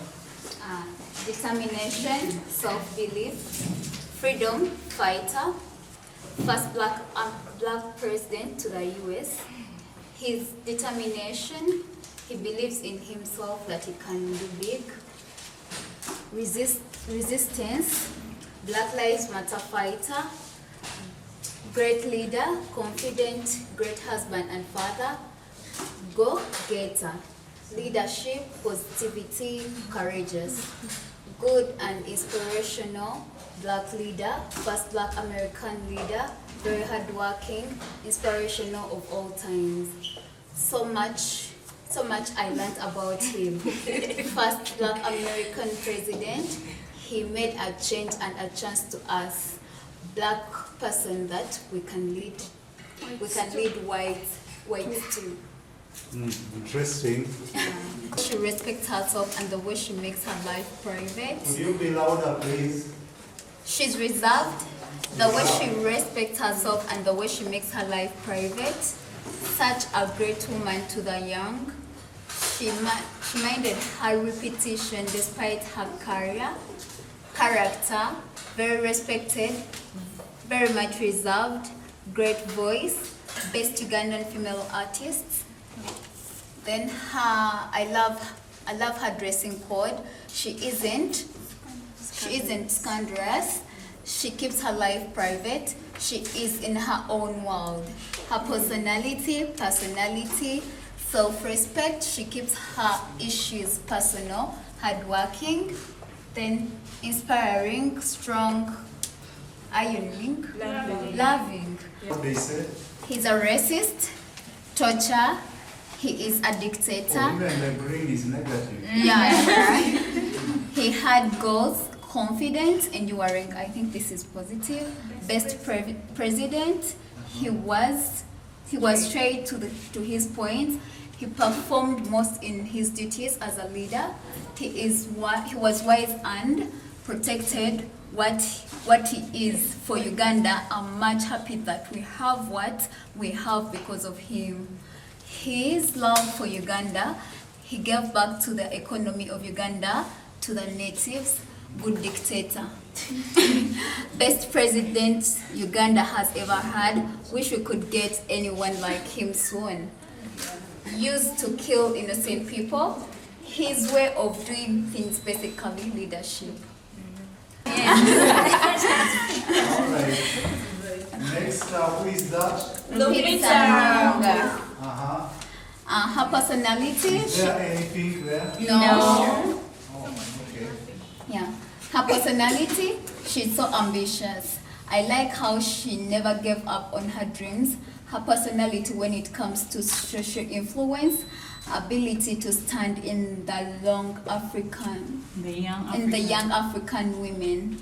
Speaker 6: Determination, self-belief, freedom, fighter, first black president to the US. His determination, he believes in himself that he can do big. Resistance, Black Lives Matter fighter, great leader, confident, great husband and father, go-getter, leadership, positivity, courageous, good and inspirational, black leader, first black American leader, very hardworking, inspirational of all times. So much I learned about him. First black American president, he made a change and a chance to us, black person that we can lead whites too.
Speaker 2: Interesting.
Speaker 6: She respects herself and the way she makes her life private.
Speaker 2: Could you be louder, please?
Speaker 6: She's reserved, the way she respects herself and the way she makes her life private. Such a great woman to the young. She minded her reputation despite her character, very respected, very much reserved, great voice, best Ugandan female artist. Then I love her dressing code. She isn't scandalous. She keeps her life private. She is in her own world. Her personality, self-respect. She keeps her issues personal, hardworking, then inspiring, strong, ironing, loving.
Speaker 2: What they say?
Speaker 6: He's a racist, torture. He is a dictator.
Speaker 2: Oh, even the brain is negative.
Speaker 6: Yeah. He had goals, confident, enduring. I think this is positive. Best president. He was straight to his point. He performed most in his duties as a leader. He was wise and protected what he is for Uganda. I'm much happy that we have what we have because of him. His love for Uganda, he gave back to the economy of Uganda, to the natives. Good dictator. Best president Uganda has ever had. Wish we could get anyone like him soon. Used to kill innocent people. His way of doing things, basically leadership.
Speaker 2: All right. Next, who is that?
Speaker 6: Lupita.
Speaker 2: Uh-huh.
Speaker 6: Her personality.
Speaker 2: Is there anything there?
Speaker 6: No.
Speaker 2: Oh, okay.
Speaker 6: Yeah. Her personality, she's so ambitious. I like how she never gave up on her dreams. Her personality when it comes to social influence, ability to stand in the young African women.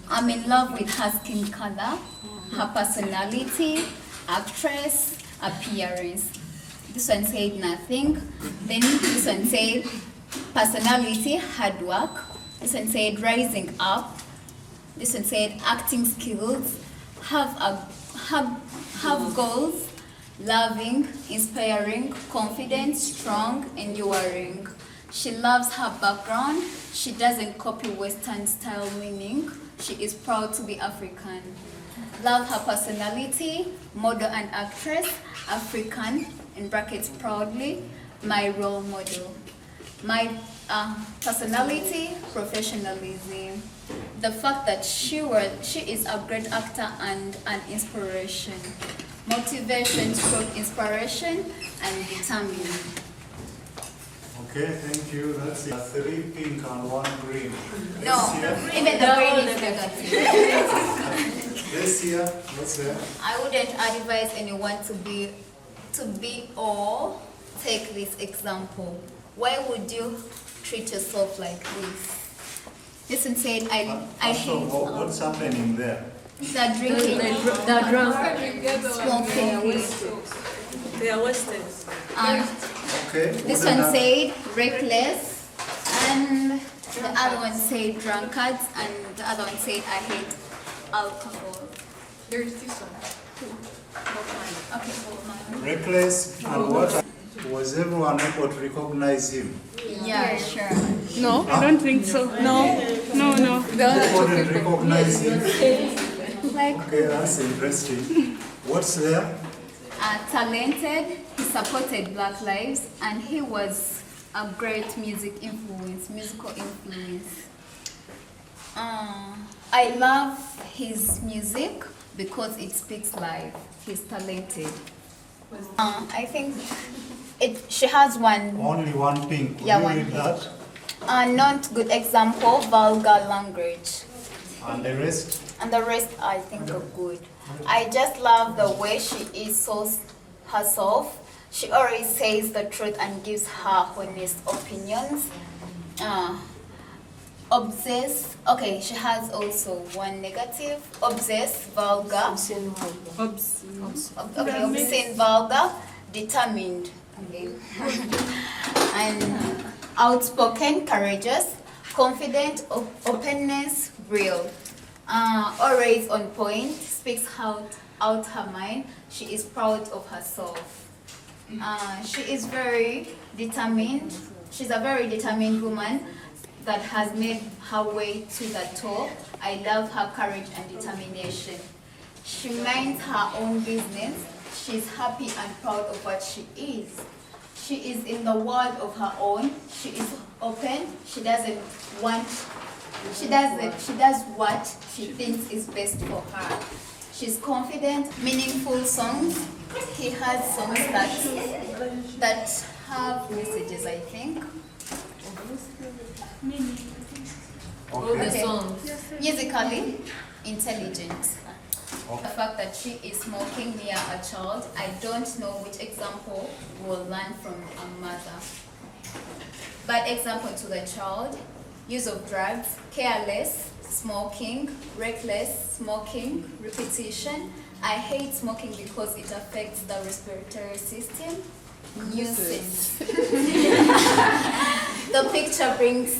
Speaker 6: I'm in love with her skin color, her personality, actress, appearance. This one said nothing. Then this one said personality, hard work. This one said rising up. This one said acting skills, have goals, loving, inspiring, confident, strong, enduring. She loves her background. She doesn't copy Western style meaning. She is proud to be African. Love her personality, model and actress, African, in brackets proudly, my role model. My personality, professionalism. The fact that she is a great actor and an inspiration. Motivation, stroke inspiration, and determined.
Speaker 2: Okay, thank you. That's it. 3 pink and 1 green.
Speaker 6: No, even the green is negative.
Speaker 2: This here, what's there?
Speaker 6: I wouldn't advise anyone to be or take this example. Why would you treat yourself like this? Listen, said I
Speaker 2: So
Speaker 6: hate
Speaker 2: what's happening there?
Speaker 6: the drinking, the drunk, smoking weed.
Speaker 5: They are wasted.
Speaker 2: Okay.
Speaker 6: This one said reckless, and the other one said drunkards, and the other one said I hate alcohol.
Speaker 9: There's this one.
Speaker 6: Okay, hold on.
Speaker 2: Reckless and what? Was everyone able to recognize him?
Speaker 6: Yeah, sure.
Speaker 7: No, I don't think so. No.
Speaker 2: You couldn't recognize him?
Speaker 6: like
Speaker 2: Okay, that's interesting. What's there?
Speaker 6: talented, he supported Black lives, and he was a great musical influence. I love his music because it speaks live. He's talented. I think she has one.
Speaker 2: Only one thing. Could
Speaker 6: Yeah,
Speaker 2: you
Speaker 6: one
Speaker 2: read
Speaker 6: thing.
Speaker 2: that?
Speaker 6: Not good example, vulgar language.
Speaker 2: And the rest?
Speaker 6: And the rest I think are good. I just love the way she is so herself. She always says the truth and gives her honest opinions. Obsessed. Okay, she has also one negative. Obsessed, vulgar.
Speaker 3: Obscene.
Speaker 6: Okay, obscene, vulgar, determined. Okay. And outspoken, courageous, confident, openness, real. Always on point, speaks out her mind. She is proud of herself. She is very determined. She's a very determined woman that has made her way to the top. I love her courage and determination. She minds her own business. She's happy and proud of what she is. She is in the world of her own. She is open. She does what she thinks is best for her. She's confident, meaningful songs. He has songs that have messages, I think.
Speaker 10: All the
Speaker 2: Okay.
Speaker 10: songs.
Speaker 6: Musically intelligent. The fact that she is smoking near a child, I don't know which example will learn from a mother. Bad example to the child: use of drugs, careless, smoking, reckless, smoking, repetition. I hate smoking because it affects the respiratory system. Nuisance. The picture brings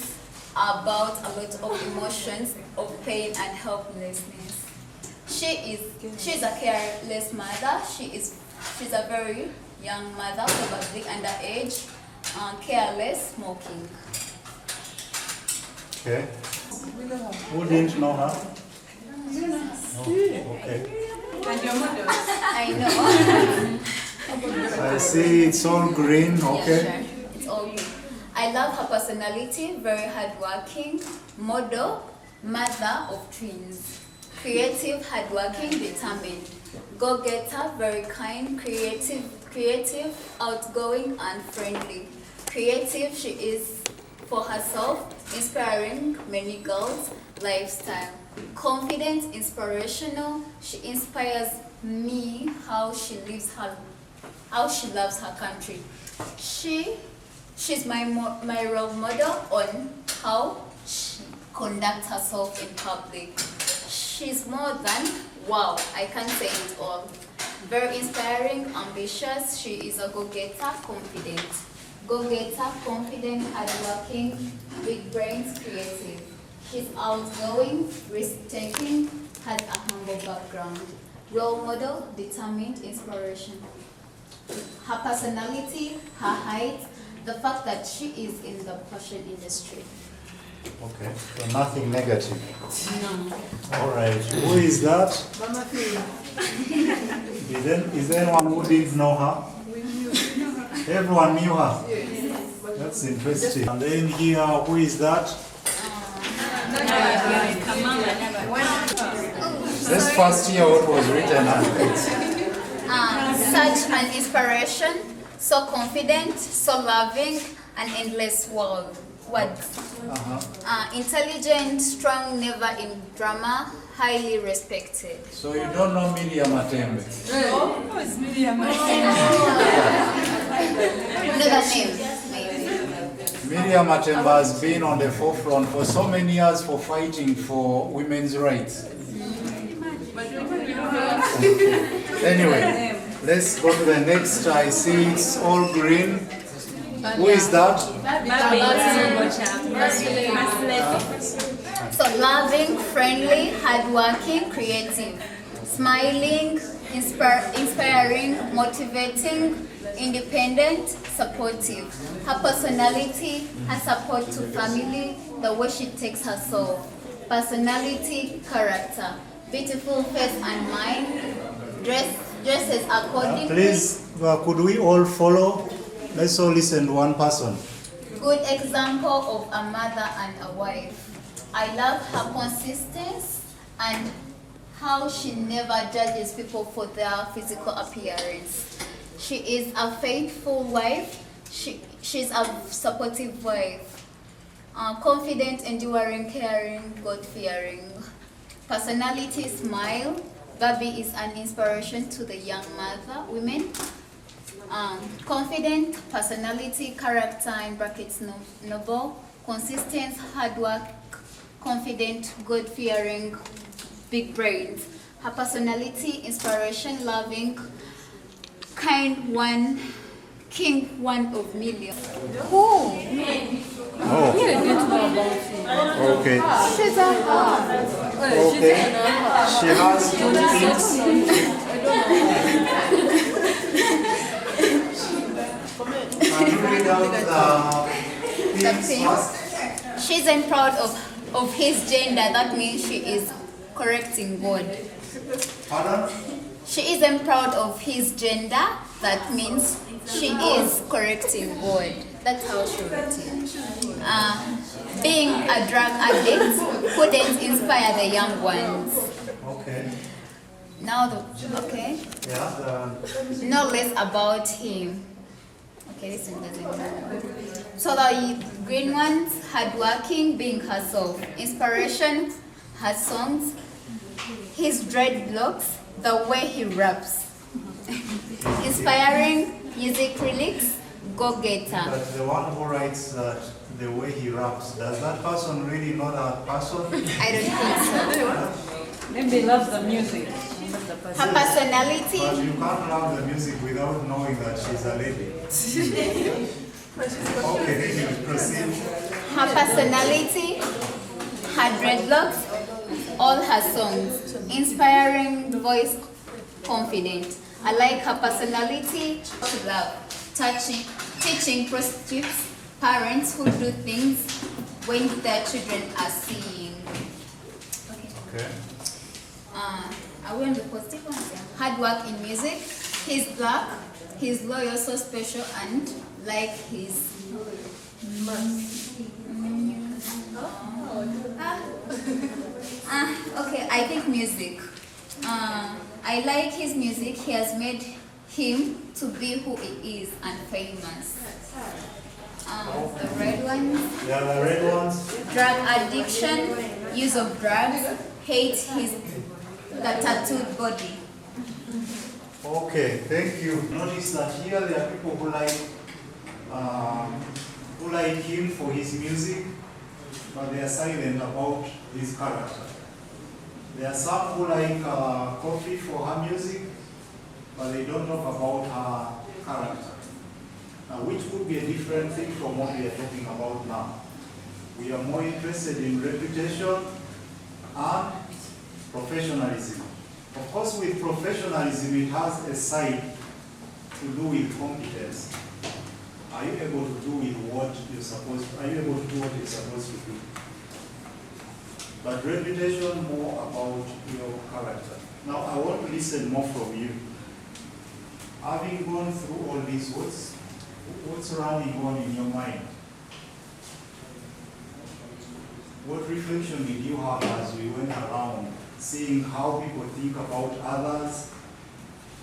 Speaker 6: about a lot of emotions of pain and helplessness. She's a careless mother. She's a very young mother, probably underage, careless, smoking.
Speaker 2: Okay. Who didn't know her? Oh, okay.
Speaker 3: And your models?
Speaker 6: I know.
Speaker 2: I see it's all green, okay.
Speaker 6: Yeah, sure. It's all you. I love her personality, very hardworking, model, mother of twins. Creative, hardworking, determined. Go-getter, very kind, creative, outgoing, and friendly. Creative, she is for herself, inspiring many girls, lifestyle. Confident, inspirational, she inspires me how she loves her country. She's my role model on how she conducts herself in public. She's more than, wow, I can't say it all. Very inspiring, ambitious, she is a go-getter, confident. Go-getter, confident, hardworking, big brains, creative. She's outgoing, risk-taking, has a humble background. Role model, determined, inspiration. Her personality, her height, the fact that she is in the fashion industry.
Speaker 2: Okay, so nothing negative.
Speaker 6: No.
Speaker 2: All right, who is that?
Speaker 3: Mama Phil.
Speaker 2: Is there anyone who didn't know her? Everyone knew her?
Speaker 3: Yes.
Speaker 2: That's interesting. And then here, who is that? Let's first hear what was written on
Speaker 6: Such an inspiration, so confident, so loving, an endless words. Intelligent, strong, never in drama, highly respected.
Speaker 11: So you don't know Miriam Matembe?
Speaker 3: Oh, it's Miriam.
Speaker 6: Another name, maybe.
Speaker 11: Miriam Matembe has been on the forefront for so many years for fighting for women's rights. Anyway, let's go to the next. I see it's all green. Who is that?
Speaker 6: So loving, friendly, hardworking, creative, smiling, inspiring, motivating, independent, supportive. Her personality, her support to family, the way she takes herself. Personality, character. beautiful face and mind, dresses accordingly.
Speaker 2: Please, could we all follow? Let's all listen to one person.
Speaker 6: Good example of a mother and a wife. I love her consistency and how she never judges people for their physical appearance. She is a faithful wife. She's a supportive wife. Confident, enduring, caring, God-fearing. Personality, smile. Babi is an inspiration to the young women. Confident, personality, character, in brackets, noble. Consistent, hard work, confident, God-fearing, big brains. Her personality, inspiration, loving, kind one, king one of millions. Who?
Speaker 2: Oh. Okay.
Speaker 6: She's a her.
Speaker 2: Okay. She has two things. Can you read out the things first?
Speaker 6: She isn't proud of his gender. That means she is correcting God.
Speaker 2: Pardon?
Speaker 6: She isn't proud of his gender. That means she is correcting God. That's how she wrote it. Being a drug addict couldn't inspire the young ones.
Speaker 2: Okay.
Speaker 6: Now,
Speaker 2: Yeah.
Speaker 6: know less about him. Okay, this one doesn't know. So the green ones, hardworking, being herself. Inspiration, her songs, his dreadlocks, the way he raps. Inspiring, music lyrics, go-getter.
Speaker 2: But the one who writes that the way he raps, does that person really know that person?
Speaker 6: I don't think so.
Speaker 3: Maybe he loves the music.
Speaker 6: Her personality.
Speaker 2: But you can't love the music without knowing that she's a lady. Okay, then you proceed.
Speaker 6: Her personality, her dreadlocks, all her songs. Inspiring voice, confident. I like her personality, love, teaching prostitutes, parents who do things when their children are seeing.
Speaker 2: Okay.
Speaker 6: Are we on the positive ones? Yeah. Hard work in music. He's black, he's loyal, so special, and like his okay, I think music. I like his music. He has made him to be who he is and famous. The red ones.
Speaker 2: Yeah, the red ones.
Speaker 6: Drug addiction, use of drugs, hate the tattooed body.
Speaker 2: Okay, thank you. Notice that here there are people who like him for his music, but they are silent about his character. There are some who like Coffee for her music, but they don't talk about her character. Now, which would be a different thing from what we are talking about now. We are more interested in reputation and professionalism. Of course, with professionalism, it has a side to do with competence. Are you able to do with what you're supposed to? Are you able to do what you're supposed to do? But reputation more about your character. Now, I want to listen more from you. Having gone through all this, what's running on in your mind? What reflection did you have as we went around, seeing how people think about others,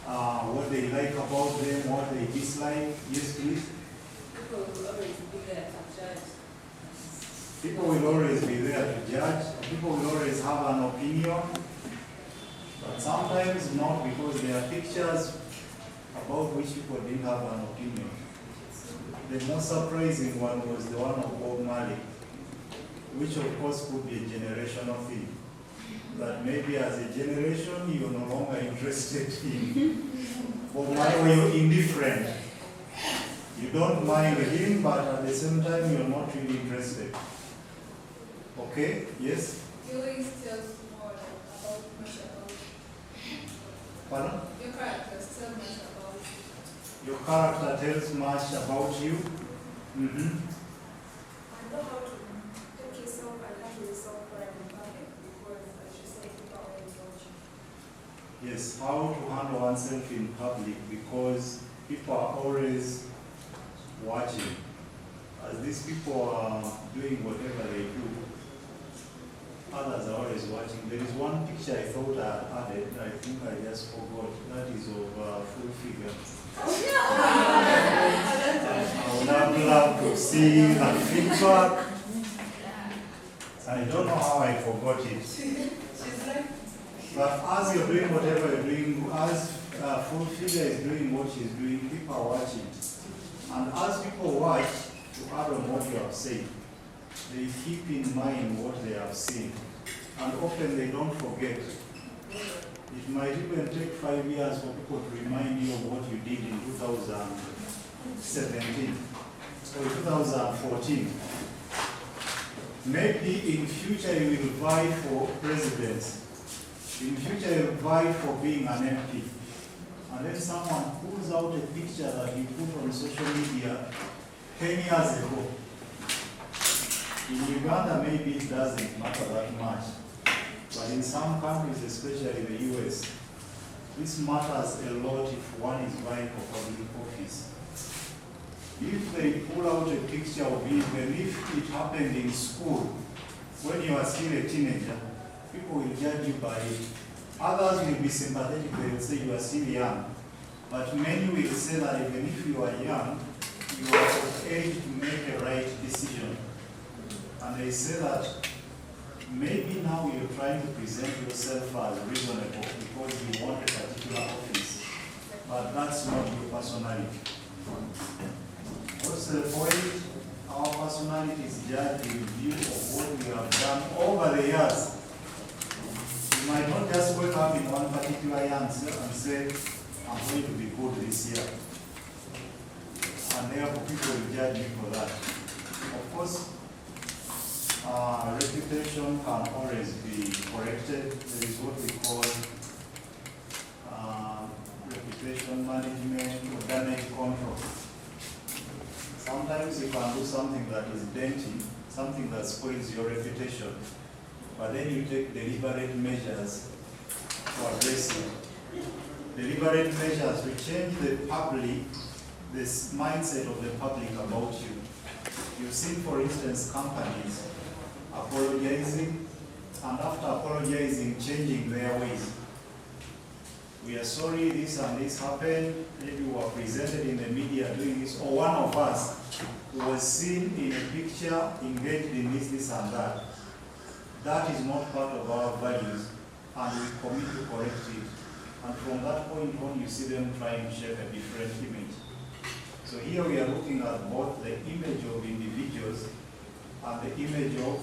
Speaker 2: what they like about them, what they dislike? Yes, please.
Speaker 5: People will always be there to judge.
Speaker 2: People will always be there to judge. People will always have an opinion. But sometimes not, because there are pictures about which people didn't have an opinion. The most surprising one was the one of Bob Marley, which of course could be a generational thing. That maybe as a generation you're no longer interested in Bob Marley, or you're indifferent. You don't mind him, but at the same time you're not really interested. Okay? Yes?
Speaker 10: Feelings tells more about much about
Speaker 2: Pardon?
Speaker 10: your character tells much about
Speaker 2: Your character tells much about you. Mm-hmm.
Speaker 10: I know how to take yourself and handle yourself when I'm in public, because as you say, people always watch
Speaker 2: Yes, how to handle oneself in public, because people are always watching. As these people are doing whatever they do, others are always watching. There is one picture I thought I added, I think I just forgot. That is of full figure. I would have loved to see that feedback. I don't know how I forgot it. But as you're doing whatever you're doing, as full figure is doing what she's doing, people are watching. And as people watch, to add on what you have said, they keep in mind what they have seen. And often they don't forget. It might even take 5 years for people to remind you of what you did in 2017 or 2014. Maybe in future you will vie for presidents. In future you will vie for being an MP. And then someone pulls out a picture that you put on social media 10 years ago. In Uganda, maybe it doesn't matter that much. But in some countries, especially the US, this matters a lot if one is vying for public office. If they pull out a picture of you, and if it happened in school, when you are still a teenager, people will judge you by it. Others will be sympathetic, they will say you are still young. But many will say that even if you are young, you are of age to make a right decision. And they say that maybe now you're trying to present yourself as reasonable because you want a particular office, but that's not your personality. What's the point? Our personality is judged in view of what we have done over the years. You might not just wake up in one particular year and say, I'm going to be good this year. And therefore people will judge you for that. Of course, reputation can always be corrected. There is what we call reputation management or damage control. Sometimes you can do something that is denting, something that spoils your reputation, but then you take deliberate measures to address it. Deliberate measures to change the public, this mindset of the public about you. You've seen, for instance, companies apologizing, and after apologizing, changing their ways. We are sorry this and this happened, maybe we were presented in the media doing this, or one of us was seen in a picture engaged in this and that. That is not part of our values, and we commit to correct it. And from that point on, you see them trying to shape a different image. So here we are looking at both the image of individuals and the image of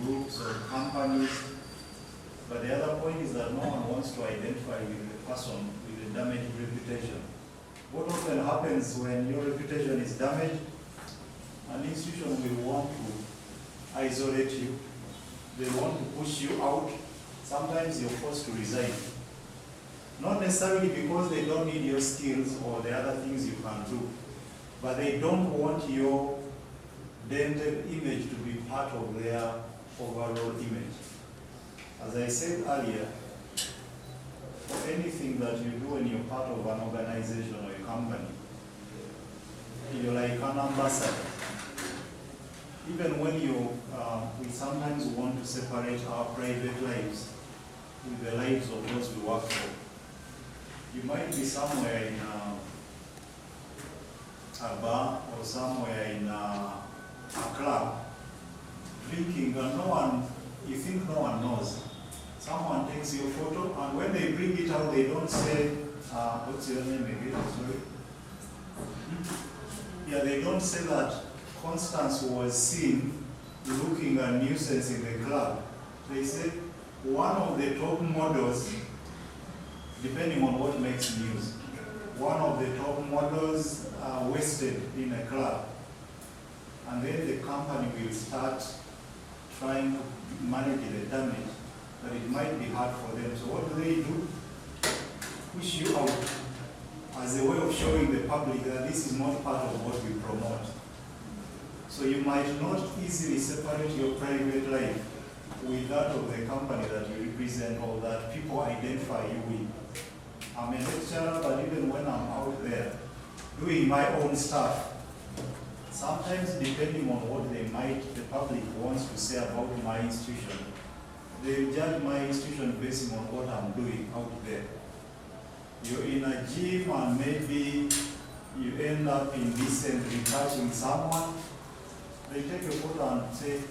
Speaker 2: groups or companies. But the other point is that no one wants to identify with the person with a damaged reputation. What often happens when your reputation is damaged, an institution will want to isolate you. They want to push you out. Sometimes you're forced to resign. Not necessarily because they don't need your skills or the other things you can do, but they don't want your dented image to be part of their overall image. As I said earlier, for anything that you do when you're part of an organization or a company, you're like an ambassador. Even when we sometimes want to separate our private lives with the lives of those we work for. You might be somewhere in a bar or somewhere in a club drinking, and you think no one knows. Someone takes your photo, and when they bring it out, they don't say, what's your name again? Sorry. Yeah, they don't say that Constance was seen looking a nuisance in the club. They say one of the top models, depending on what makes news, one of the top models wasted in a club. And then the company will start trying to manage the damage, but it might be hard for them. So what do? Push you out as a way of showing the public that this is not part of what we promote. So you might not easily separate your private life with that of the company that you represent or that people identify you with. I'm a lecturer, but even when I'm out there doing my own stuff, sometimes depending on what the public wants to say about my institution, they judge my institution based on what I'm doing out there. You're in a gym and maybe you end up indecently touching someone, they take a photo and say,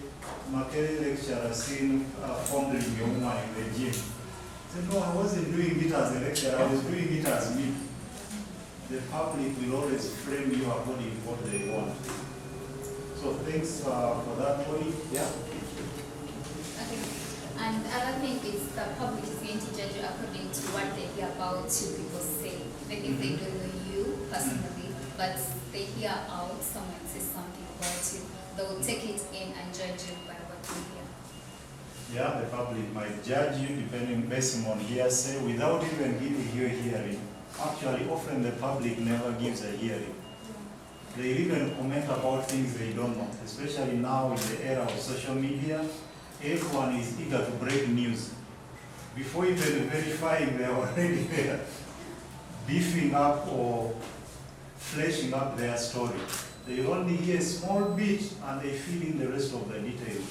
Speaker 2: Makere lecturer seen fondling a woman in the gym. Say, no, I wasn't doing it as a lecturer, I was doing it as me. The public will always frame you according to what they want. So thanks for that, Tony. Yeah.
Speaker 6: Okay. And the other thing is the public is going to judge you according to what they hear about you people say. Maybe they don't know you personally, but they hear out someone say something about you. They will take it in and judge you by what they hear.
Speaker 2: Yeah, the public might judge you depending based on hearsay without even giving you a hearing. Actually, often the public never gives a hearing. They even comment about things they don't know, especially now in the era of social media. Everyone is eager to break news. Before even verifying, they are already there, beefing up or fleshing up their story. They only hear a small bit and they fill in the rest of the details.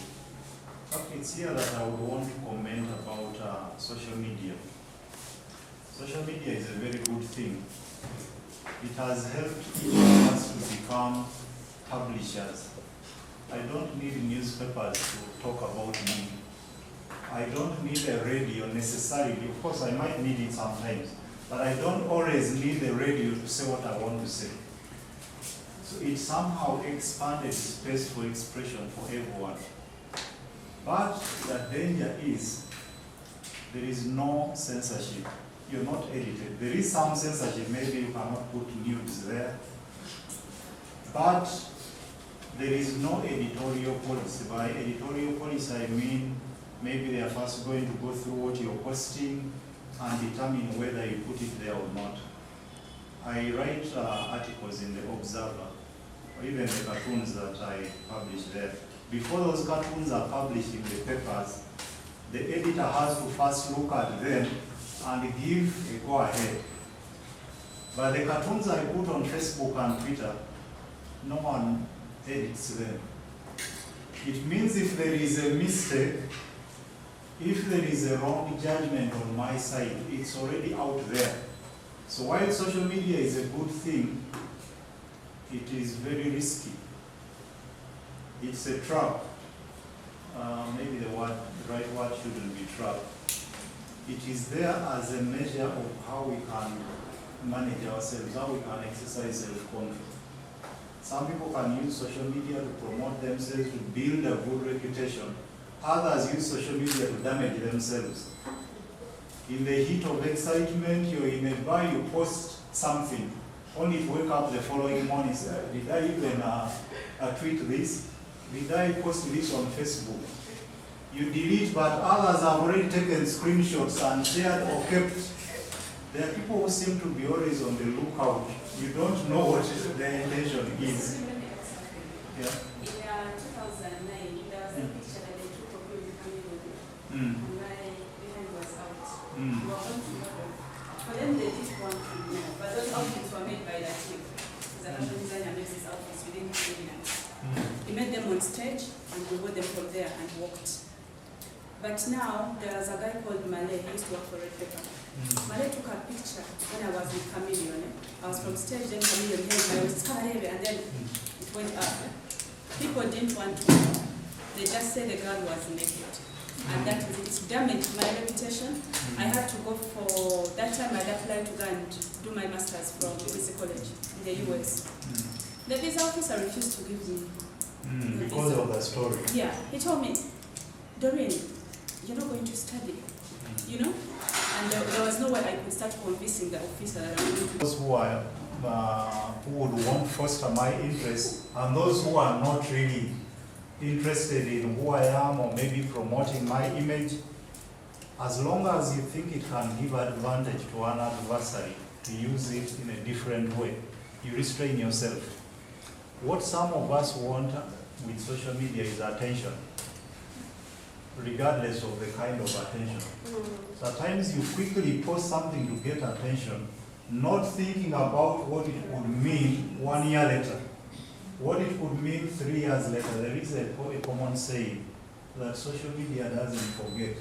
Speaker 2: But it's here that I would want to comment about social media. Social media is a very good thing. It has helped each of us to become publishers. I don't need newspapers to talk about me. I don't need a radio necessarily. Of course, I might need it sometimes, but I don't always need the radio to say what I want to say. So it somehow expanded space for expression for everyone. But the danger is there is no censorship. You're not edited. There is some censorship, maybe you cannot put nudes there. But there is no editorial policy. By editorial policy, I mean maybe they are first going to go through what you're posting and determine whether you put it there or not. I write articles in the Observer, or even the cartoons that I publish there. Before those cartoons are published in the papers, the editor has to first look at them and give a go-ahead. But the cartoons I put on Facebook and Twitter, no one edits them. It means if there is a mistake, if there is a wrong judgment on my side, it's already out there. So while social media is a good thing, it is very risky. It's a trap. Maybe the right word shouldn't be trap. It is there as a measure of how we can manage ourselves, how we can exercise self-control. Some people can use social media to promote themselves, to build a good reputation. Others use social media to damage themselves. In the heat of excitement, you're in a bar, you post something, only to wake up the following morning and say, did I even tweet this? Did I post this on Facebook? You delete, but others have already taken screenshots and shared or kept. There are people who seem to be always on the lookout. You don't know what their intention is. Yeah.
Speaker 7: In 2009, there was a picture that they took of me coming with me, and my behind was out. We were on to model. For them, they didn't want to know, but those outfits were made by that team. The fashion designer makes his outfits within 3 minutes. He made them on stage, and we wore them from there and walked. But now, there's a guy called Malay, he used to work for Red Pepper. Malay took a picture when I was with Chameleon. I was from stage, then Chameleon held my waist, and then it went up. People didn't want to know. They just said the girl was naked. And that is it. It damaged my reputation. I had to go for, that time I applied to go and do my master's from Quincy College in the US. The visa officer refused to give me the
Speaker 2: Because
Speaker 7: visa.
Speaker 2: of the story.
Speaker 7: Yeah, he told me, Doreen, you're not going to study, you know? And there was no way I could start convincing the officer that I'm going to.
Speaker 2: Those who are who would want to foster my interest, and those who are not really interested in who I am or maybe promoting my image, as long as you think it can give advantage to an adversary to use it in a different way, you restrain yourself. What some of us want with social media is attention. regardless of the kind of attention. Sometimes you quickly post something to get attention, not thinking about what it would mean 1 year later, what it could mean 3 years later. There is a common saying that social media doesn't forget,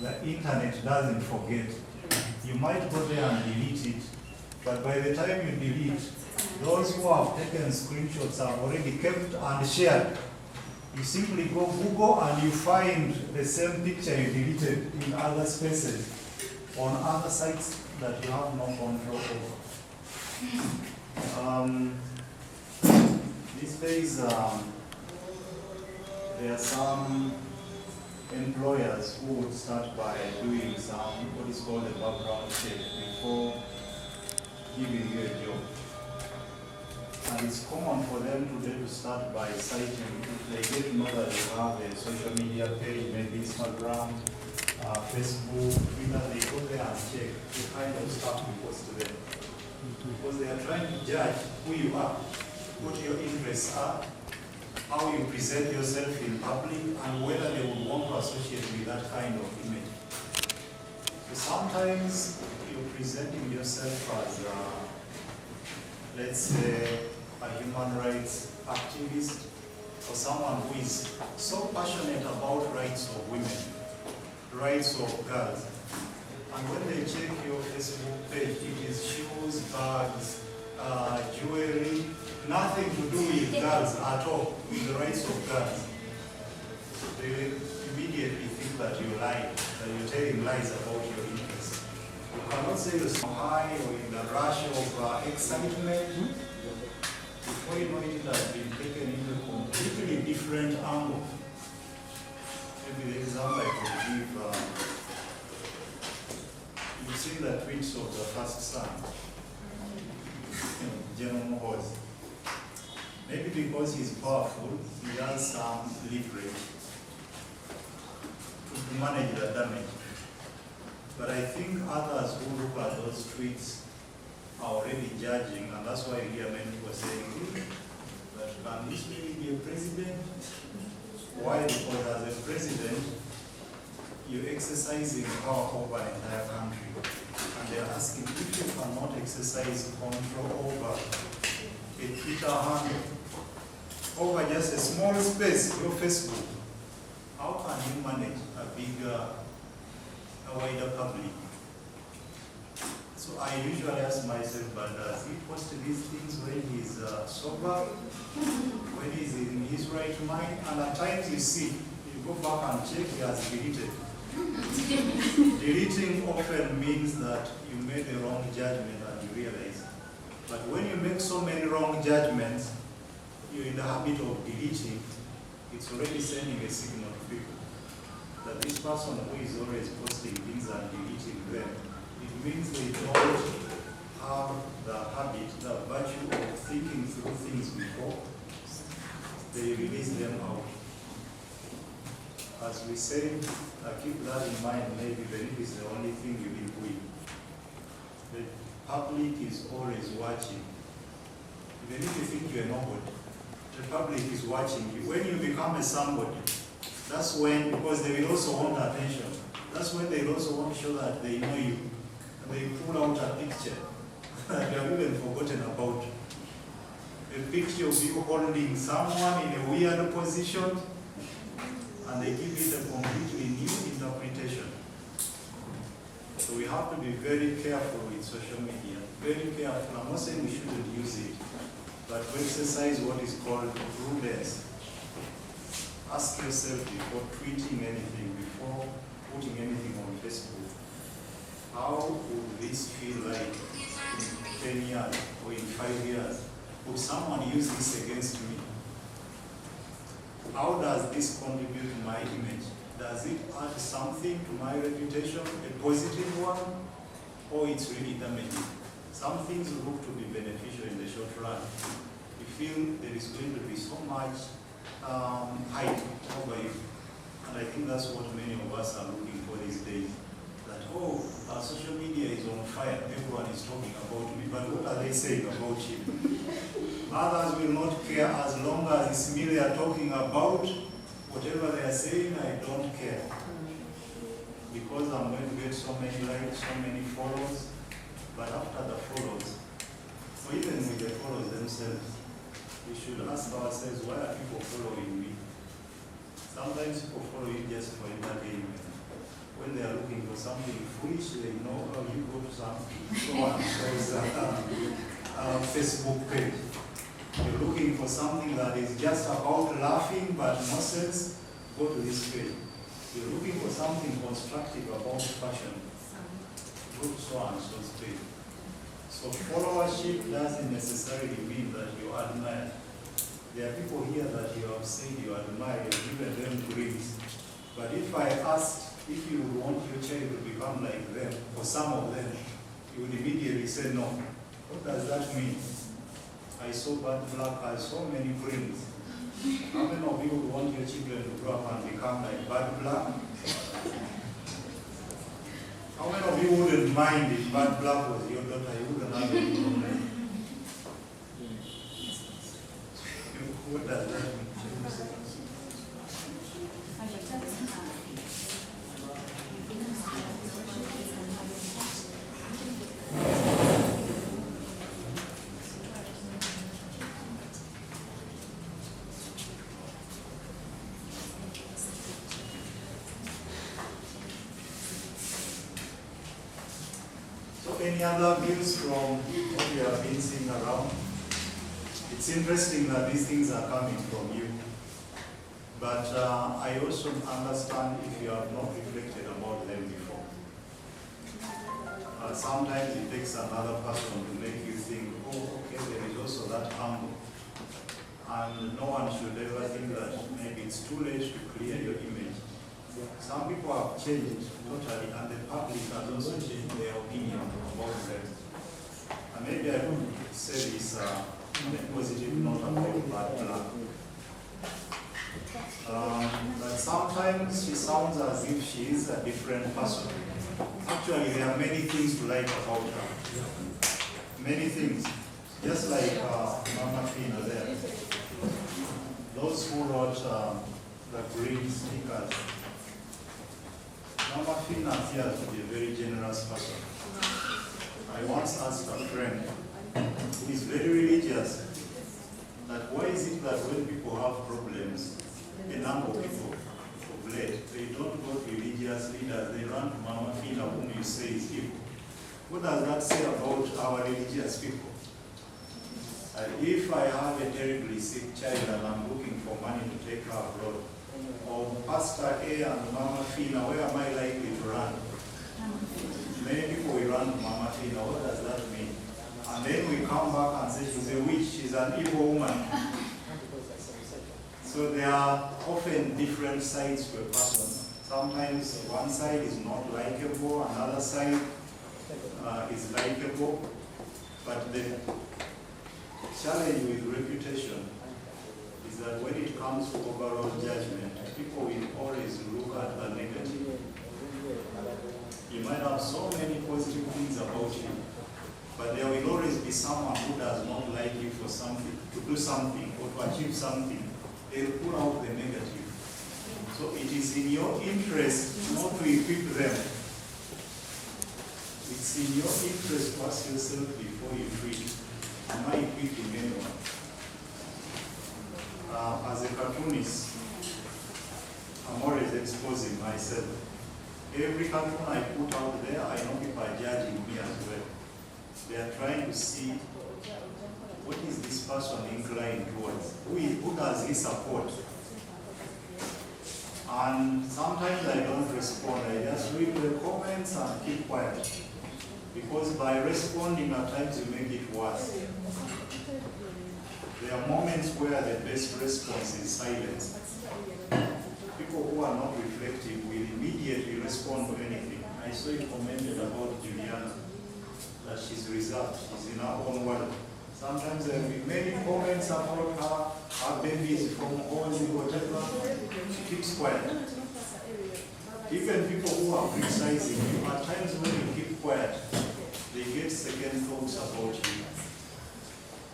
Speaker 2: the internet doesn't forget. You might go there and delete it, but by the time you delete, those who have taken screenshots have already kept and shared. You simply go Google and you find the same picture you deleted in other spaces, on other sites that you have no control over. These days, there are some employers who would start by doing some, what is called a background check before giving you a job. And it's common for them today to start by citing, if they get to know that you have a social media page, maybe Instagram, Facebook, Twitter, they go there and check the kind of stuff you post to them. Because they are trying to judge who you are, what your interests are, how you present yourself in public, and whether they would want to associate with that kind of image. So sometimes you're presenting yourself as, let's say, a human rights activist, or someone who is so passionate about rights of women, rights of girls. And when they check your Facebook page, it is shoes, bags, jewelry, nothing to do with girls at all, with the rights of girls. They immediately think that you're lying, that you're telling lies about your interests. You cannot say you're so high or in the rush of excitement. Before you know it has been taken into a completely different angle. Maybe the example I could give, you've seen the tweets of the first son, General Mohoz. Maybe because he's powerful, he has some leverage to manage the damage. But I think others who look at those tweets are already judging, and that's why you hear many people saying, but can this really be a president? Why? Because as a president, you're exercising power over an entire country. And they're asking if you cannot exercise control over a Twitter handle, over just a small space, your Facebook, how can you manage a bigger, a wider public? So I usually ask myself, but does he post these things when he's sober, when he's in his right mind? And at times you see, you go back and check, he has deleted. Deleting often means that you made a wrong judgment and you realize. But when you make so many wrong judgments, you're in the habit of deleting, it's already sending a signal to people that this person who is always posting things and deleting them, it means they don't have the habit, the virtue of thinking through things before they release them out. As we say, keep that in mind, maybe even if it's the only thing you live with. The public is always watching. Even if you think you're nobody, the public is watching you. When you become a somebody, that's when, because they will also want attention, that's when they also want to show that they know you. And they pull out a picture that you have even forgotten about. A picture of you holding someone in a weird position, and they give it a completely new interpretation. So we have to be very careful with social media, very careful. I'm not saying we shouldn't use it, but to exercise what is called prudence. Ask yourself before tweeting anything, before putting anything on Facebook, how would this feel like in 10 years or in 5 years? Would someone use this against me? How does this contribute to my image? Does it add something to my reputation, a positive one, or it's really damaging? Some things look to be beneficial in the short run. You feel there is going to be so much hype over you. And I think that's what many of us are looking for these days. That, oh, our social media is on fire, everyone is talking about me, but what are they saying about you? Others will not care as long as it's me they are talking about, whatever they are saying, I don't care. Because I'm going to get so many likes, so many follows. But after the follows, or even with the follows themselves, we should ask ourselves, why are people following me? Sometimes people follow you just for entertainment. When they are looking for something foolish, they know how you go to something. So on Facebook page. You're looking for something that is just about laughing but no sense, go to this page. You're looking for something constructive about fashion, go to so and so's page. So followership doesn't necessarily mean that you admire. There are people here that you have said you admire, you've given them greens. But if I asked if you want your child to become like them, or some of them, you would immediately say no. What does that mean? I saw bad luck, I saw many greens. How many of you would want your children to grow up and become like bad luck? How many of you wouldn't mind if bad luck was your daughter? You wouldn't have any problem. What does that mean? Any other views from what you have been seeing around? It's interesting that these things are coming from you. But I also understand if you have not reflected about them before. Sometimes it takes another person to make you think, oh, okay, there is also that angle. And no one should ever think that maybe it's too late to clear your image. Some people have changed totally, and the public has also changed their opinion about them. And maybe I could say this on a positive note about bad luck. But sometimes she sounds as if she is a different person. Actually, there are many things to like about her. Many things. Just like Mama Fina there. Those who wrote the green stickers. Mama Fina appears to be a very generous person. I once asked a friend who is very religious that why is it that when people have problems, a number of people of late, they don't go to religious leaders, they run to Mama Fina whom you say is evil. What does that say about our religious people? If I have a terribly sick child and I'm looking for money to take her abroad, or Pastor A and Mama Fina, where am I likely to run? Many people will run to Mama Fina. What does that mean? And then we come back and say she's a witch, she's an evil woman. So there are often different sides to a person. Sometimes one side is not likable, another side is likable. But the challenge with reputation is that when it comes to overall judgment, people will always look at the negative. You might have so many positive things about you, but there will always be someone who does not like you for something, to do something, or to achieve something. They'll pull out the negative. So it is in your interest not to equip them. It's in your interest to ask yourself before you treat. Am I equipping anyone? As a cartoonist, I'm always exposing myself. Every cartoon I put out there, I know people are judging me as well. They are trying to see what is this person inclined towards? Who does he support? And sometimes I don't respond. I just read the comments and keep quiet. Because by responding at times you make it worse. There are moments where the best response is silence. People who are not reflective will immediately respond to anything. I saw you commented about Juliana, that she's reserved, she's in her own world. Sometimes there will be many comments about her babies from Ozi, whatever. She keeps quiet. Even people who are criticizing you, at times when you keep quiet, they get second thoughts about you.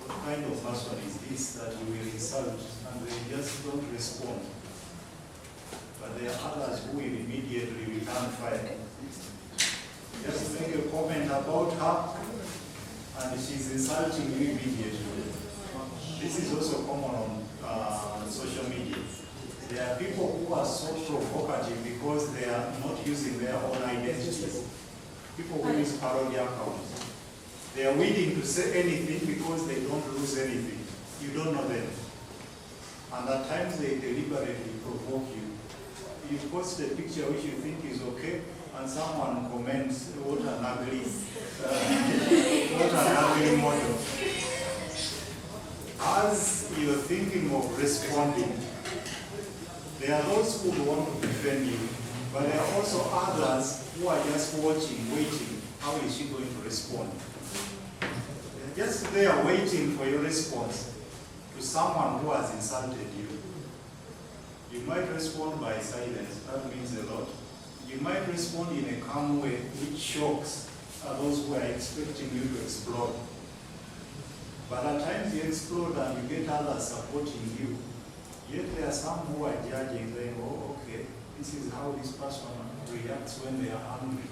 Speaker 2: What kind of person is this that you will insult and they just don't respond? but there are others who will immediately return fire. Just make a comment about her, and she's insulting you immediately. This is also common on social media. There are people who are so provocative because they are not using their own identities. People who use parody accounts. They are willing to say anything because they don't lose anything. You don't know them. And at times they deliberately provoke you. You post a picture which you think is okay, and someone comments, what an ugly model. As you're thinking of responding, there are those who want to defend you, but there are also others who are just watching, waiting. How is she going to respond? They're just there waiting for your response to someone who has insulted you. You might respond by silence. That means a lot. You might respond in a calm way, which shocks those who are expecting you to explode. But at times you explode and you get others supporting you. Yet there are some who are judging, saying, oh, okay, this is how this person reacts when they are angry.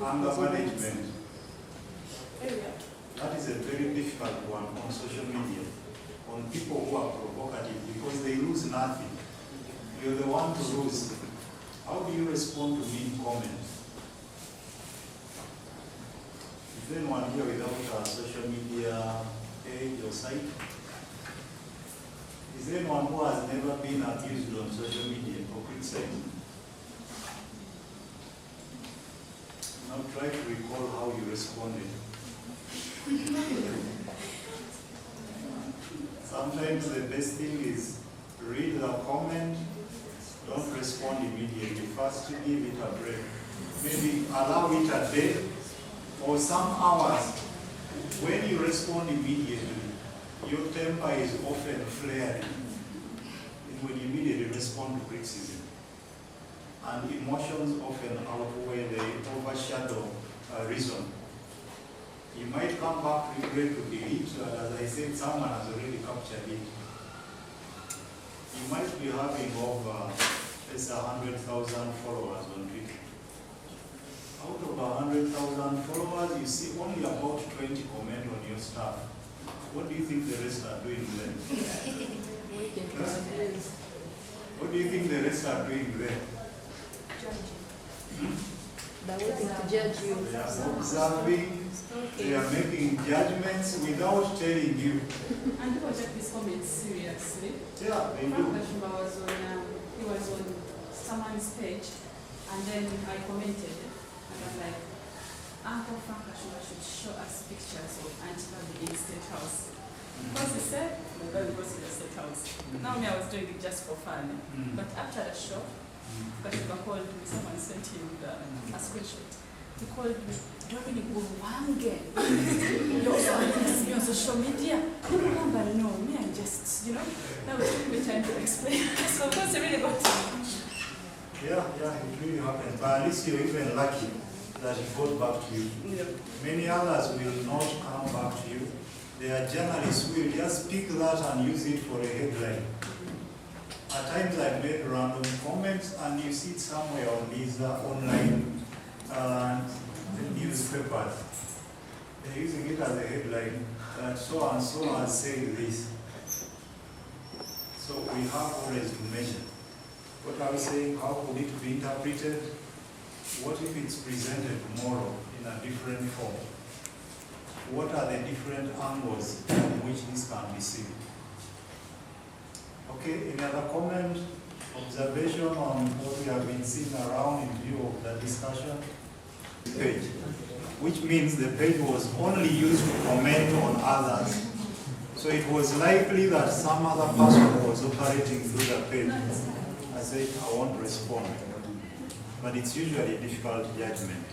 Speaker 2: Anger management. That is a very difficult one on social media, on people who are provocative, because they lose nothing. You're the one to lose. How do you respond to mean comments? Is anyone here without a social media page or site? Is there anyone who has never been abused on social media or criticized? Now try to recall how you responded. Sometimes the best thing is read the comment, don't respond immediately. First give it a break. Maybe allow it a day or some hours. When you respond immediately, your temper is often flaring. And when you immediately respond to criticism. And emotions often outweigh, they overshadow reason. You might come back regret to delete, but as I said, someone has already captured it. You might be having over 100,000 followers on Twitter. Out of 100,000 followers, you see only about 20 comment on your stuff. What do you think the rest are doing then? What do you think the rest are doing then?
Speaker 10: They're waiting to judge you.
Speaker 2: They are observing, they are making judgments without telling you.
Speaker 3: And people take these comments seriously.
Speaker 2: Yeah, they
Speaker 3: Frank
Speaker 2: do.
Speaker 3: Kashumba was on, he was on someone's page, and then I commented, and I'm like, Uncle Frank Kashumba should show us pictures of Auntie Baby in State House. Because he said, my baby was in the State House. Now me, I was doing it just for fun. But after the show, Kashumba called me, someone sent him a screenshot. He called me, Dominic Wange. You also want me on social media? You remember, no, me, I just, now it's taking me time to explain. So of course, it really got to me.
Speaker 2: Yeah, it really happens. But at least you're even lucky that it got back to you.
Speaker 3: Yeah.
Speaker 2: Many others will not come back to you. There are journalists who will just pick that and use it for a headline. At times I made random comments and you see it somewhere on these online newspapers. They're using it as a headline that so and so has said this. So we have always to measure. What are we saying? How could it be interpreted? What if it's presented tomorrow in a different form? What are the different angles in which this can be seen? Okay, any other comment, observation on what we have been seeing around in view of the discussion? Page, which means the page was only used to comment on others. So it was likely that some other person was operating through the page. I said, I won't respond. But it's usually a difficult judgment.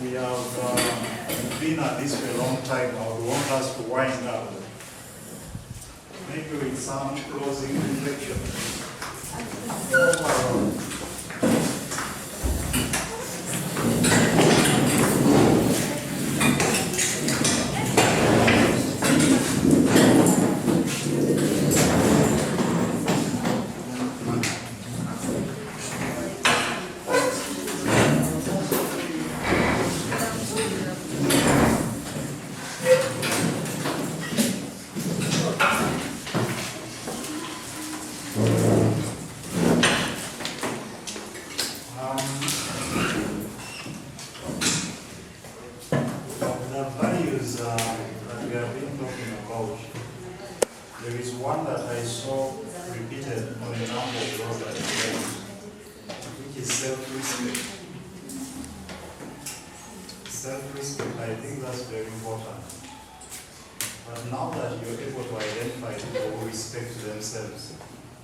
Speaker 2: We have been at this for a long time. I would want us to wind up. Maybe with some closing reflection. values that we have been talking about, there is one that I saw repeated on a number of those that I read, which is self-respect. Self-respect, I think that's very important. But now that you're able to identify people who respect themselves,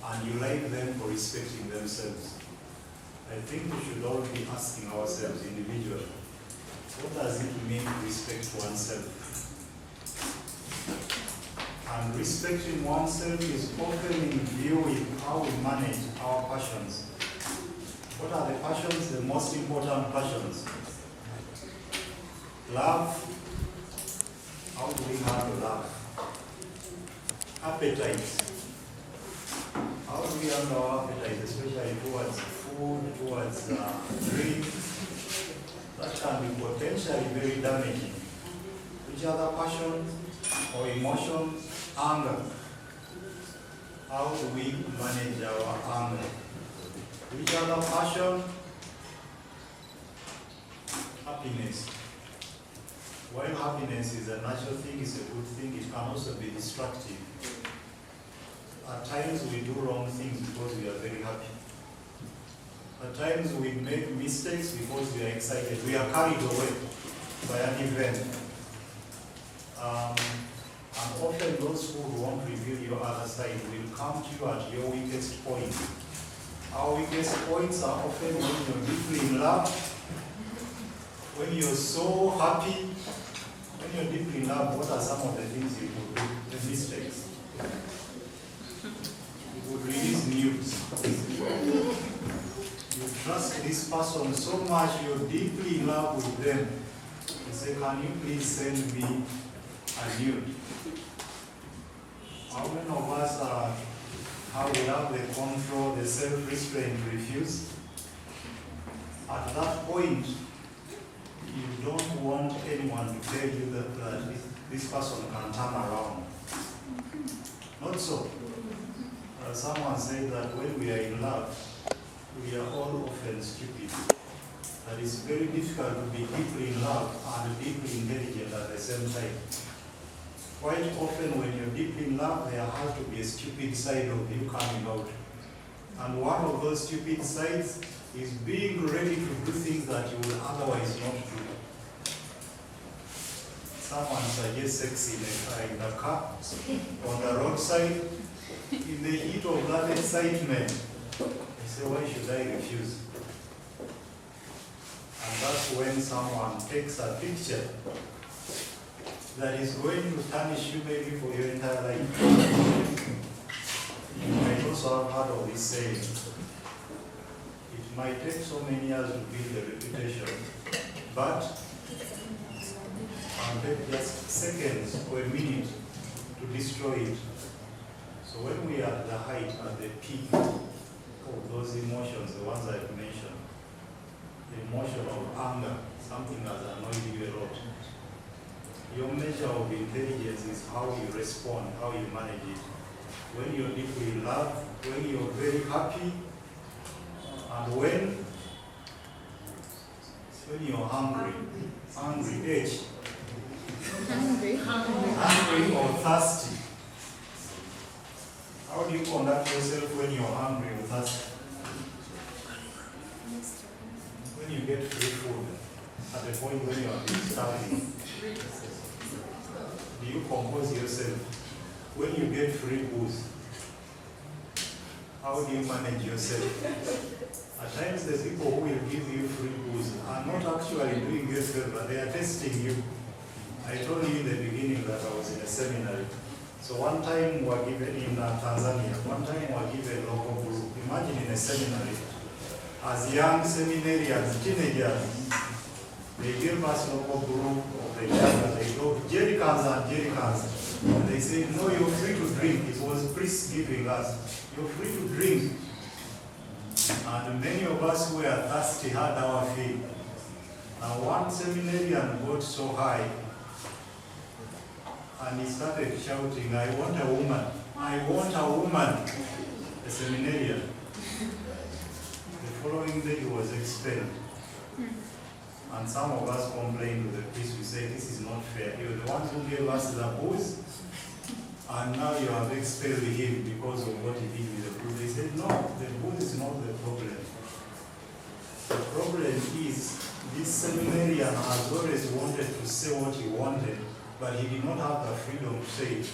Speaker 2: and you like them for respecting themselves, I think we should all be asking ourselves individually, what does it mean to respect oneself? And respecting oneself is often in view with how we manage our passions. What are the passions? The most important passions. Love. How do we handle love? Appetite. How do we handle our appetite, especially towards food, towards drink? That can be potentially very damaging. Which other passions or emotions? Anger. How do we manage our anger? Which other passion? Happiness. While happiness is a natural thing, it's a good thing, it can also be destructive. At times we do wrong things because we are very happy. At times we make mistakes because we are excited. We are carried away by an event. And often those who won't reveal your other side will come to you at your weakest point. Our weakest points are often when you're deeply in love, when you're so happy. When you're deeply in love, what are some of the things you would do, the mistakes? You would release nudes. You trust this person so much, you're deeply in love with them. You say, can you please send me a nude? How many of us how we have the control, the self-restraint to refuse? At that point, you don't want anyone to tell you that this person can turn around. Not so. Someone said that when we are in love, we are all often stupid. That it's very difficult to be deeply in love and deeply intelligent at the same time. Quite often when you're deeply in love, there has to be a stupid side of you coming out. And one of those stupid sides is being ready to do things that you will otherwise not do. Someone suggests sex in the car, on the roadside, in the heat of that excitement. You say, why should I refuse? And that's when someone takes a picture that is going to tarnish you maybe for your entire life. You might also have heard of this saying, it might take so many years to build a reputation, but it take just seconds or a minute to destroy it. So when we are at the height, at the peak of those emotions, the ones I've mentioned, the emotion of anger, something that annoys you a lot. Your measure of intelligence is how you respond, how you manage it. When you're deeply in love, when you're very happy, and when you're hungry, H. Hungry or thirsty. How do you conduct yourself when you're hungry or thirsty? When you get free food, at the point when you are starving, do you compose yourself? When you get free booze, how do you manage yourself? At times the people who will give you free booze are not actually doing you a favor, they are testing you. I told you in the beginning that I was in a seminary. So one time we were given in Tanzania, one time we were given a local group. Imagine in a seminary, as young seminarians, teenagers, they gave us local group of the chapter. They go jerry cans and jerry cans. And they said, no, you're free to drink. It was priests giving us. You're free to drink. And many of us who were thirsty had our fill. And one seminarian got so high, and he started shouting, I want a woman. I want a woman. A seminarian. The following day he was expelled. And some of us complain to the priest, we say, this is not fair. You're the ones who gave us the booze, and now you have expelled him because of what he did with the booze. They said, no, the booze is not the problem. The problem is, this seminarian has always wanted to say what he wanted, but he did not have the freedom to say it.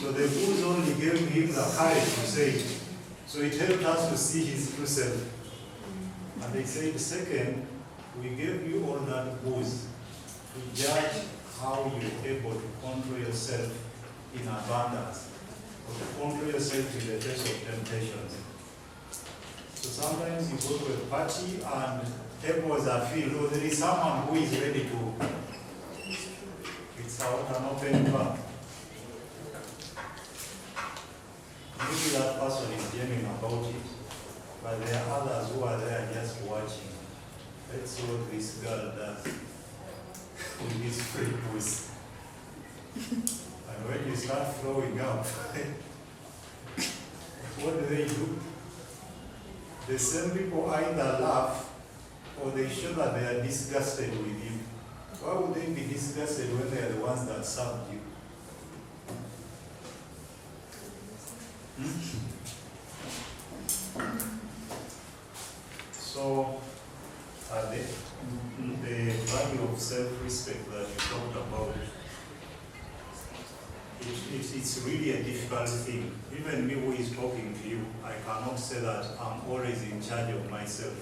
Speaker 2: So the booze only gave him the courage to say it. So it helped us to see his true self. And they said, second, we gave you all that booze to judge how you're able to control yourself in abundance, or to control yourself in the face of temptations. So sometimes you go to a party and tables are filled, or there is someone who is ready to, it's out an open bar. Maybe that person is dreaming about it, but there are others who are there just watching. Let's see what this girl does with this free booze. And when you start throwing up, what do? The same people either laugh or they show that they are disgusted with you. Why would they be disgusted when they are the ones that served you? So, the value of self-respect that you talked about, it's really a difficult thing. Even me who is talking to you, I cannot say that I'm always in charge of myself.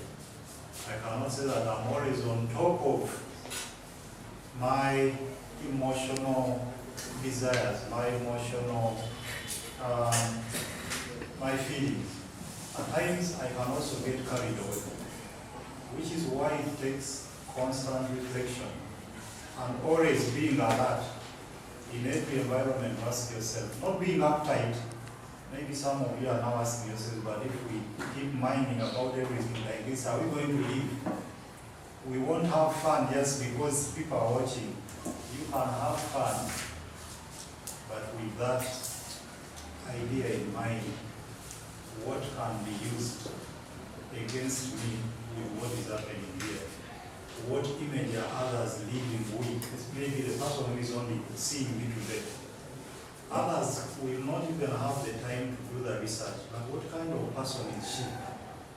Speaker 2: I cannot say that I'm always on top of my emotional desires, my emotional, my feelings. At times I can also get carried away, which is why it takes constant reflection and always being alert. In every environment, ask yourself, not being uptight. Maybe some of you are now asking yourselves, but if we keep mining about everything like this, are we going to live? We won't have fun just because people are watching. You can have fun, but with that idea in mind, what can be used against me with what is happening here? What image are others living with? Maybe the person who is only seeing me today. Others will not even have the time to do the research. But what kind of person is she?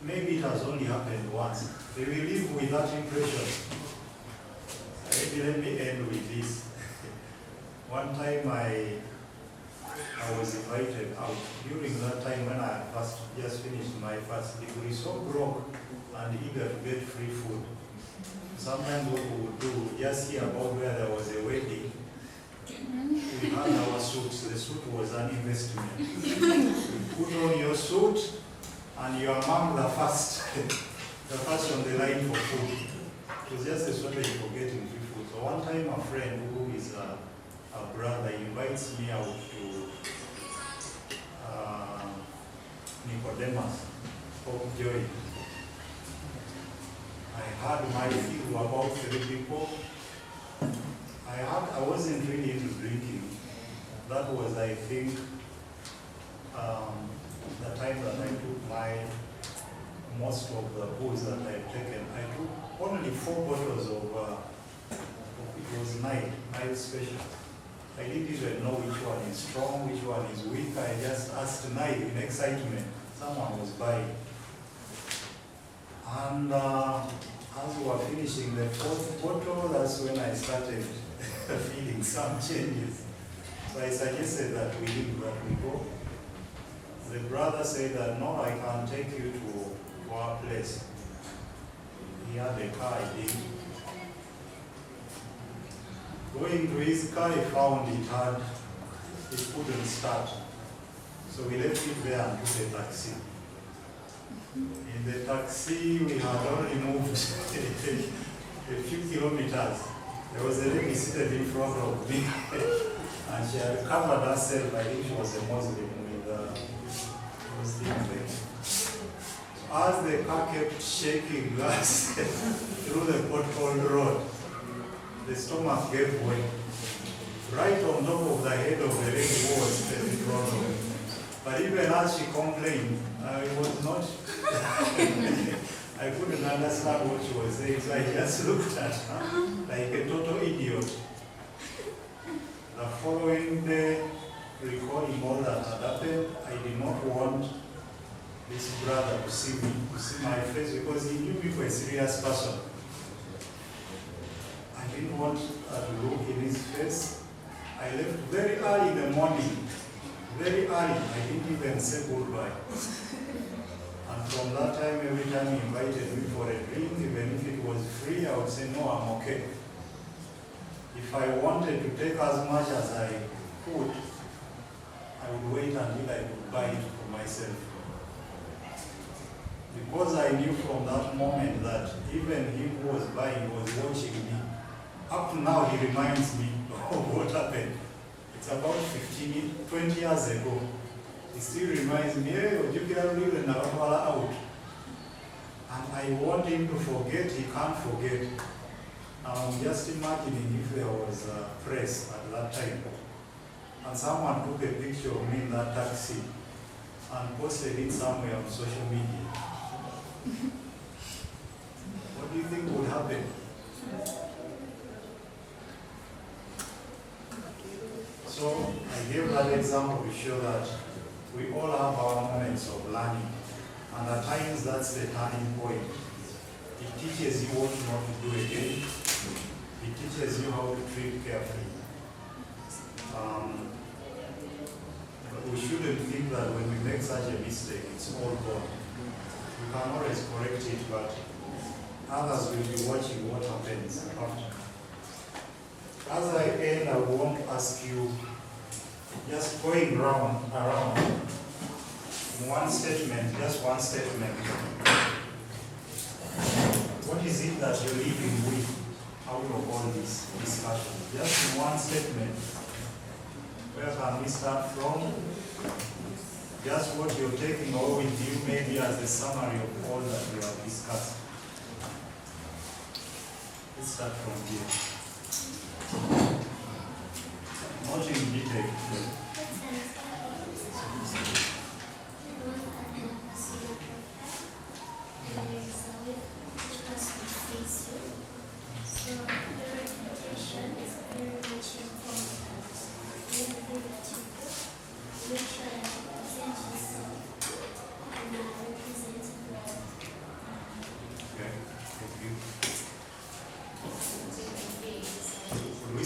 Speaker 2: Maybe it has only happened once. They will live with that impression. Maybe let me end with this. One time I was invited out. During that time when I first just finished my first degree, so broke and eager to get free food. Sometimes what we would do, just hear about where there was a wedding, we had our suits. The suit was an investment. You put on your suit and you are among the first on the line for food. It was just a strategy for getting free food. So one time a friend who is a brother invites me out to Nicodemus, Hope Joy. I had my fill about 3 people. I wasn't really into drinking. That was, I think, the time that I took most of the booze that I've taken. I took only 4 bottles of, it was night special. I didn't even know which one is strong, which one is weak. I just asked night in excitement. Someone was buying. And as we were finishing the 4th bottle, that's when I started feeling some changes. So I suggested that we leave, that we go. The brother said that, no, I can take you to our place. He had a car, I did. Going to his car, he found it couldn't start. So we left it there and took a taxi. In the taxi, we had only moved a few kilometers. There was a lady seated in front of me, and she had covered herself. I think she was a Muslim with Muslim thing. As the car kept shaking us through the potholed road, the stomach gave way. Right on top of the head of the lady who was seated in front of me. But even as she complained, it was not I couldn't understand what she was saying, so I just looked at her like a total idiot. The following day, recalling all that had happened, I did not want this brother to see me, to see my face, because he knew me for a serious person. I didn't want to look in his face. I left very early in the morning, very early. I didn't even say goodbye. And from that time, every time he invited me for a drink, even if it was free, I would say, no, I'm okay. If I wanted to take as much as I could, I would wait until I could buy it for myself. Because I knew from that moment that even him who was buying was watching me. Up to now, he reminds me of what happened. It's about 20 years ago. He still reminds me, hey, you can leave and out. And I want him to forget, he can't forget. I'm just imagining if there was a press at that time, and someone took a picture of me in that taxi and posted it somewhere on social media. What do you think would happen? So I gave that example to show that we all have our moments of learning, and at times that's the turning point. It teaches you what not to do again. It teaches you how to treat carefully. But we shouldn't think that when we make such a mistake, it's all gone. We can always correct it, but others will be watching what happens after. As I end, I want to ask you, just going around, in one statement, just one statement. What is it that you're living with out of all this discussion? Just in one statement. Where can we start from? Just what you're taking away with you, maybe as a summary of all that we have discussed. Let's start from here. Not in detail.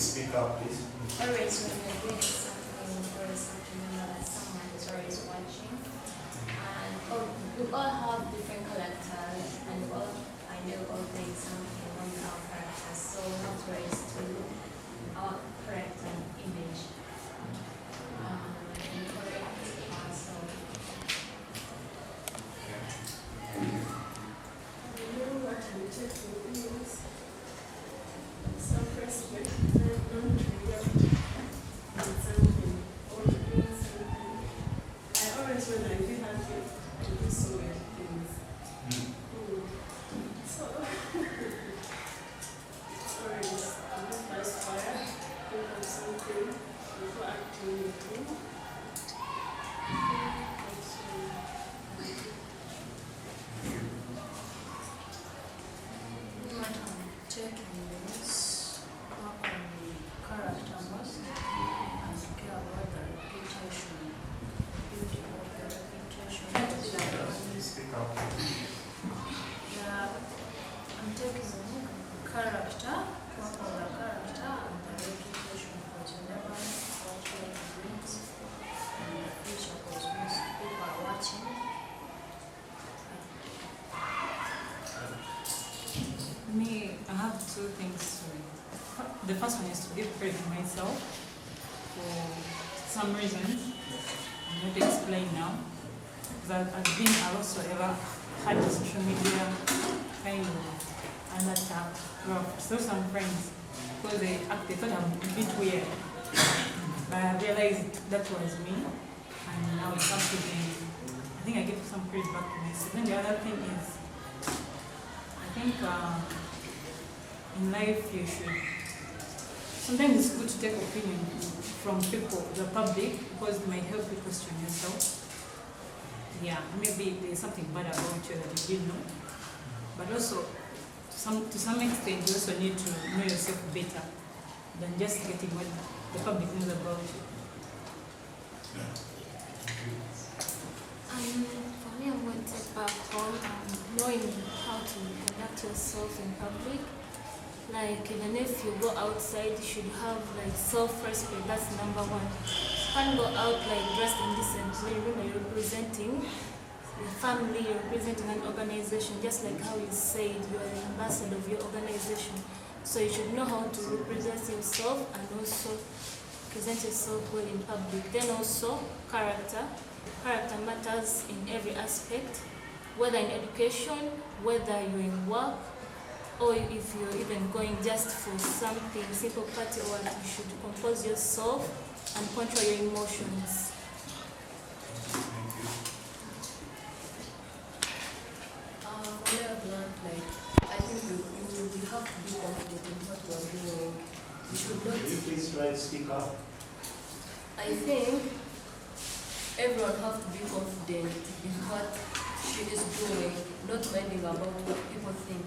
Speaker 2: Speak up, please.
Speaker 5: Always when you're doing something or something, you know that someone is always watching. And we all have different characters, and I know all things something on our characters, so not always to our character image. And correct ourselves.
Speaker 10: You know what I'm taking is self-respect. I always when I feel happy to do so many things. So always live by Spire, think of something before acting anything.
Speaker 3: Me, I have two things. The first one is to give credit to myself for some reasons I'm not to explain now. That I've been also ever had the social media kind of unattacked. Well, still some friends because they thought I'm a bit weird. But I realized that was me, and now it's up to them. I think I give some credit back to myself. Then the other thing is, I think in life you should, sometimes it's good to take opinion from people, the public, because it might help you question yourself. Yeah, maybe there's something bad about you that you didn't know. but also to some extent you also need to know yourself better than just getting what the public knows about you.
Speaker 4: For me, I'm going to take back home knowing how to conduct yourself in public. Like, even if you go outside, you should have like self-respect. That's number one. You can't go out like dressed indecently. Remember, you're representing your family, you're representing an organization. Just like how you said, you're the ambassador of your organization. So you should know how to represent yourself and also present yourself well in public. Then also character. Character matters in every aspect, whether in education, whether you're in work, or if you're even going just for something, simple party or what, you should compose yourself and control your emotions.
Speaker 10: What I've learned, like, I think you have to be confident in what you are doing. You should not.
Speaker 2: Could you please try to speak up?
Speaker 10: I think everyone has to be confident in what she is doing, not minding about what people think.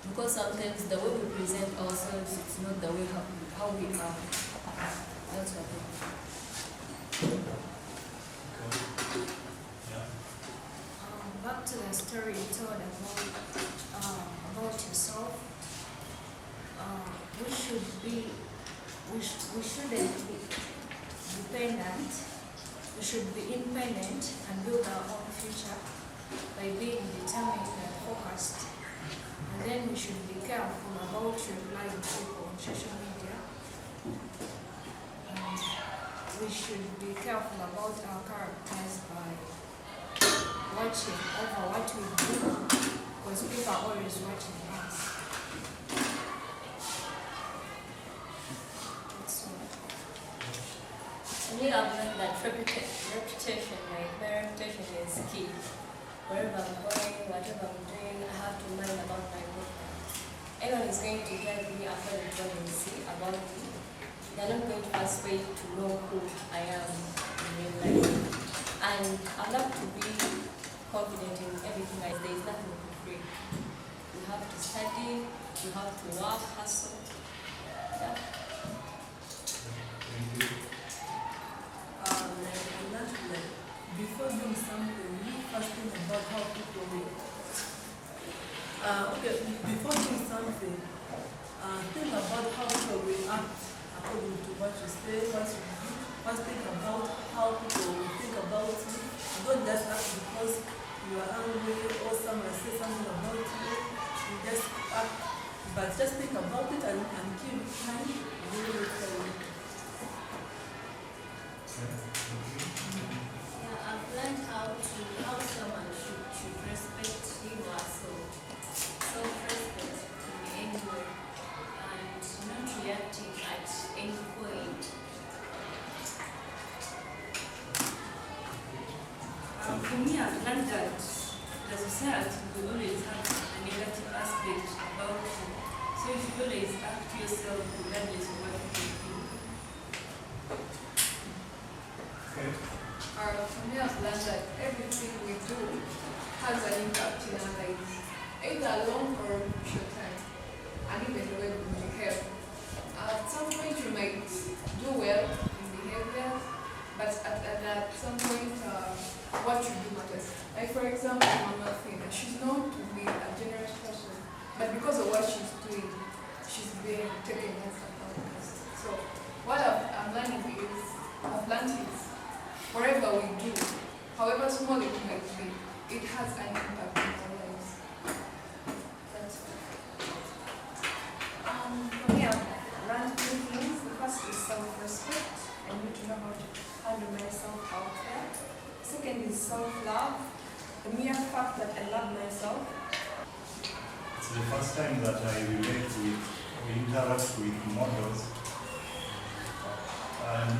Speaker 10: Because sometimes the way we present ourselves, it's not the way how we are. That's what I think.
Speaker 12: Back to the story you told about yourself. We shouldn't be dependent. We should be independent and build our own future by being determined and focused. And then we should be careful about replying to people on social media. And we should be careful about our characters by watching over what we do, because people are always watching us. That's all.
Speaker 10: For me, I've learned that reputation, like my reputation is key. Wherever I'm going, whatever I'm doing, I have to mind about my work. Anyone is going to judge me after the job they see about me. They're not going to first wait to know who I am in real life. And I love to be confident in everything I do. There is nothing for free. You have to study, you have to work, hustle. Yeah.
Speaker 13: Before doing something, you first think about how people will. Before doing something, think about how people will act according to what you say, what you do. First think about how people will think about you. Don't just act because you are angry or someone says something about you. You just act, but just think about it and give it time. You will tell you.
Speaker 4: I've learned how someone should respect you also. Self-respect can be anywhere and not reacting at any point.
Speaker 7: For me, I've learned that the society will always have a negative aspect about you. So you should always act yourself regardless of what people think.
Speaker 2: Okay.
Speaker 6: For me, I've learned that everything we do has an impact in our lives, either long or short time, and even the way we behave. At some point, you might do well in behavior, but at some point, what you do matters. Like, for example, Mama Fina, she's known to be a generous person, but because of what she's doing, she's being taken as an outcast. So, what I'm learning is, whatever we do, however small it might be, it has an impact on our lives. That's all.
Speaker 12: For me, I've learned two things. The first is self-respect. I need to know how to handle myself out there. Second is self-love. The mere fact that I love myself.
Speaker 2: It's the first time that I relate with or interact with models. And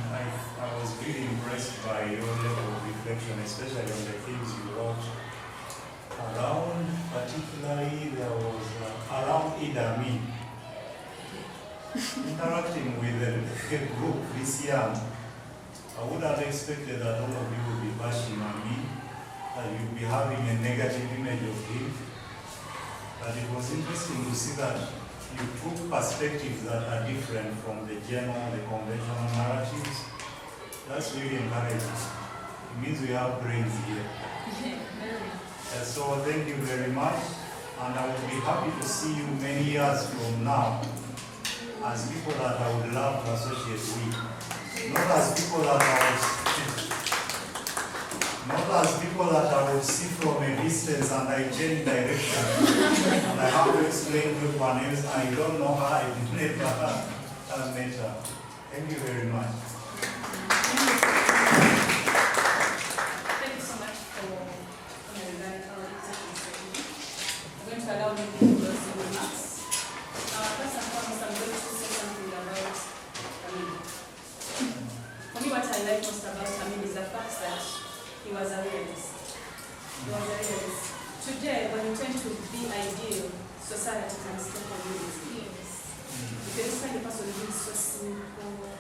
Speaker 2: I was really impressed by your level of reflection, especially on the things you wrote around, particularly there was around Ida Me. Interacting with a group this young, I would have expected that all of you would be bashing on me, that you'd be having a negative image of him. But it was interesting to see that you took perspectives that are different from the general, the conventional narratives. That's really encouraging. It means we have brains here. So thank you very much. And I would be happy to see you many years from now as people that I would love to associate with. Not as people that I would see from a distance and I change direction. And I have to explain to everyone else, I don't know her, I never met her. Thank you very much.
Speaker 7: Thank you so much for coming back. I'm going to allow me to do some remarks. First and foremost, I'm going to say something about Amin. For me, what I like most about Amin is the fact that he was a realist. He was a realist. Today, when you tend to be ideal, society can step on you. Yes. If you're this kind of person who is so simple,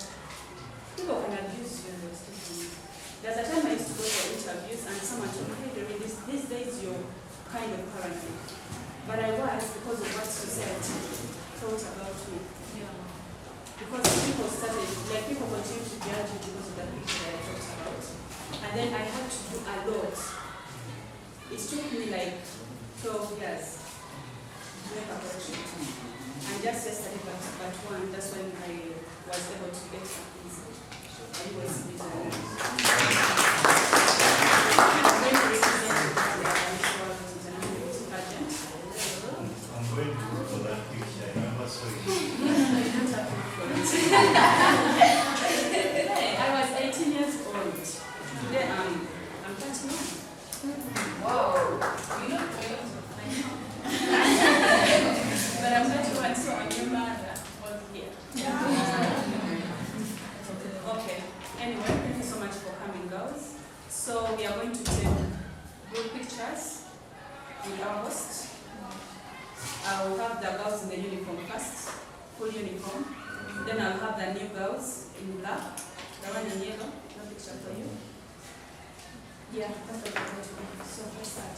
Speaker 7: people can abuse you. There's a time I used to go for interviews and someone told me, hey, these days you're kind of paranoid. But I was because of what society thought about me. Yeah. Because people continue to judge you because of the picture that I talked about. And then I had to do a lot. It took me like 12 years to make a correction. And just yesterday, but one, that's when I was able to get some easy. I was
Speaker 2: I'm going to look for that picture. I never saw it.
Speaker 7: I was 18 years old. Today I'm 31.
Speaker 9: Wow. You look great.
Speaker 7: But I'm 31, so I'm your mother. Yeah. Okay. Anyway, thank you so much for coming, girls. So we are going to take group pictures with our host. I will have the girls in the uniform first, full uniform. Then I'll have the new girls in black, the one in yellow. No picture for you. Yeah, that's what I'm going to do. So let's start.